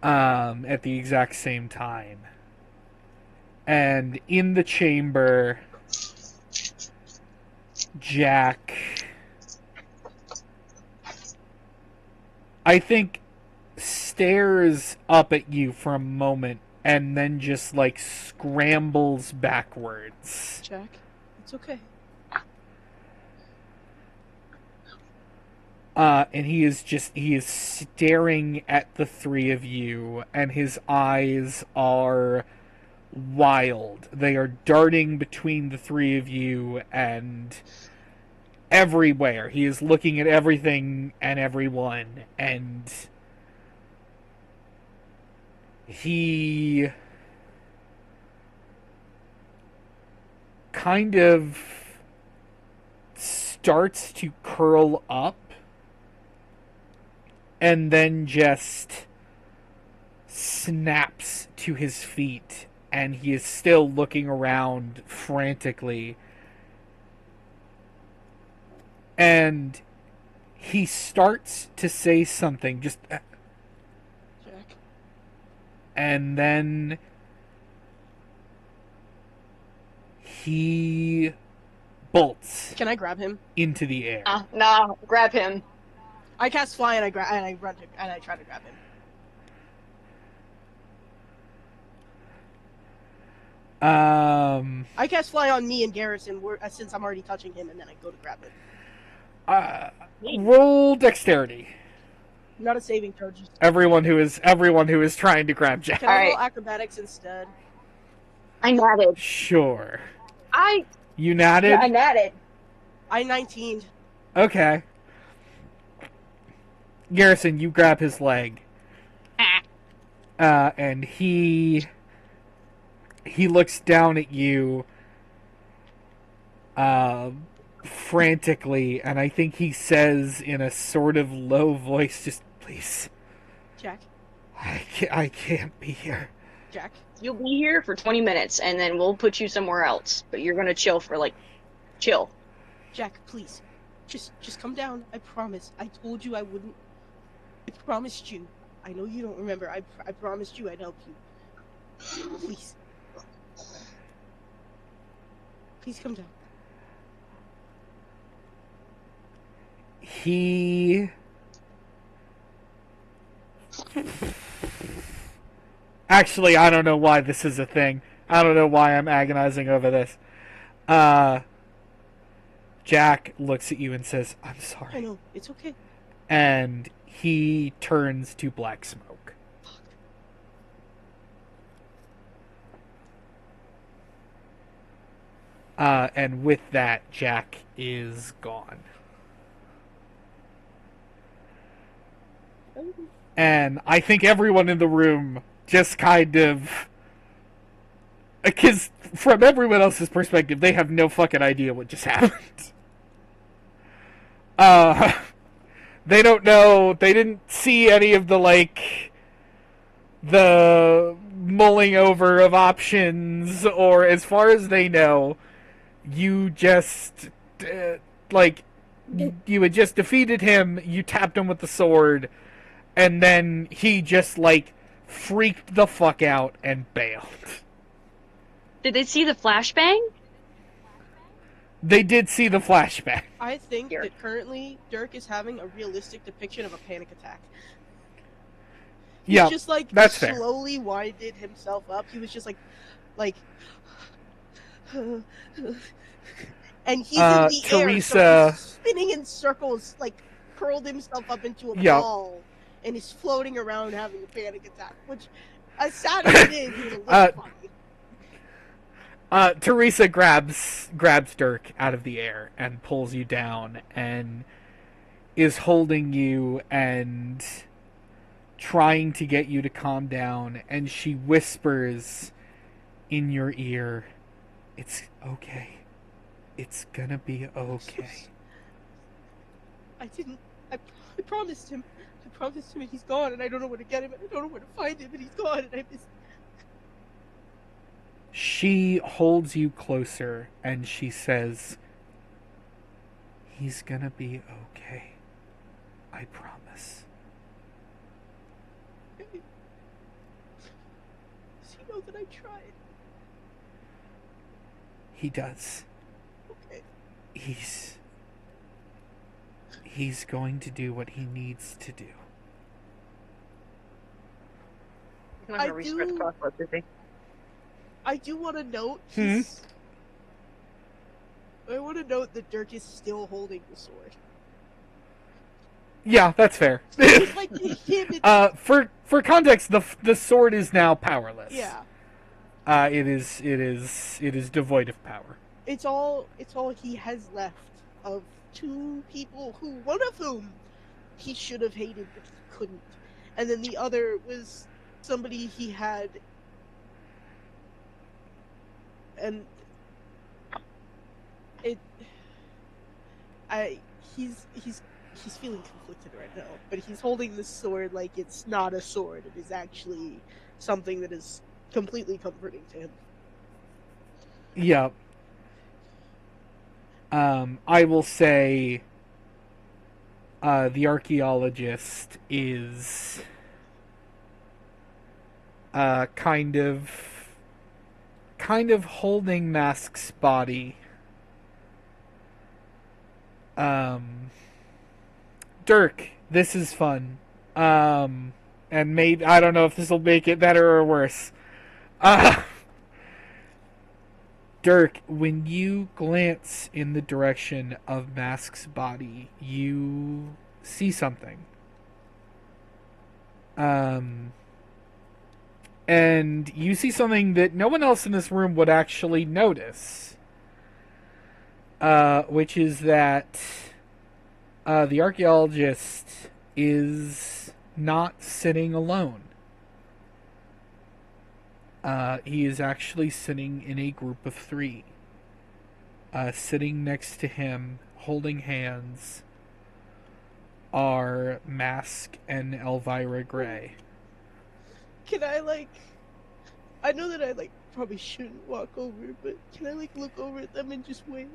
at the exact same time. And in the chamber, Jack, I think, stares up at you for a moment and then just like scrambles backwards. Jack, it's okay. And he is staring at the three of you, and his eyes are wild. They are darting between the three of you and everywhere. He is looking at everything and everyone, and he kind of starts to curl up and then just snaps to his feet, and he is still looking around frantically. And he starts to say something, just... Jack. And then he bolts Can I grab him? into the air. Nah, grab him. I cast fly and I run him and I try to grab him. I cast fly on me and Garrison since I'm already touching him, and then I go to grab him. Roll dexterity. Not a saving throw. Just... Everyone who is trying to grab Jack. Can I roll acrobatics instead? I nodded. Sure. I You natted? Yeah, I natted. I 19'd. Okay. Garrison, you grab his leg. And he looks down at you frantically, and I think he says in a sort of low voice, just, please, Jack, I can't be here. Jack. You'll be here for 20 minutes, and then we'll put you somewhere else. But you're gonna chill for, chill. Jack, please. Just come down. I promise. I told you I wouldn't. I promised you. I know you don't remember. I promised you I'd help you. Please. Please come down. He... Actually, I don't know why this is a thing. I don't know why I'm agonizing over this. Jack looks at you and says, I'm sorry. I know. It's okay. And he turns to black smoke. And with that, Jack is gone. And I think everyone in the room just kind of... Because from everyone else's perspective, they have no fucking idea what just happened. They don't know. They didn't see any of the mulling over of options, or as far as they know, you just, you had just defeated him, you tapped him with the sword, and then he just, freaked the fuck out and bailed. Did they see the flashbang? They did see the flashback. I think that currently Dirk is having a realistic depiction of a panic attack. He's just that's slowly winded himself up. He was just like, and he's in the air, so he's spinning in circles, curled himself up into a ball, and is floating around having a panic attack. Which, as sad as it is a little funny. Teresa grabs Dirk out of the air and pulls you down and is holding you and trying to get you to calm down, and she whispers in your ear, it's okay. It's gonna be okay. I promised him. I promised him and he's gone, and I don't know where to get him, and I don't know where to find him, and he's gone, and I miss... She holds you closer and she says, he's gonna be okay. I promise. Does he know that I tried? He does. Okay. He's going to do what he needs to do. I do want to note. I want to note that Dirk is still holding the sword. Yeah, that's fair. For context, the sword is now powerless. Yeah. It is devoid of power. It's all he has left of two people one of whom he should have hated but he couldn't, and then the other was somebody he had. And he's feeling conflicted right now, but he's holding the sword like it's not a sword. It is actually something that is completely comforting to him. Yeah. I will say, the archaeologist is, kind of holding Mask's body. Dirk, this is fun. And maybe, I don't know if this will make it better or worse. Dirk, when you glance in the direction of Mask's body, you see something. And you see something that no one else in this room would actually notice. Which is that the archaeologist is not sitting alone. He is actually sitting in a group of 3. Sitting next to him, holding hands are Mask and Elvira Gray. Can I, like... I know that I, like, probably shouldn't walk over, but can I, like, look over at them and just wave?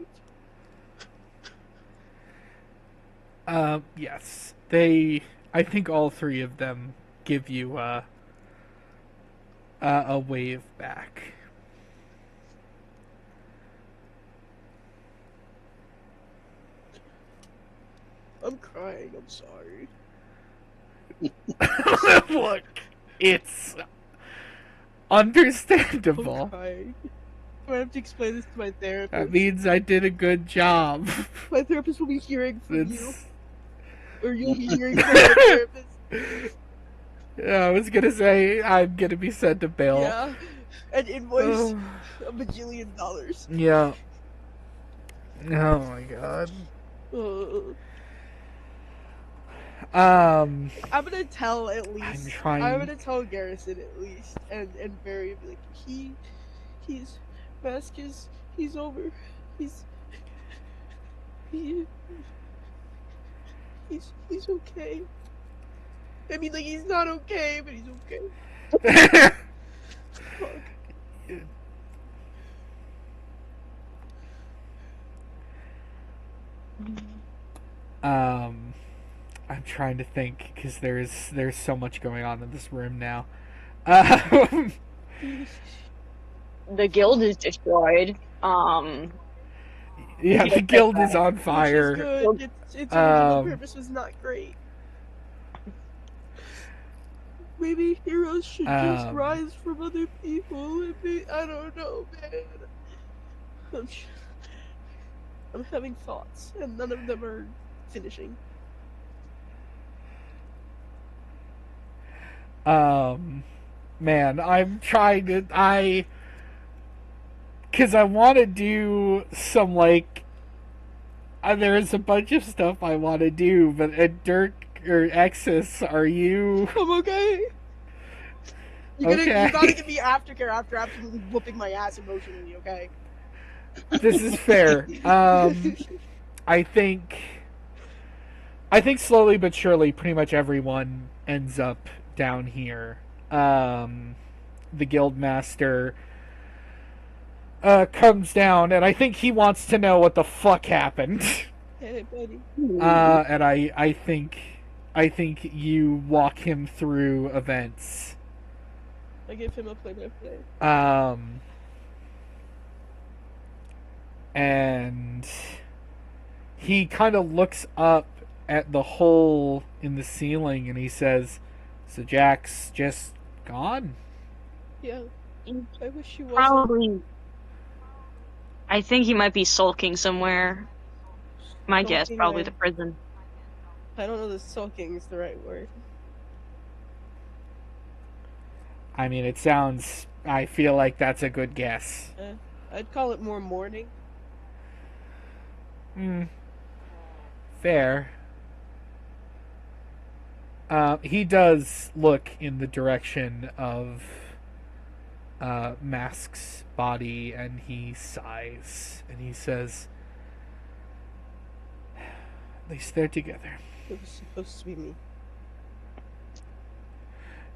Yes. I think all three of them give you a wave back. I'm crying, I'm sorry. Look, it's understandable. I'm crying. Do I have to explain this to my therapist? That means I did a good job. My therapist will be hearing from It's... you. Or you'll be hearing from my therapist. Yeah, I was gonna say, I'm gonna be sent a bill. Yeah. An invoice $1 bajillion. Yeah. Oh my god. I'm gonna tell at least. I'm trying. I'm gonna tell Garrison at least, and Barry be like, he's over. He's okay. I mean, like, he's not okay, but he's okay. Fuck. I'm trying to think because there's so much going on in this room now. The guild is destroyed. Yeah, the guild is on fire. Which is good. Its original purpose was not great. Maybe heroes should just rise from other people and be, I don't know, man. I'm having thoughts, and none of them are finishing. Man, I'm trying to, because I want to do some, like, there's a bunch of stuff I want to do, but Dirk or Exis, are you... I'm okay. You gotta give me aftercare after absolutely whooping my ass emotionally, okay? This is fair. I think slowly but surely pretty much everyone ends up down here. The guildmaster comes down, and I think he wants to know what the fuck happened. Hey, buddy. And I think you walk him through events. I give him a play-by-play. And he kind of looks up at the hole in the ceiling, and he says, "So Jack's just gone?" Yeah. I wish he wasn't. Probably. I think he might be sulking somewhere. My guess, probably the prison. I don't know if sulking is the right word. I mean, I feel like that's a good guess. I'd call it more mourning. Fair. He does look in the direction of Mask's body, and he sighs, and he says, "At least they're together." It was supposed to be me.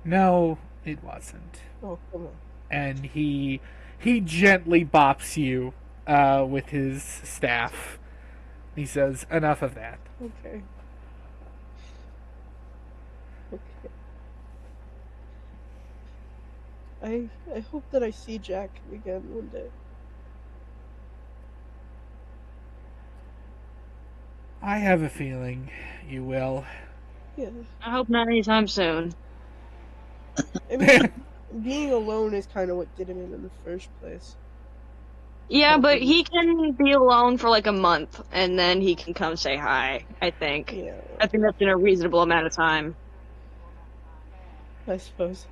No, it wasn't. Oh, come on. And he gently bops you with his staff. He says, "Enough of that." Okay. I hope that I see Jack again one day. I have a feeling you will. Yeah. I hope not anytime soon. I mean, being alone is kind of what did him in the first place. Yeah, but he can be alone for like a month, and then he can come say hi, I think. Yeah. I think that's in a reasonable amount of time. I suppose.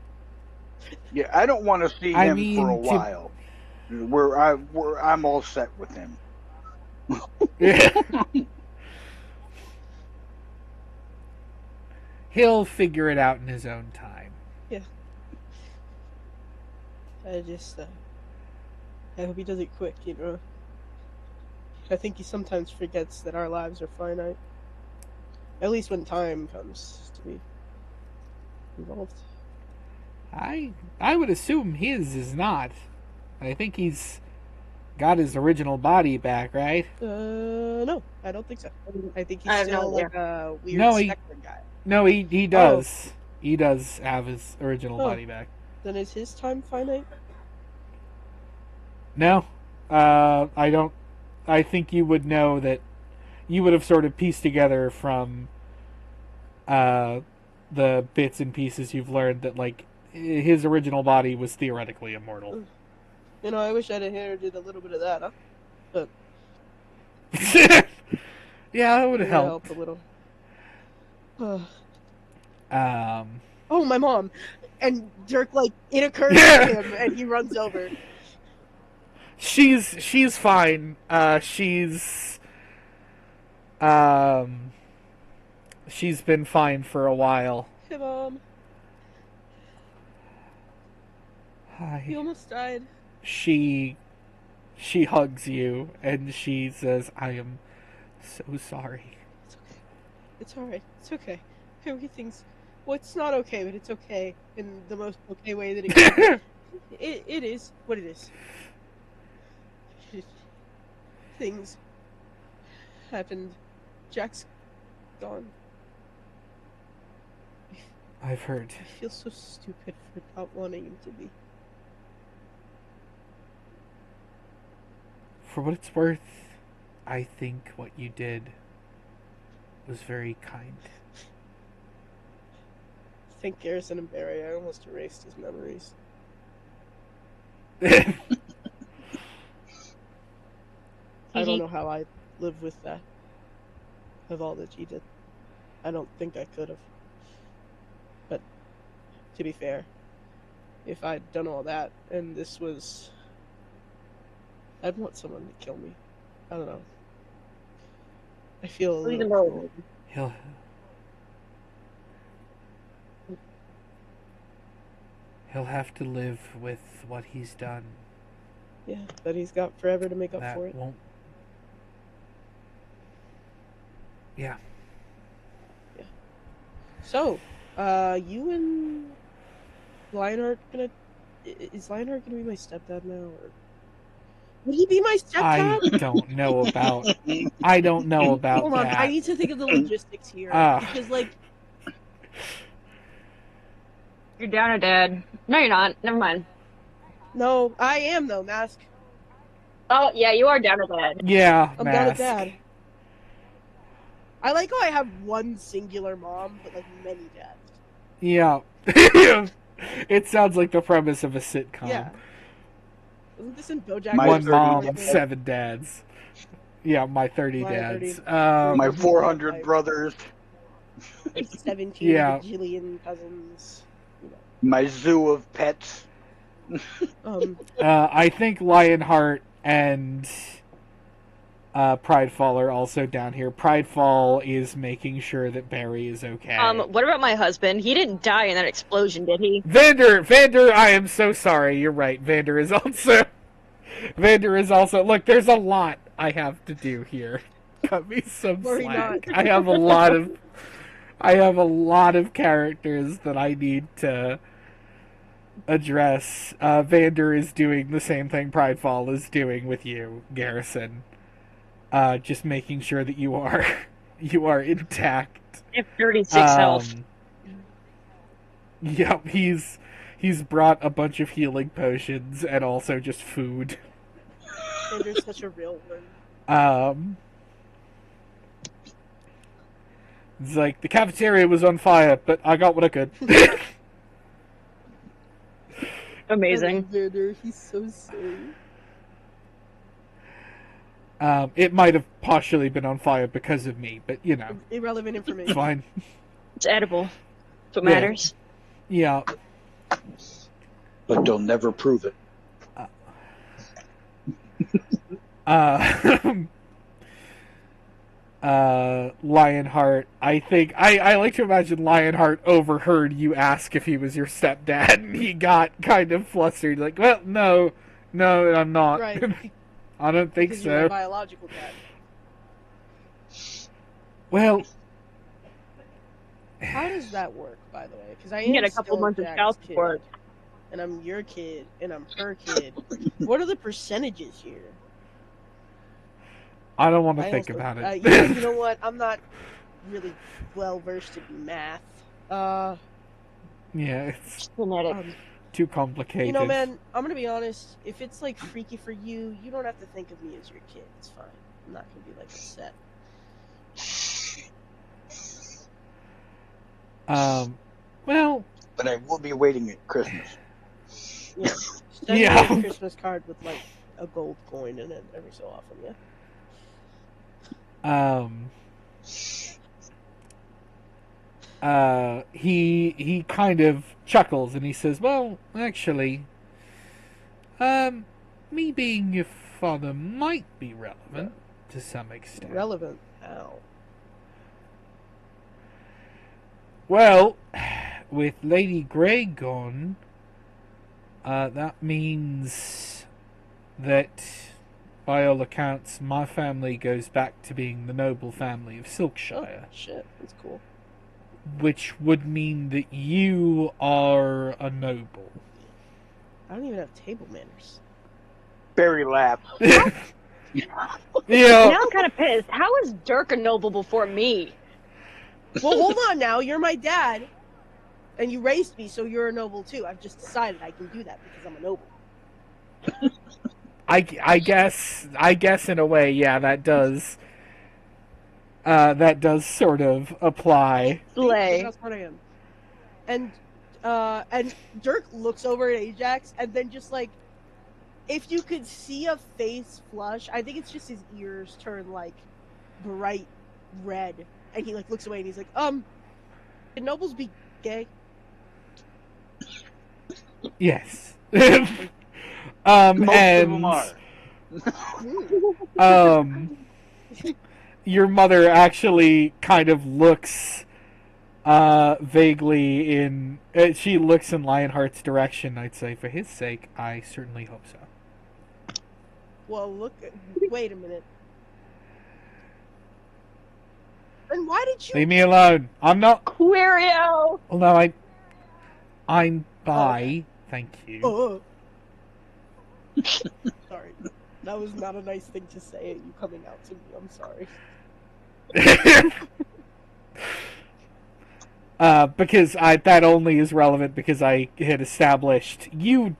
Yeah, I don't want to see him for a while. I'm all set with him. Yeah. He'll figure it out in his own time. Yeah. I hope he does it quick, you know. I think he sometimes forgets that our lives are finite. At least when time comes to be involved. I would assume his is not. I think he's got his original body back, right? No, I don't think so. I think he's I have no still idea. like a weird No, specter guy. No, he does. He does have his original Oh. body back. Then is his time finite? No, I don't. I think you would know that. You would have sort of pieced together from the bits and pieces you've learned that like his original body was theoretically immortal. You know, I wish I'd inherited a little bit of that, huh? But yeah, it would have yeah, helped. helped a little. Um, Oh, my mom! And Dirk, like, it occurs to him, and he runs over. she's fine. She's been fine for a while. Hey, Mom. Hi. He almost died. She hugs you and she says, "I am so sorry." It's alright. It's okay. Everything's... Well, it's not okay, but it's okay. In the most okay way that it can be. It is what it is. Things happened. Jack's gone. I've heard. I feel so stupid for not wanting him to be. For what it's worth, I think what you did was very kind. Thank Garrison and Barry. I almost erased his memories. I don't know how I live with that. Of all that he did. I don't think I could have. But, to be fair, if I'd done all that, and this was... I'd want someone to kill me. I don't know. I feel a little cruel. He'll have to live with what he's done. Yeah, but he's got forever to make up That for it. won't. Yeah. Yeah. So, you and Lionheart gonna... Is Lionheart gonna be my stepdad now, or... Would he be my stepdad? I don't know about. I don't know about Hold on, that. I need to think of the logistics here. Because, like... You're down a dad. No, you're not. Never mind. No, I am, though, Mask. Oh, yeah, you are down a dad. Yeah, I'm Mask. down a dad. I like how I have one singular mom, but, like, many dads. Yeah. It sounds like the premise of a sitcom. Yeah. Wasn't this in BoJack? One 30 mom, dads. 7 dads. Yeah, my 30 My dads. 30. My 400 brothers. 17 Yeah. bajillion cousins. You know. My zoo of pets. I think Lionheart and Pridefall are also down here. Pridefall is making sure that Barry is okay. What about my husband? He didn't die in that explosion, did he? Vander, I am so sorry. You're right. Vander is also. Look, there's a lot I have to do here. Cut me some Worry slack. not. I have a lot of characters that I need to address. Vander is doing the same thing Pridefall is doing with you, Garrison. Just making sure that you are intact. I have 36 health. Yep, he's brought a bunch of healing potions and also just food. Vander's such a real one. It's like the cafeteria was on fire, but I got what I could. Amazing. Vander, he's so silly. It might have partially been on fire because of me, but you know, Irrelevant it's information. fine. It's edible. That's what Yeah. matters. Yeah. But they'll never prove it. Lionheart. I think I like to imagine Lionheart overheard you ask if he was your stepdad, and he got kind of flustered. Like, well, no, I'm not. Right. I don't think Because you're my so. biological dad. Well, How does that work, by the way? Because I You get am a couple still months of Jack's child kid, support. and I'm your kid, and I'm her kid. What are the percentages here? I don't want to I think also, about it. you know what? I'm not really well versed in math. Yeah, it's Genetic. too complicated. You know, man, I'm gonna be honest. If it's like freaky for you, you don't have to think of me as your kid. It's fine. I'm not gonna be like upset. Well, But I will be waiting at Christmas. Yeah. Send me Yeah. a Christmas card with like a gold coin in it every so often. Yeah. He kind of chuckles and he says, "Well, actually, me being your father might be relevant to some extent." Relevant. How? Well, with Lady Grey gone, that means that, by all accounts, my family goes back to being the noble family of Oh, Silkshire, shit. That's cool. which would mean that you are a noble. I don't even have table manners. Barry laughed. Yeah. Now I'm kind of pissed. How is Dirk a noble before me? Well, hold on now. You're my dad, and you raised me, so you're a noble too. I've just decided I can do that because I'm a noble. I guess in a way, yeah, that does sort of apply. Slay. That's what I am. And Dirk looks over at Ajax, and then just like, if you could see a face flush, I think it's just his ears turn like bright red, and he like looks away and he's like, "Can nobles be gay?" Yes. Most and of them are. Your mother actually kind of looks vaguely in she looks in Lionheart's direction. I'd say, for his sake, I certainly hope so. Well, look. Wait a minute. Then why did you? Leave me alone. I'm not. Queerio! Well, no, I'm bi. Okay. Thank you. Oh. Sorry, that was not a nice thing to say. You coming out to me. I'm sorry. Because that only is relevant because I had established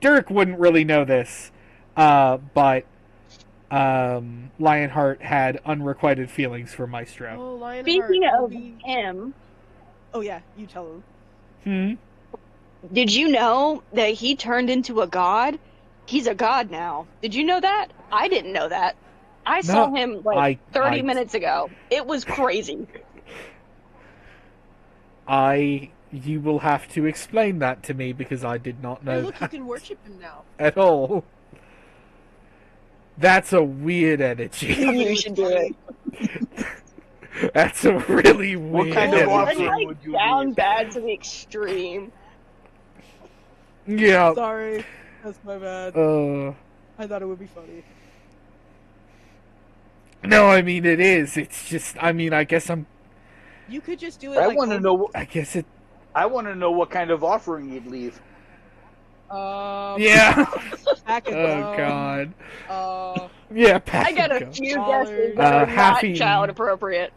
Dirk wouldn't really know this, but Lionheart had unrequited feelings for Maestro. Oh, Lionheart. Speaking of him, Oh yeah, you tell him. did you know that he turned into a god? He's a god now. Did you know that? I didn't know that. I saw him like 30 minutes ago. It was crazy. You will have to explain that to me because I did not know Hey, look, that you can worship him now. at all. That's a weird energy. You should do it. That's a really weird What kind of energy. It's offering like would you down leave? bad to the extreme. Yeah. Sorry, that's my bad. I thought it would be funny. No, I mean it is. It's just. I mean, I guess I'm. You could just do it. I like, want to know. I guess it. I want to know what kind of offering you'd leave. Yeah. Pack of Oh gum, God. Yeah. I got a Pack few Dollars. guesses that are not half-eaten. child appropriate.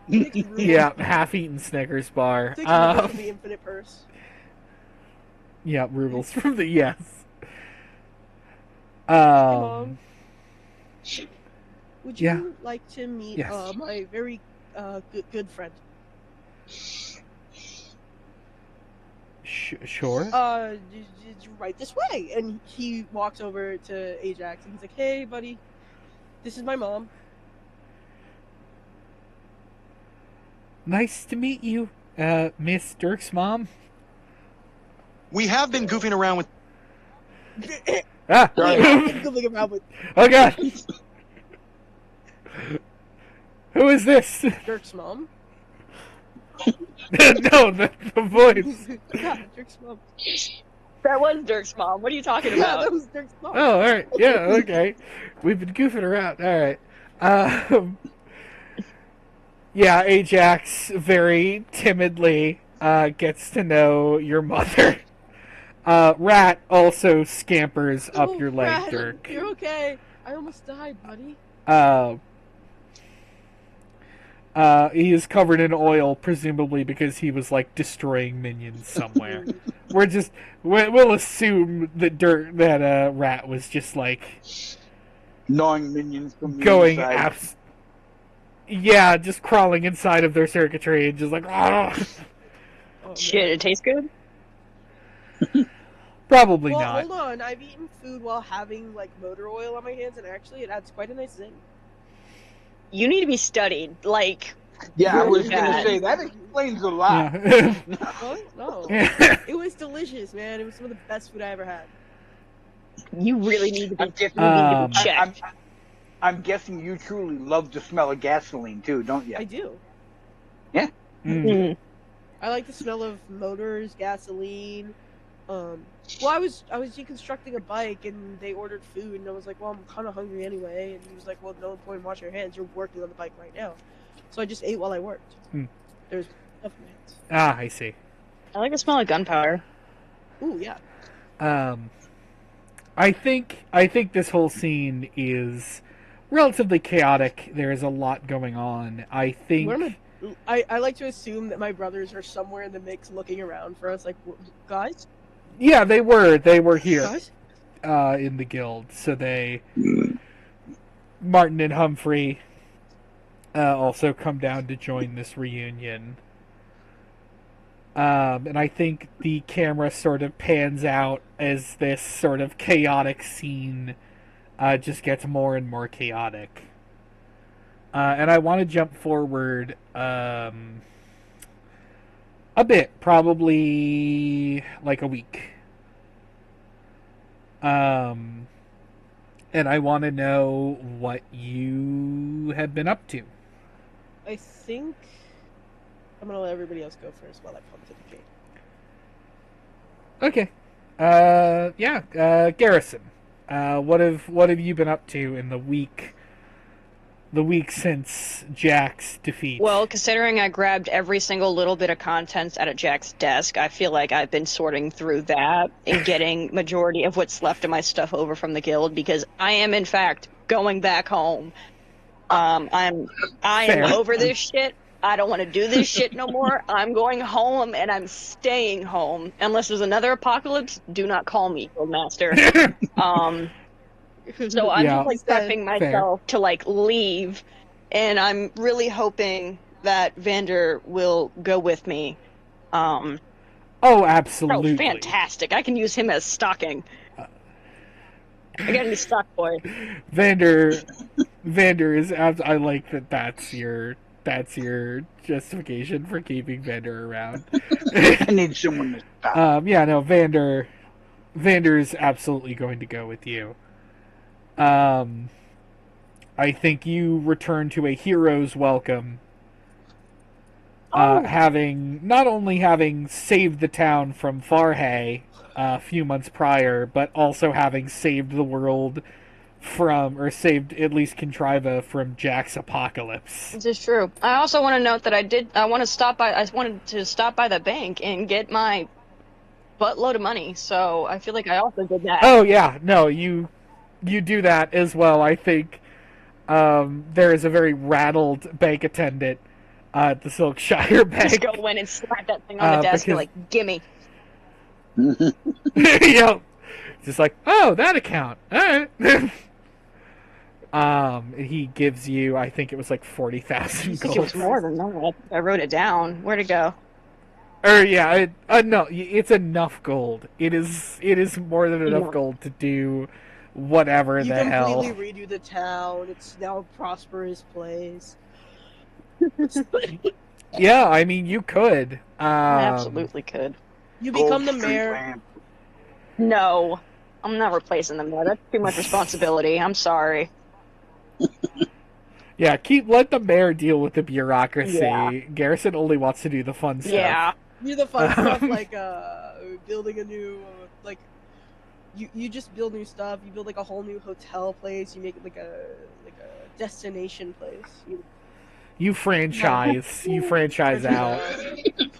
Yeah, half-eaten Snickers bar. 6 rubles from the infinite purse. Yeah, rubles from the yes. Hey, Mom. Would you Yeah. like to meet Yes. my very good friend? Sure. Right this way. And he walks over to Ajax and he's like, "Hey, buddy, this is my mom." Nice to meet you, Miss Dirk's mom. We have been goofing around with. Ah! Goofing around with Oh God! Who is this? Dirk's mom. No, the voice. Yeah, Dirk's mom. That was Dirk's mom. What are you talking Yeah, about? that was Dirk's mom. Oh, all right. Yeah, okay. We've been goofing around. All right. Yeah, Ajax very timidly gets to know your mother. Rat also scampers up Oh, your leg, Rat, Dirk. you're okay. I almost died, buddy. He is covered in oil, presumably because he was like destroying minions somewhere. We'll assume that Rat was just like Gnawing minions from the going inside. yeah, just crawling inside of their circuitry and just like Oh, Shit, it tastes good? probably well, not. hold on. I've eaten food while having like motor oil on my hands, and actually, it adds quite a nice zing. You need to be studied. Like, Yeah, I was really gonna bad. say that explains a lot. Yeah. What? No. It was delicious, man. It was some of the best food I ever had. You really need to be, I'm guessing, checked. I'm guessing you truly love the smell of gasoline too, don't you? I do. Yeah. Mm. I like the smell of motors, gasoline. Well, I was deconstructing a bike, and they ordered food, and I was like, well, I'm kind of hungry anyway. And he was like, well, no point in washing your hands. You're working on the bike right now. So I just ate while I worked. There's stuff in my hands. Ah, I see. I like the smell of gunpowder. Ooh, yeah. I think this whole scene is relatively chaotic. There is a lot going on. I think. I like to assume that my brothers are somewhere in the mix, looking around for us, like, guys. Yeah, they were here Guys? in the guild. So Martin and Humphrey also come down to join this reunion. And I think the camera sort of pans out as this sort of chaotic scene just gets more and more chaotic. And I want to jump forward a bit, probably like a week. And I want to know what you have been up to. I think I'm gonna let everybody else go first while I pontificate. Okay. Garrison. What have you been up to in the week since Jack's defeat? Well, considering I grabbed every single little bit of contents out of Jack's desk, I feel like I've been sorting through that and getting majority of what's left of my stuff over from the guild, because I am in fact going back home. I am over this shit. I don't want to do this shit no more. I'm going home, and I'm staying home. Unless there's another apocalypse, do not call me, Guildmaster. So I'm just like prepping myself to like leave, and I'm really hoping that Vander will go with me. Oh, absolutely! Oh, fantastic! I can use him as stocking. I got a new stock boy. Vander is. I like that. That's your justification for keeping Vander around. I need someone to stop. Yeah, no, Vander is absolutely going to go with you. I think you return to a hero's welcome. Not only having saved the town from Farhay a few months prior, but also having saved the world or saved at least Contriva from Jack's apocalypse. This is true. I also want to note that I wanted to stop by the bank and get my buttload of money, so I feel like I also did that. Oh yeah, no, you do that as well. I think there is a very rattled bank attendant at the Silkshire Bank. Just go in and slap that thing on the desk and be like, gimme. Yep. Just like, oh, that account. All right. He gives you, I think it was like 40,000 gold. It was more than that. I wrote it down. Where'd it go? Yeah, no, it's enough gold. It is more than enough gold to do whatever the hell. You completely redo the town. It's now a prosperous place. Yeah, I mean, you could. I absolutely could. You become the mayor. No, I'm not replacing the mayor. That's too much responsibility. I'm sorry. Yeah, let the mayor deal with the bureaucracy. Yeah. Garrison only wants to do the fun stuff. Yeah. Do the fun stuff like building a new like you just build new stuff. You build like a whole new hotel place. You make it like a destination place. You franchise. You franchise out.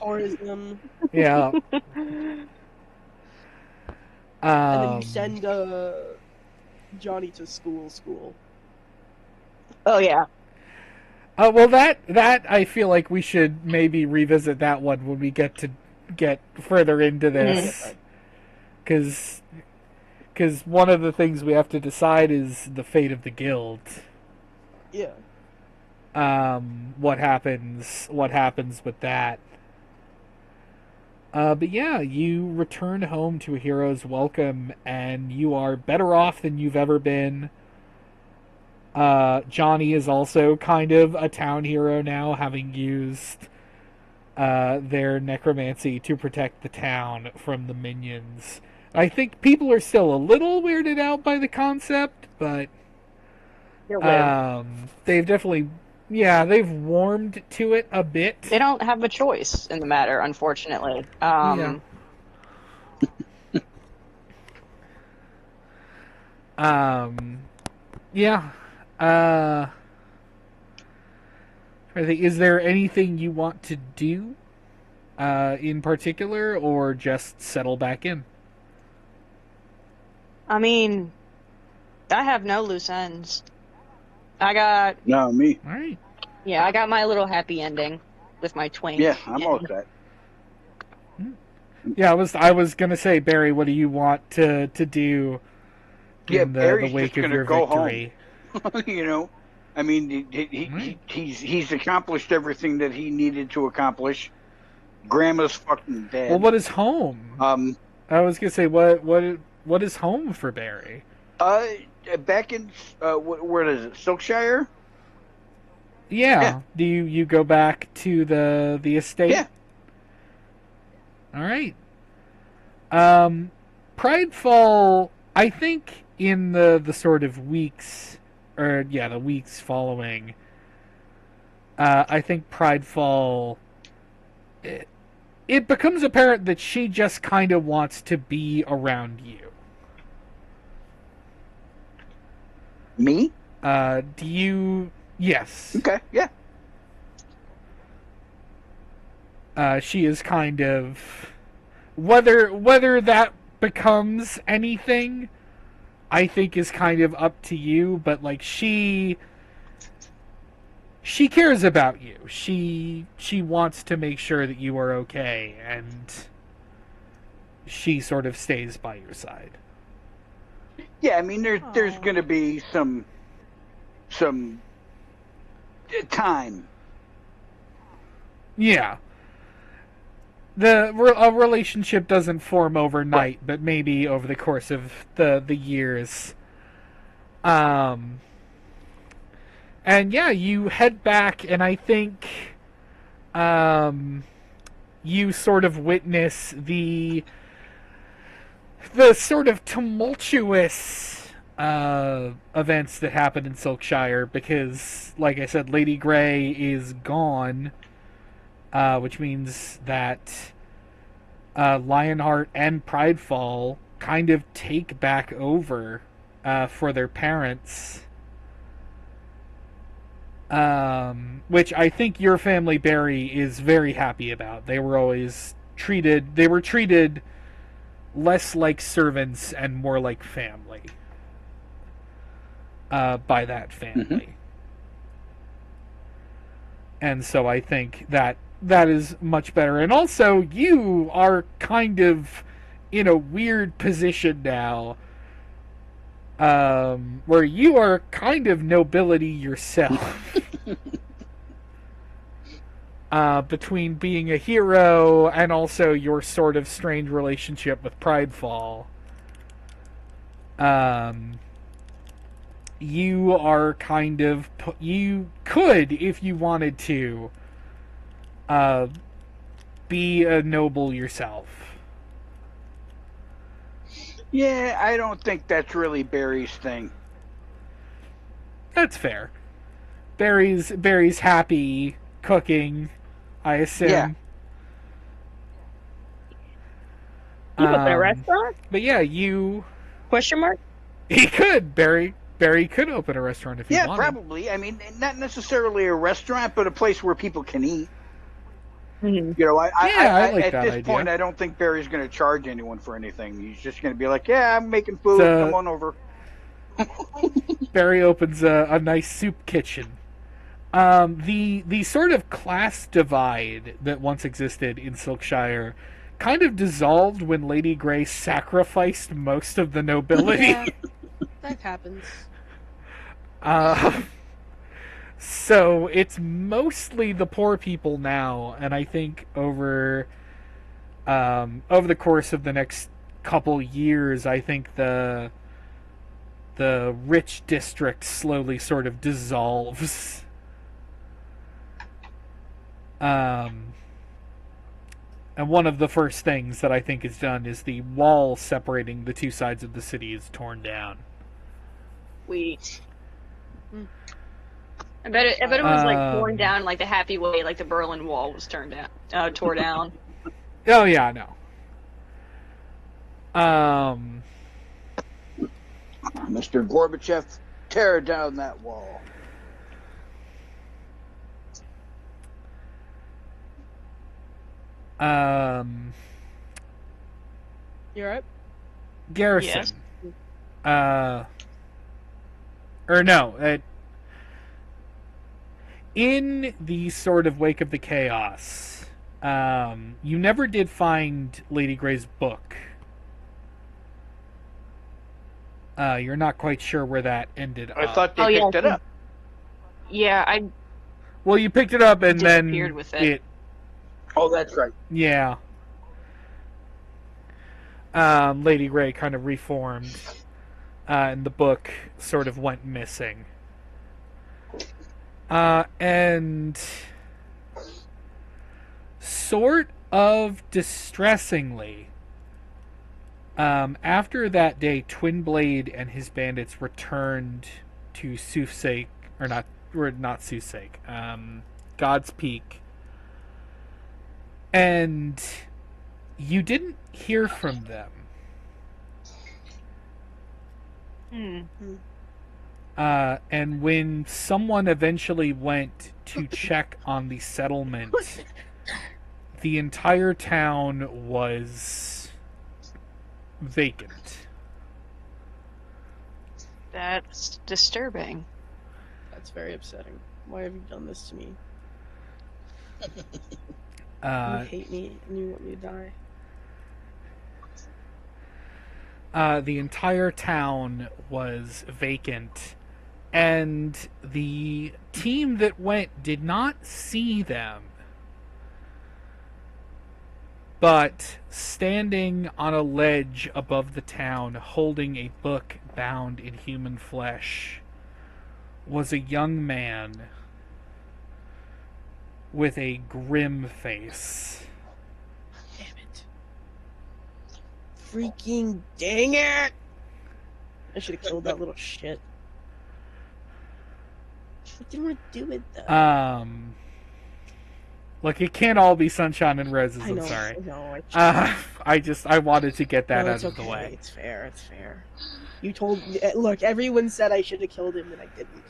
Tourism. Yeah. And then you send Johnny to school. Oh yeah. Well, that I feel like we should maybe revisit that one when we get further into this, because one of the things we have to decide is the fate of the guild. Yeah. What happens with that? But yeah, you return home to a hero's welcome, and you are better off than you've ever been. Johnny is also kind of a town hero now, having used their necromancy to protect the town from the minions. I think people are still a little weirded out by the concept, but they've definitely, they've warmed to it a bit. They don't have a choice in the matter, unfortunately. Is there anything you want to do in particular, or just settle back in? I mean, I have no loose ends. I got... No, me. All right. Yeah, I got my little happy ending with my twink. Yeah, I'm all set. Yeah, I was gonna say, Barry, what do you want to do in the wake of your victory? You know, I mean, he's accomplished everything that he needed to accomplish. Grandma's fucking dead. Well, what is home? I was gonna say, what is home for Barry? Back in where is it? Silkshire? Yeah. Do you go back to the estate? Yeah. All right. Pridefall, I think in the sort of weeks, the weeks following, I think Pridefall, it becomes apparent that she just kind of wants to be around you. Me? Do you... Yes. Okay, yeah. She is kind of... Whether that becomes anything, I think is kind of up to you, but like she cares about you. She wants to make sure that you are okay, and she sort of stays by your side. Yeah, I mean there's going to be some time. Yeah. A relationship doesn't form overnight, but maybe over the course of the years. And yeah, you head back, and I think you sort of witness the sort of tumultuous events that happened in Silkshire, because, like I said, Lady Grey is gone. Which means that Lionheart and Pridefall kind of take back over for their parents. Which I think your family, Barry, is very happy about. They were treated less like servants and more like family by that family. Mm-hmm. And so I think that is much better. And also, you are kind of in a weird position now, where you are kind of nobility yourself. Between being a hero and also your sort of strained relationship with Pridefall. You are kind of... You could, if you wanted to, be a noble yourself. Yeah, I don't think that's really Barry's thing. That's fair. Barry's happy cooking, I assume. You open a restaurant? But yeah, you... Question mark? He could. Barry could open a restaurant if he wanted. Yeah, probably. I mean, not necessarily a restaurant, but a place where people can eat. Mm-hmm. You know, I like at that this idea. point, I don't think Barry's going to charge anyone for anything. He's just going to be like, "Yeah, I'm making food. So- Come on over." Barry opens a nice soup kitchen. The sort of class divide that once existed in Silkshire kind of dissolved when Lady Grey sacrificed most of the nobility. Yeah, that happens. So it's mostly the poor people now, and I think over the course of the next couple years, I think the rich district slowly sort of dissolves. And one of the first things that I think is done is the wall separating the two sides of the city is torn down. Sweet. I bet it was like torn Um, down like the happy way, like the Berlin Wall was tore down. Oh yeah, I know. Mr. Gorbachev, tear down that wall. You're right. Garrison. Yes. Or no, in the sort of wake of the chaos, you never did find Lady Grey's book. You're not quite sure where that ended I up. thought they picked it up. Yeah, I Well, you picked it up and then disappeared with it. Oh, that's right. Yeah. Lady Grey kind of reformed, and the book sort of went missing. And sort of distressingly, after that day, Twinblade and his bandits returned to Soothsake, or not Soothsake, God's Peak. And you didn't hear from them. And when someone eventually went to check on the settlement, the entire town was vacant. That's disturbing. That's very upsetting. Why have you done this to me? You hate me and you want me to die. The entire town was vacant, and the team that went did not see them. But standing on a ledge above the town, holding a book bound in human flesh, was a young man with a grim face. Damn it. Freaking dang it! I should have killed that little shit. I didn't want to do it though. Look, it can't all be sunshine and roses. I know, I'm sorry. I know. I wanted to get that No, out it's of the okay. way. It's fair. It's fair. You told me. Look, everyone said I should have killed him, and I didn't.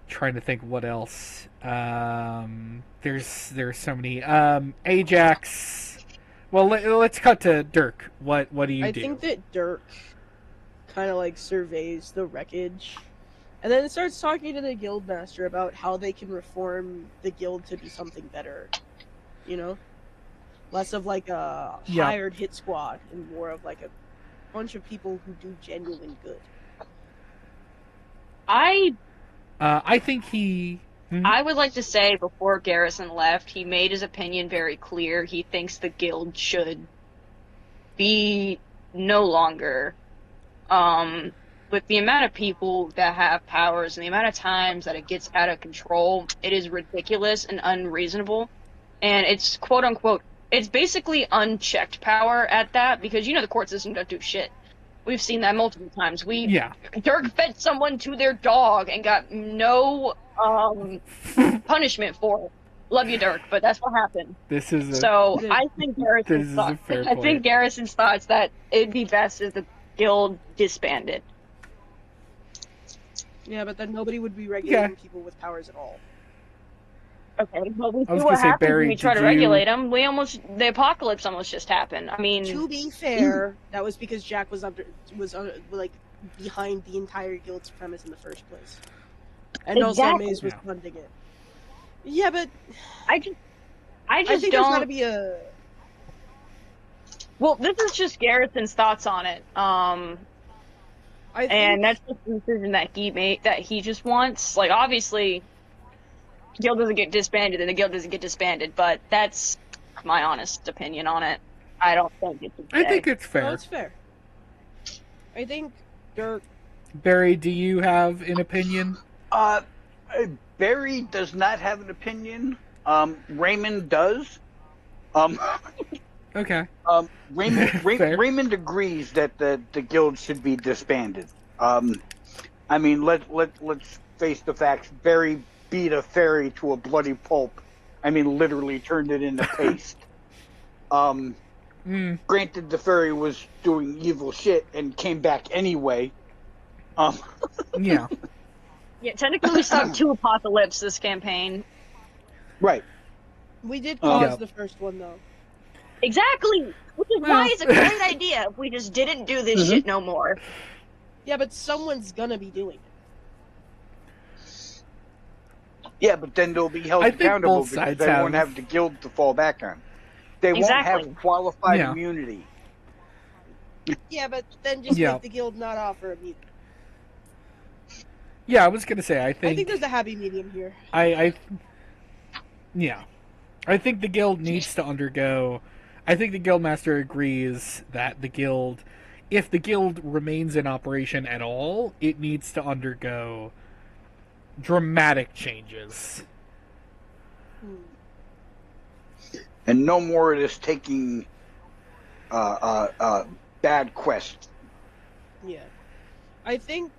Trying to think what else. There's so many. Ajax. Well, let's cut to Dirk. What do you do? I think that Dirk kind of like surveys the wreckage, and then starts talking to the guildmaster about how they can reform the guild to be something better. You know, less of like a hired hit squad and more of like a bunch of people who do genuine good. I think he. I would like to say before Garrison left, he made his opinion very clear. He thinks the guild should be no longer. With the amount of people that have powers and the amount of times that it gets out of control, it is ridiculous and unreasonable. And it's quote unquote, it's basically unchecked power at that, because the court system don't do shit. We've seen that multiple times. Dirk fed someone to their dog and got no punishment for it. Love you, Dirk, but that's what happened. This is So Yeah. I think this is a fair I point. think Garrison's thoughts that it'd be best if the guild disbanded. Yeah, but then nobody would be regulating people with powers at all. Okay, but we see was what gonna say, happens Barry, when we try to did you- regulate them. The apocalypse almost just happened. I mean, To be fair, that was because Jack was like behind the entire guild's premise in the first place, and also Exactly. Maze was Yeah. funding it. Yeah, but I just I think there's got to be a. Well, this is just Garrison's thoughts on it. I think, And that's just the decision that he made, that he just wants. Like, obviously, the guild doesn't get disbanded, and the guild doesn't get disbanded, but that's my honest opinion on it. I don't think it's okay. I think it's no, fair. it's fair. I think Dirk. Barry, do you have an opinion? Barry does not have an opinion. Raymond does. Okay. Raymond agrees that the guild should be disbanded. I mean, let's face the facts. Barry beat a fairy to a bloody pulp. I mean, literally turned it into paste. Granted, the fairy was doing evil shit and came back anyway. Yeah. Yeah, technically we stopped 2 apocalypses this campaign. Right. We did cause Yeah. the first one though. Exactly! Which is why it's a great idea if we just didn't do this shit no more. Yeah, but someone's gonna be doing it. Yeah, but then they'll be held I think accountable both because sides they won't have- have the guild to fall back on. They won't Exactly. have qualified Yeah. immunity. Yeah, but then just Yeah. make the guild not offer immunity. Yeah, I was gonna say, I I think think there's a happy medium here. yeah. I think the guild needs to undergo. I think the guildmaster agrees that the guild, if the guild remains in operation at all, it needs to undergo dramatic changes. And no more of this taking bad quests. Yeah. I think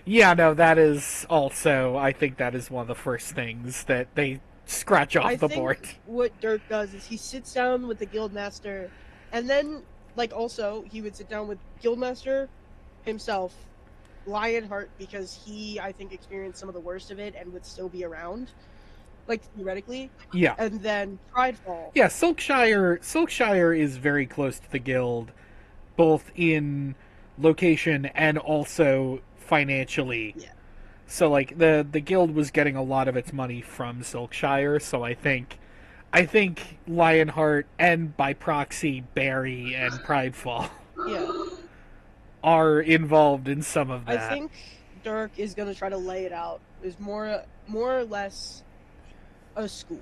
Yeah, no, that is also. I think that is one of the first things that they scratch off I the think board. what Dirk does is he sits down with the guildmaster, and then, like, also he would sit down with guildmaster himself, Lionheart, because he, I think, experienced some of the worst of it and would still be around, like, theoretically, Yeah. and then Pridefall. Yeah, Silkshire is very close to the guild, both in location and also financially. Yeah. So like the guild was getting a lot of its money from Silkshire, so I think Lionheart and by proxy Barry and Pridefall Yeah. are involved in some of that. I think Dirk is going to try to lay it out. Is more or less a school.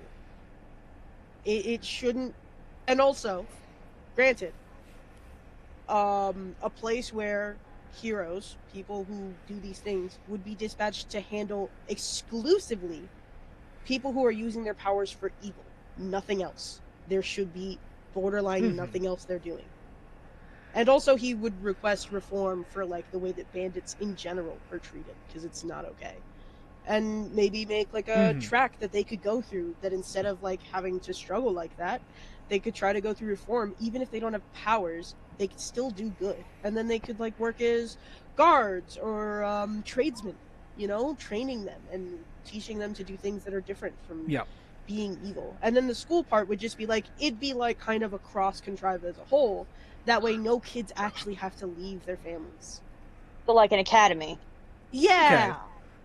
It shouldn't, and also, granted, a place where heroes, people who do these things, would be dispatched to handle exclusively people who are using their powers for evil, nothing else. There should be borderline nothing else they're doing. And also he would request reform for like the way that bandits in general are treated, because it's not okay. And maybe make like a track that they could go through, that instead of like having to struggle like that, they could try to go through reform. Even if they don't have powers, they could still do good. And then they could like work as guards or tradesmen, you know, training them and teaching them to do things that are different from being evil. And then the school part would just be like, it'd be like kind of a cross contrived as a whole. That way no kids actually have to leave their families. So like an academy. Yeah. Okay.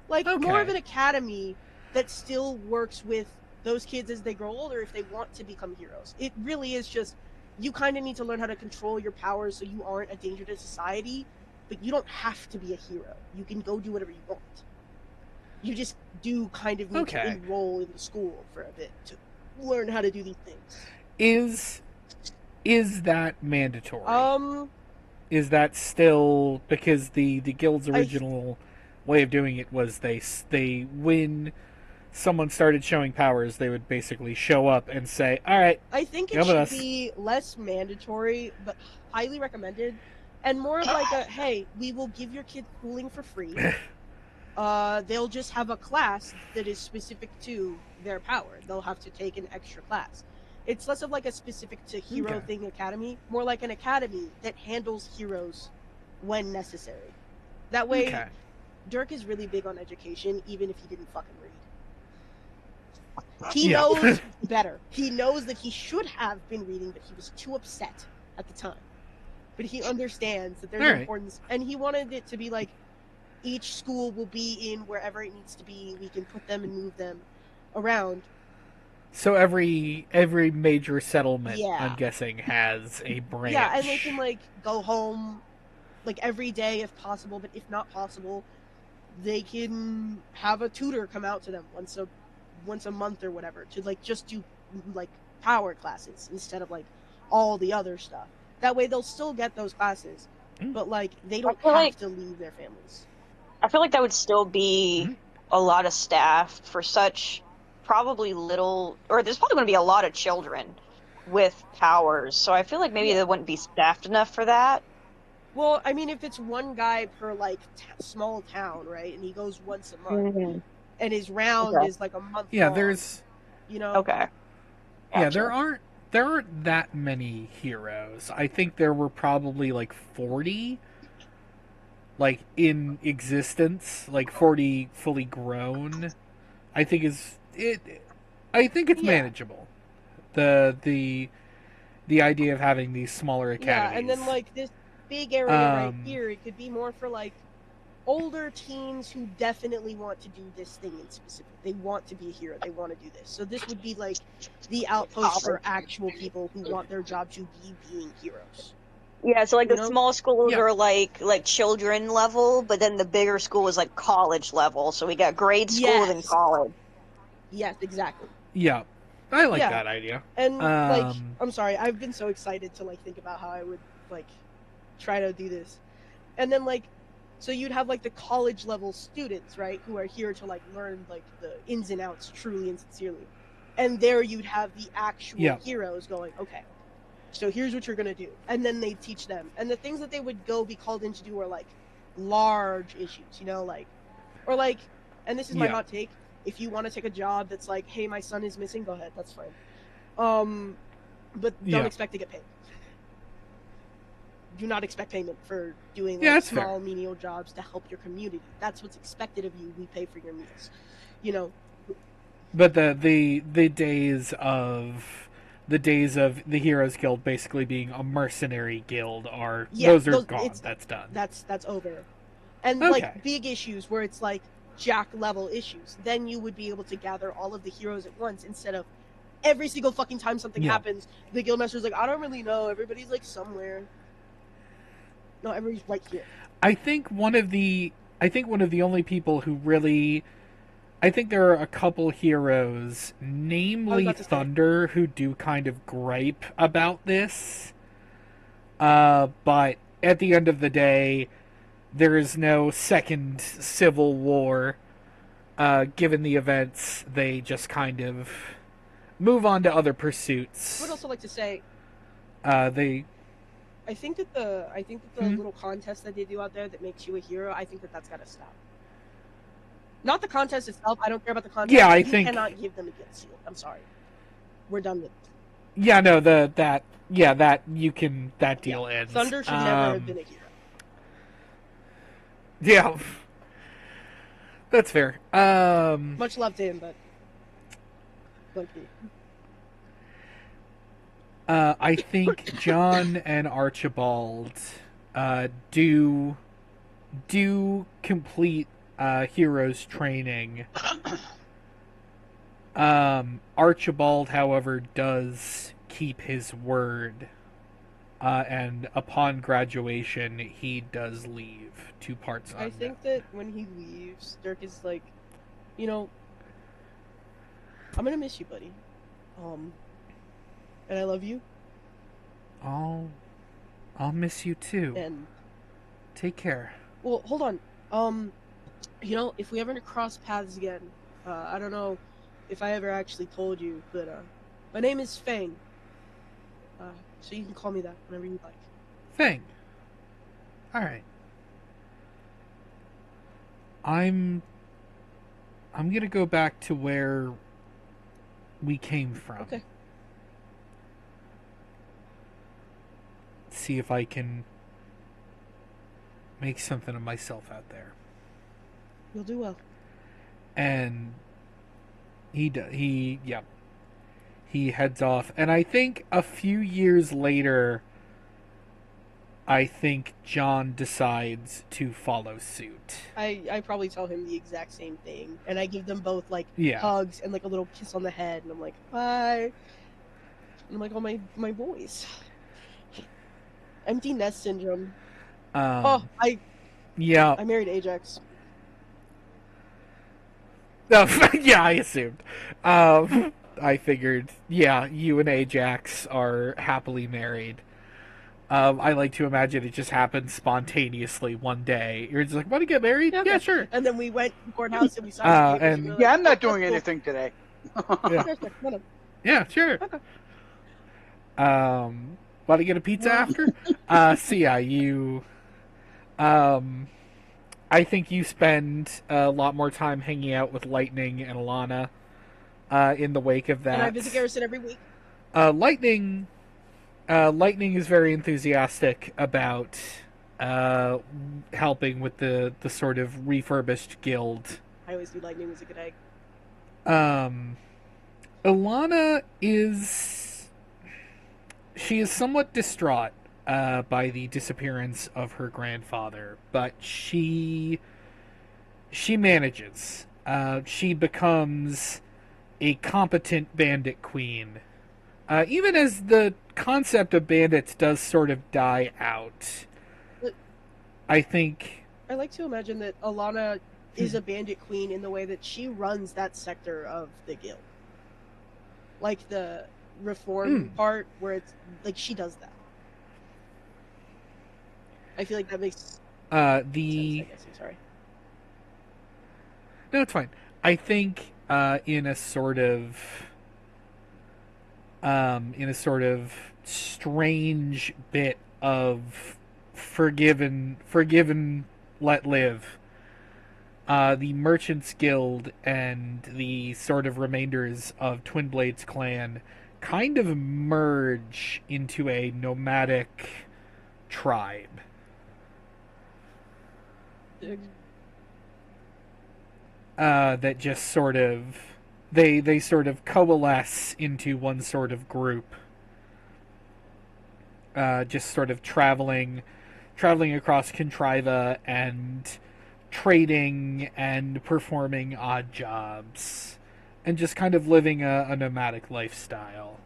Like Okay. more of an academy that still works with those kids as they grow older if they want to become heroes. It really is just, you kind of need to learn how to control your powers so you aren't a danger to society, but you don't have to be a hero. You can go do whatever you want. You just do kind of need to enroll in the school for a bit to learn how to do these things. Is that mandatory? Is that still, because the guild's original way of doing it was they when someone started showing powers, they would basically show up and say, "All right." I think it should be less mandatory, but highly recommended, and more of like a, hey, we will give your kid schooling for free. they'll just have a class that is specific to their power. They'll have to take an extra class. It's less of like a specific to hero thing academy, more like an academy that handles heroes when necessary. That way, Dirk is really big on education, even if he didn't fucking read. He knows better. He knows that he should have been reading, but he was too upset at the time. But he understands that there's importance, and he wanted it to be like, each school will be in wherever it needs to be. We can put them and move them around. So every major settlement, I'm guessing, has a branch. Yeah, and they can like go home like every day if possible, but if not possible, they can have a tutor come out to them once a month or whatever to like just do like power classes instead of like all the other stuff. That way they'll still get those classes, but like they don't have to leave their families. I feel like that would still be a lot of staff for such probably little, or there's probably going to be a lot of children with powers. So I feel like maybe they wouldn't be staffed enough for that. Well, I mean, if it's one guy per like small town, right, and he goes once a month, and his round is like a month. Yeah, long, there's. Okay. Yeah, there aren't that many heroes. I think there were probably like 40 like in existence, like 40 fully grown. I think it's manageable. The idea of having these smaller academies. Yeah, and then like this big area right here, it could be more for like older teens who definitely want to do this thing in specific. They want to be a hero. They want to do this. So this would be like the outpost for actual people who want their job to be being heroes. Yeah, so like the small schools are like children level, but then the bigger school is like college level. So we got grade school and college. Yes, exactly. Yeah. I like that idea. And like I'm sorry, I've been so excited to like think about how I would like try to do this. And then like so you'd have like the college level students, right, who are here to like learn like the ins and outs truly and sincerely. And there you'd have the actual heroes going, okay, so here's what you're going to do. And then they teach them. And the things that they would go be called in to do are like large issues, you know, like, or like, and this is my hot take. If you want to take a job that's like, hey, my son is missing, go ahead. That's fine. But don't expect to get paid. Do not expect payment for doing like small, menial jobs to help your community. That's what's expected of you. We pay for your meals, you know. But the days of the Heroes Guild basically being a mercenary guild those are gone. That's done. That's over. And like big issues where it's like Jack level issues, then you would be able to gather all of the heroes at once instead of every single fucking time something happens, the guildmaster's like, I don't really know. Everybody's like somewhere. No, everybody's right here. I think one of the only people who really, I think there are a couple heroes, namely Thunder, who do kind of gripe about this. But at the end of the day, there is no second civil war. Given the events, they just kind of move on to other pursuits. I would also like to say, I think that the little contest that they do out there that makes you a hero, I think that's got to stop. Not the contest itself. I don't care about the contest. Yeah, you cannot give them a guild seal. I'm sorry. We're done with it. Yeah, no, that deal ends. Thunder should never have been a hero. Yeah. That's fair. Much love to him, but I think John and Archibald do complete heroes training. Archibald, however, does keep his word, and upon graduation, he does leave 2 parts unknown. I think that when he leaves, Dirk is like, you know, I'm gonna miss you, buddy. And I love you. I'll miss you too. And take care. Well, hold on. You know, if we ever cross paths again, I don't know if I ever actually told you, but my name is Fang. So you can call me that whenever you like. Fang. All right. I'm gonna go back to where we came from. Okay. See if I can make something of myself out there. You'll do well. And he heads off, and I think a few years later, I think John decides to follow suit. I probably tell him the exact same thing, and I give them both like Yeah. hugs and like a little kiss on the head, and I'm like, bye. I'm like, oh my boys. Empty nest syndrome. I married Ajax. Oh, yeah, I assumed. I figured, yeah, you and Ajax are happily married. I like to imagine it just happened spontaneously one day. You're just like, want to get married? Okay. Yeah, sure. And then we went to the courthouse and we signed the papers. And we were like, Yeah, I'm not oh, doing that's cool. anything today. No. Yeah, sure. Okay. Want to get a pizza after? So yeah, you. I think you spend a lot more time hanging out with Lightning and Alana in the wake of that. And I visit Garrison every week. Lightning is very enthusiastic about helping with the sort of refurbished guild. I always knew Lightning was a good egg. Alana is somewhat distraught by the disappearance of her grandfather, but she manages. She becomes a competent bandit queen. Even as the concept of bandits does sort of die out. But I think... I like to imagine that Alana is a bandit queen in the way that she runs that sector of the guild. Like the reform part where it's like she does that. I feel like that makes sense, I guess. I'm sorry. No, it's fine. I think in a sort of strange bit of forgiven, let live. The Merchants Guild and the sort of remainders of Twin Blades clan kind of merge into a nomadic tribe. That just sort of they sort of coalesce into one sort of group. Just sort of traveling across Contriva and trading and performing odd jobs and just kind of living a nomadic lifestyle.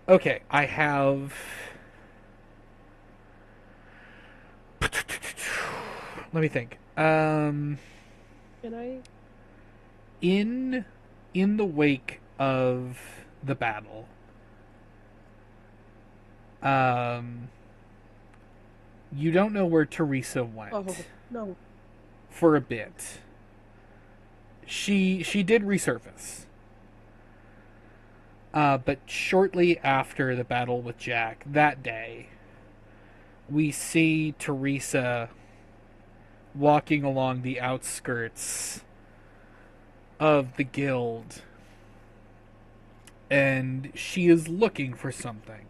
Okay, I have... Let me think. Can I? In the wake of the battle, you don't know where Teresa went. Oh no. For a bit. She did resurface. But shortly after the battle with Jack, that day, we see Teresa walking along the outskirts of the guild, and she is looking for something.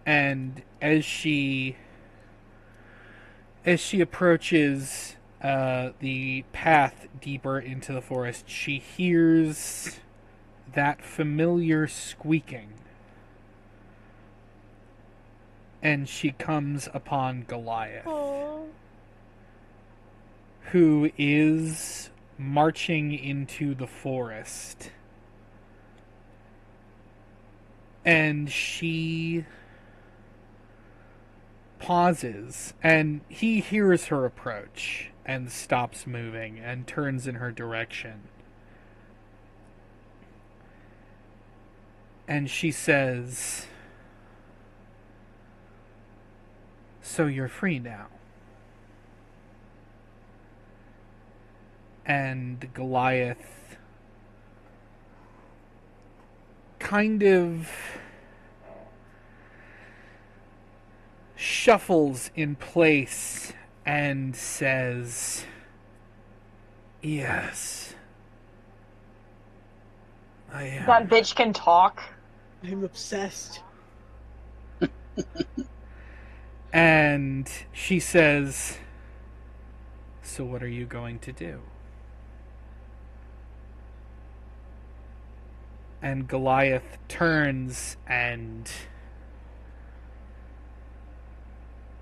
And as she approaches the path deeper into the forest, she hears that familiar squeaking. And she comes upon Goliath. Aww. Who is marching into the forest. And she pauses, and he hears her approach and stops moving and turns in her direction. And she says, "So you're free now." And Goliath kind of shuffles in place and says, "Yes, I am." That bitch can talk. I'm obsessed. And she says, "So what are you going to do?" And Goliath turns and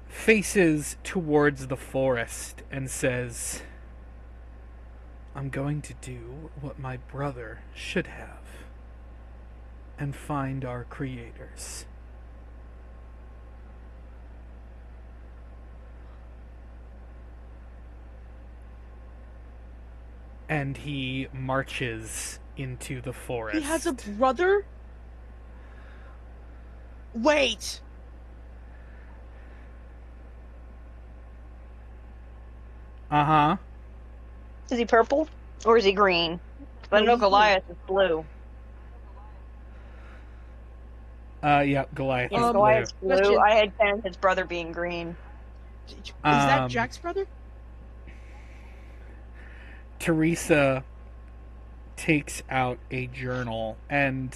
faces towards the forest and says, "I'm going to do what my brother should have and find our creators." And he marches into the forest. He has a brother? Wait! Uh-huh. Is he purple or is he green? I No, know he's Goliath is blue. Yeah, Goliath is blue. Goliath's blue. Question. I had Ken, his brother being green. Is that Jack's brother? Teresa takes out a journal and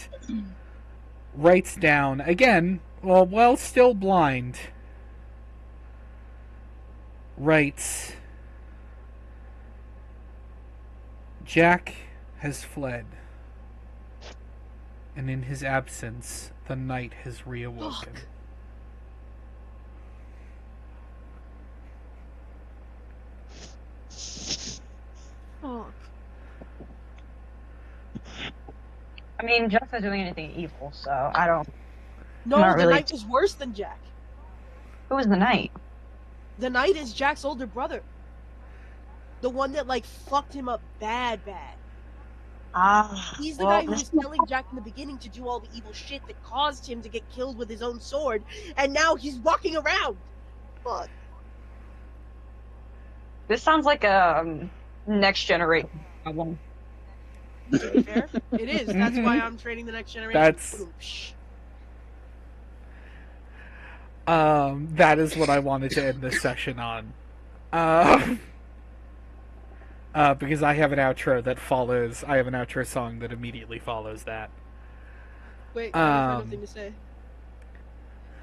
writes down, again, while still blind, writes, "Jack has fled, and in his absence, the night has reawoken." Fuck. Fuck. I mean, Jack's not doing anything evil, so I don't. No, Not the really. Knight was worse than Jack. Who was the knight? The Knight is Jack's older brother. The one that, like, fucked him up bad. Ah, He's the guy who was telling Jack in the beginning to do all the evil shit that caused him to get killed with his own sword, and now he's walking around. Fuck. This sounds like a next generation problem. To be fair, it is. That's why I'm training the next generation. That's- that is what I wanted to end this session on. Because I have an outro that follows. I have an outro song that immediately follows that. Wait, I have a final thing to say.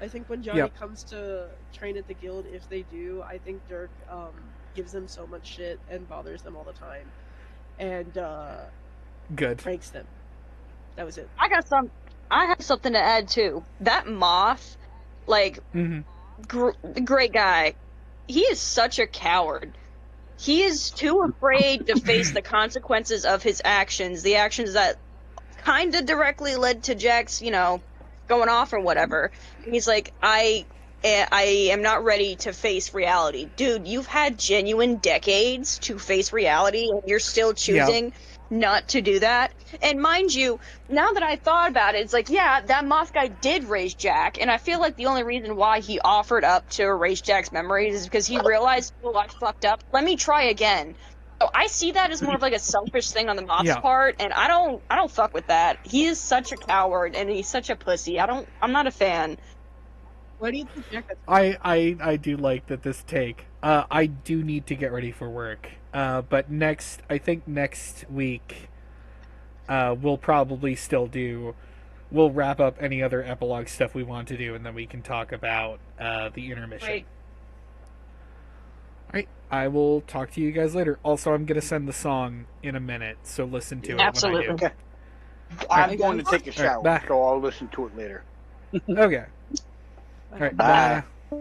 I think when Johnny comes to train at the guild, if they do, I think Dirk gives them so much shit and bothers them all the time, and Good. pranks them. That was it. I have something to add too. That moth, like, great guy. He is such a coward. He is too afraid to face the consequences of his actions, the actions that kind of directly led to Jack's, going off or whatever. And he's like, I am not ready to face reality. Dude, you've had genuine decades to face reality, and you're still choosing not to do that. And mind you, now that I thought about it, it's like, yeah, that moth guy did raise Jack, and I feel like the only reason why he offered up to erase Jack's memories is because he realized, oh, I fucked up. Let me try again. So I see that as more of like a selfish thing on the moth's part, and I don't fuck with that. He is such a coward, and he's such a pussy. I'm not a fan. What do you think, Jack? I do like that this take. I do need to get ready for work. But I think next week, we'll probably still we'll wrap up any other epilogue stuff we want to do, and then we can talk about the intermission. Right. Alright, I will talk to you guys later. Also, I'm going to send the song in a minute, so listen to it Absolutely. when I do. Okay. I'm going to take a shower, bye. so I'll listen to it later. Okay. Alright, Bye. bye.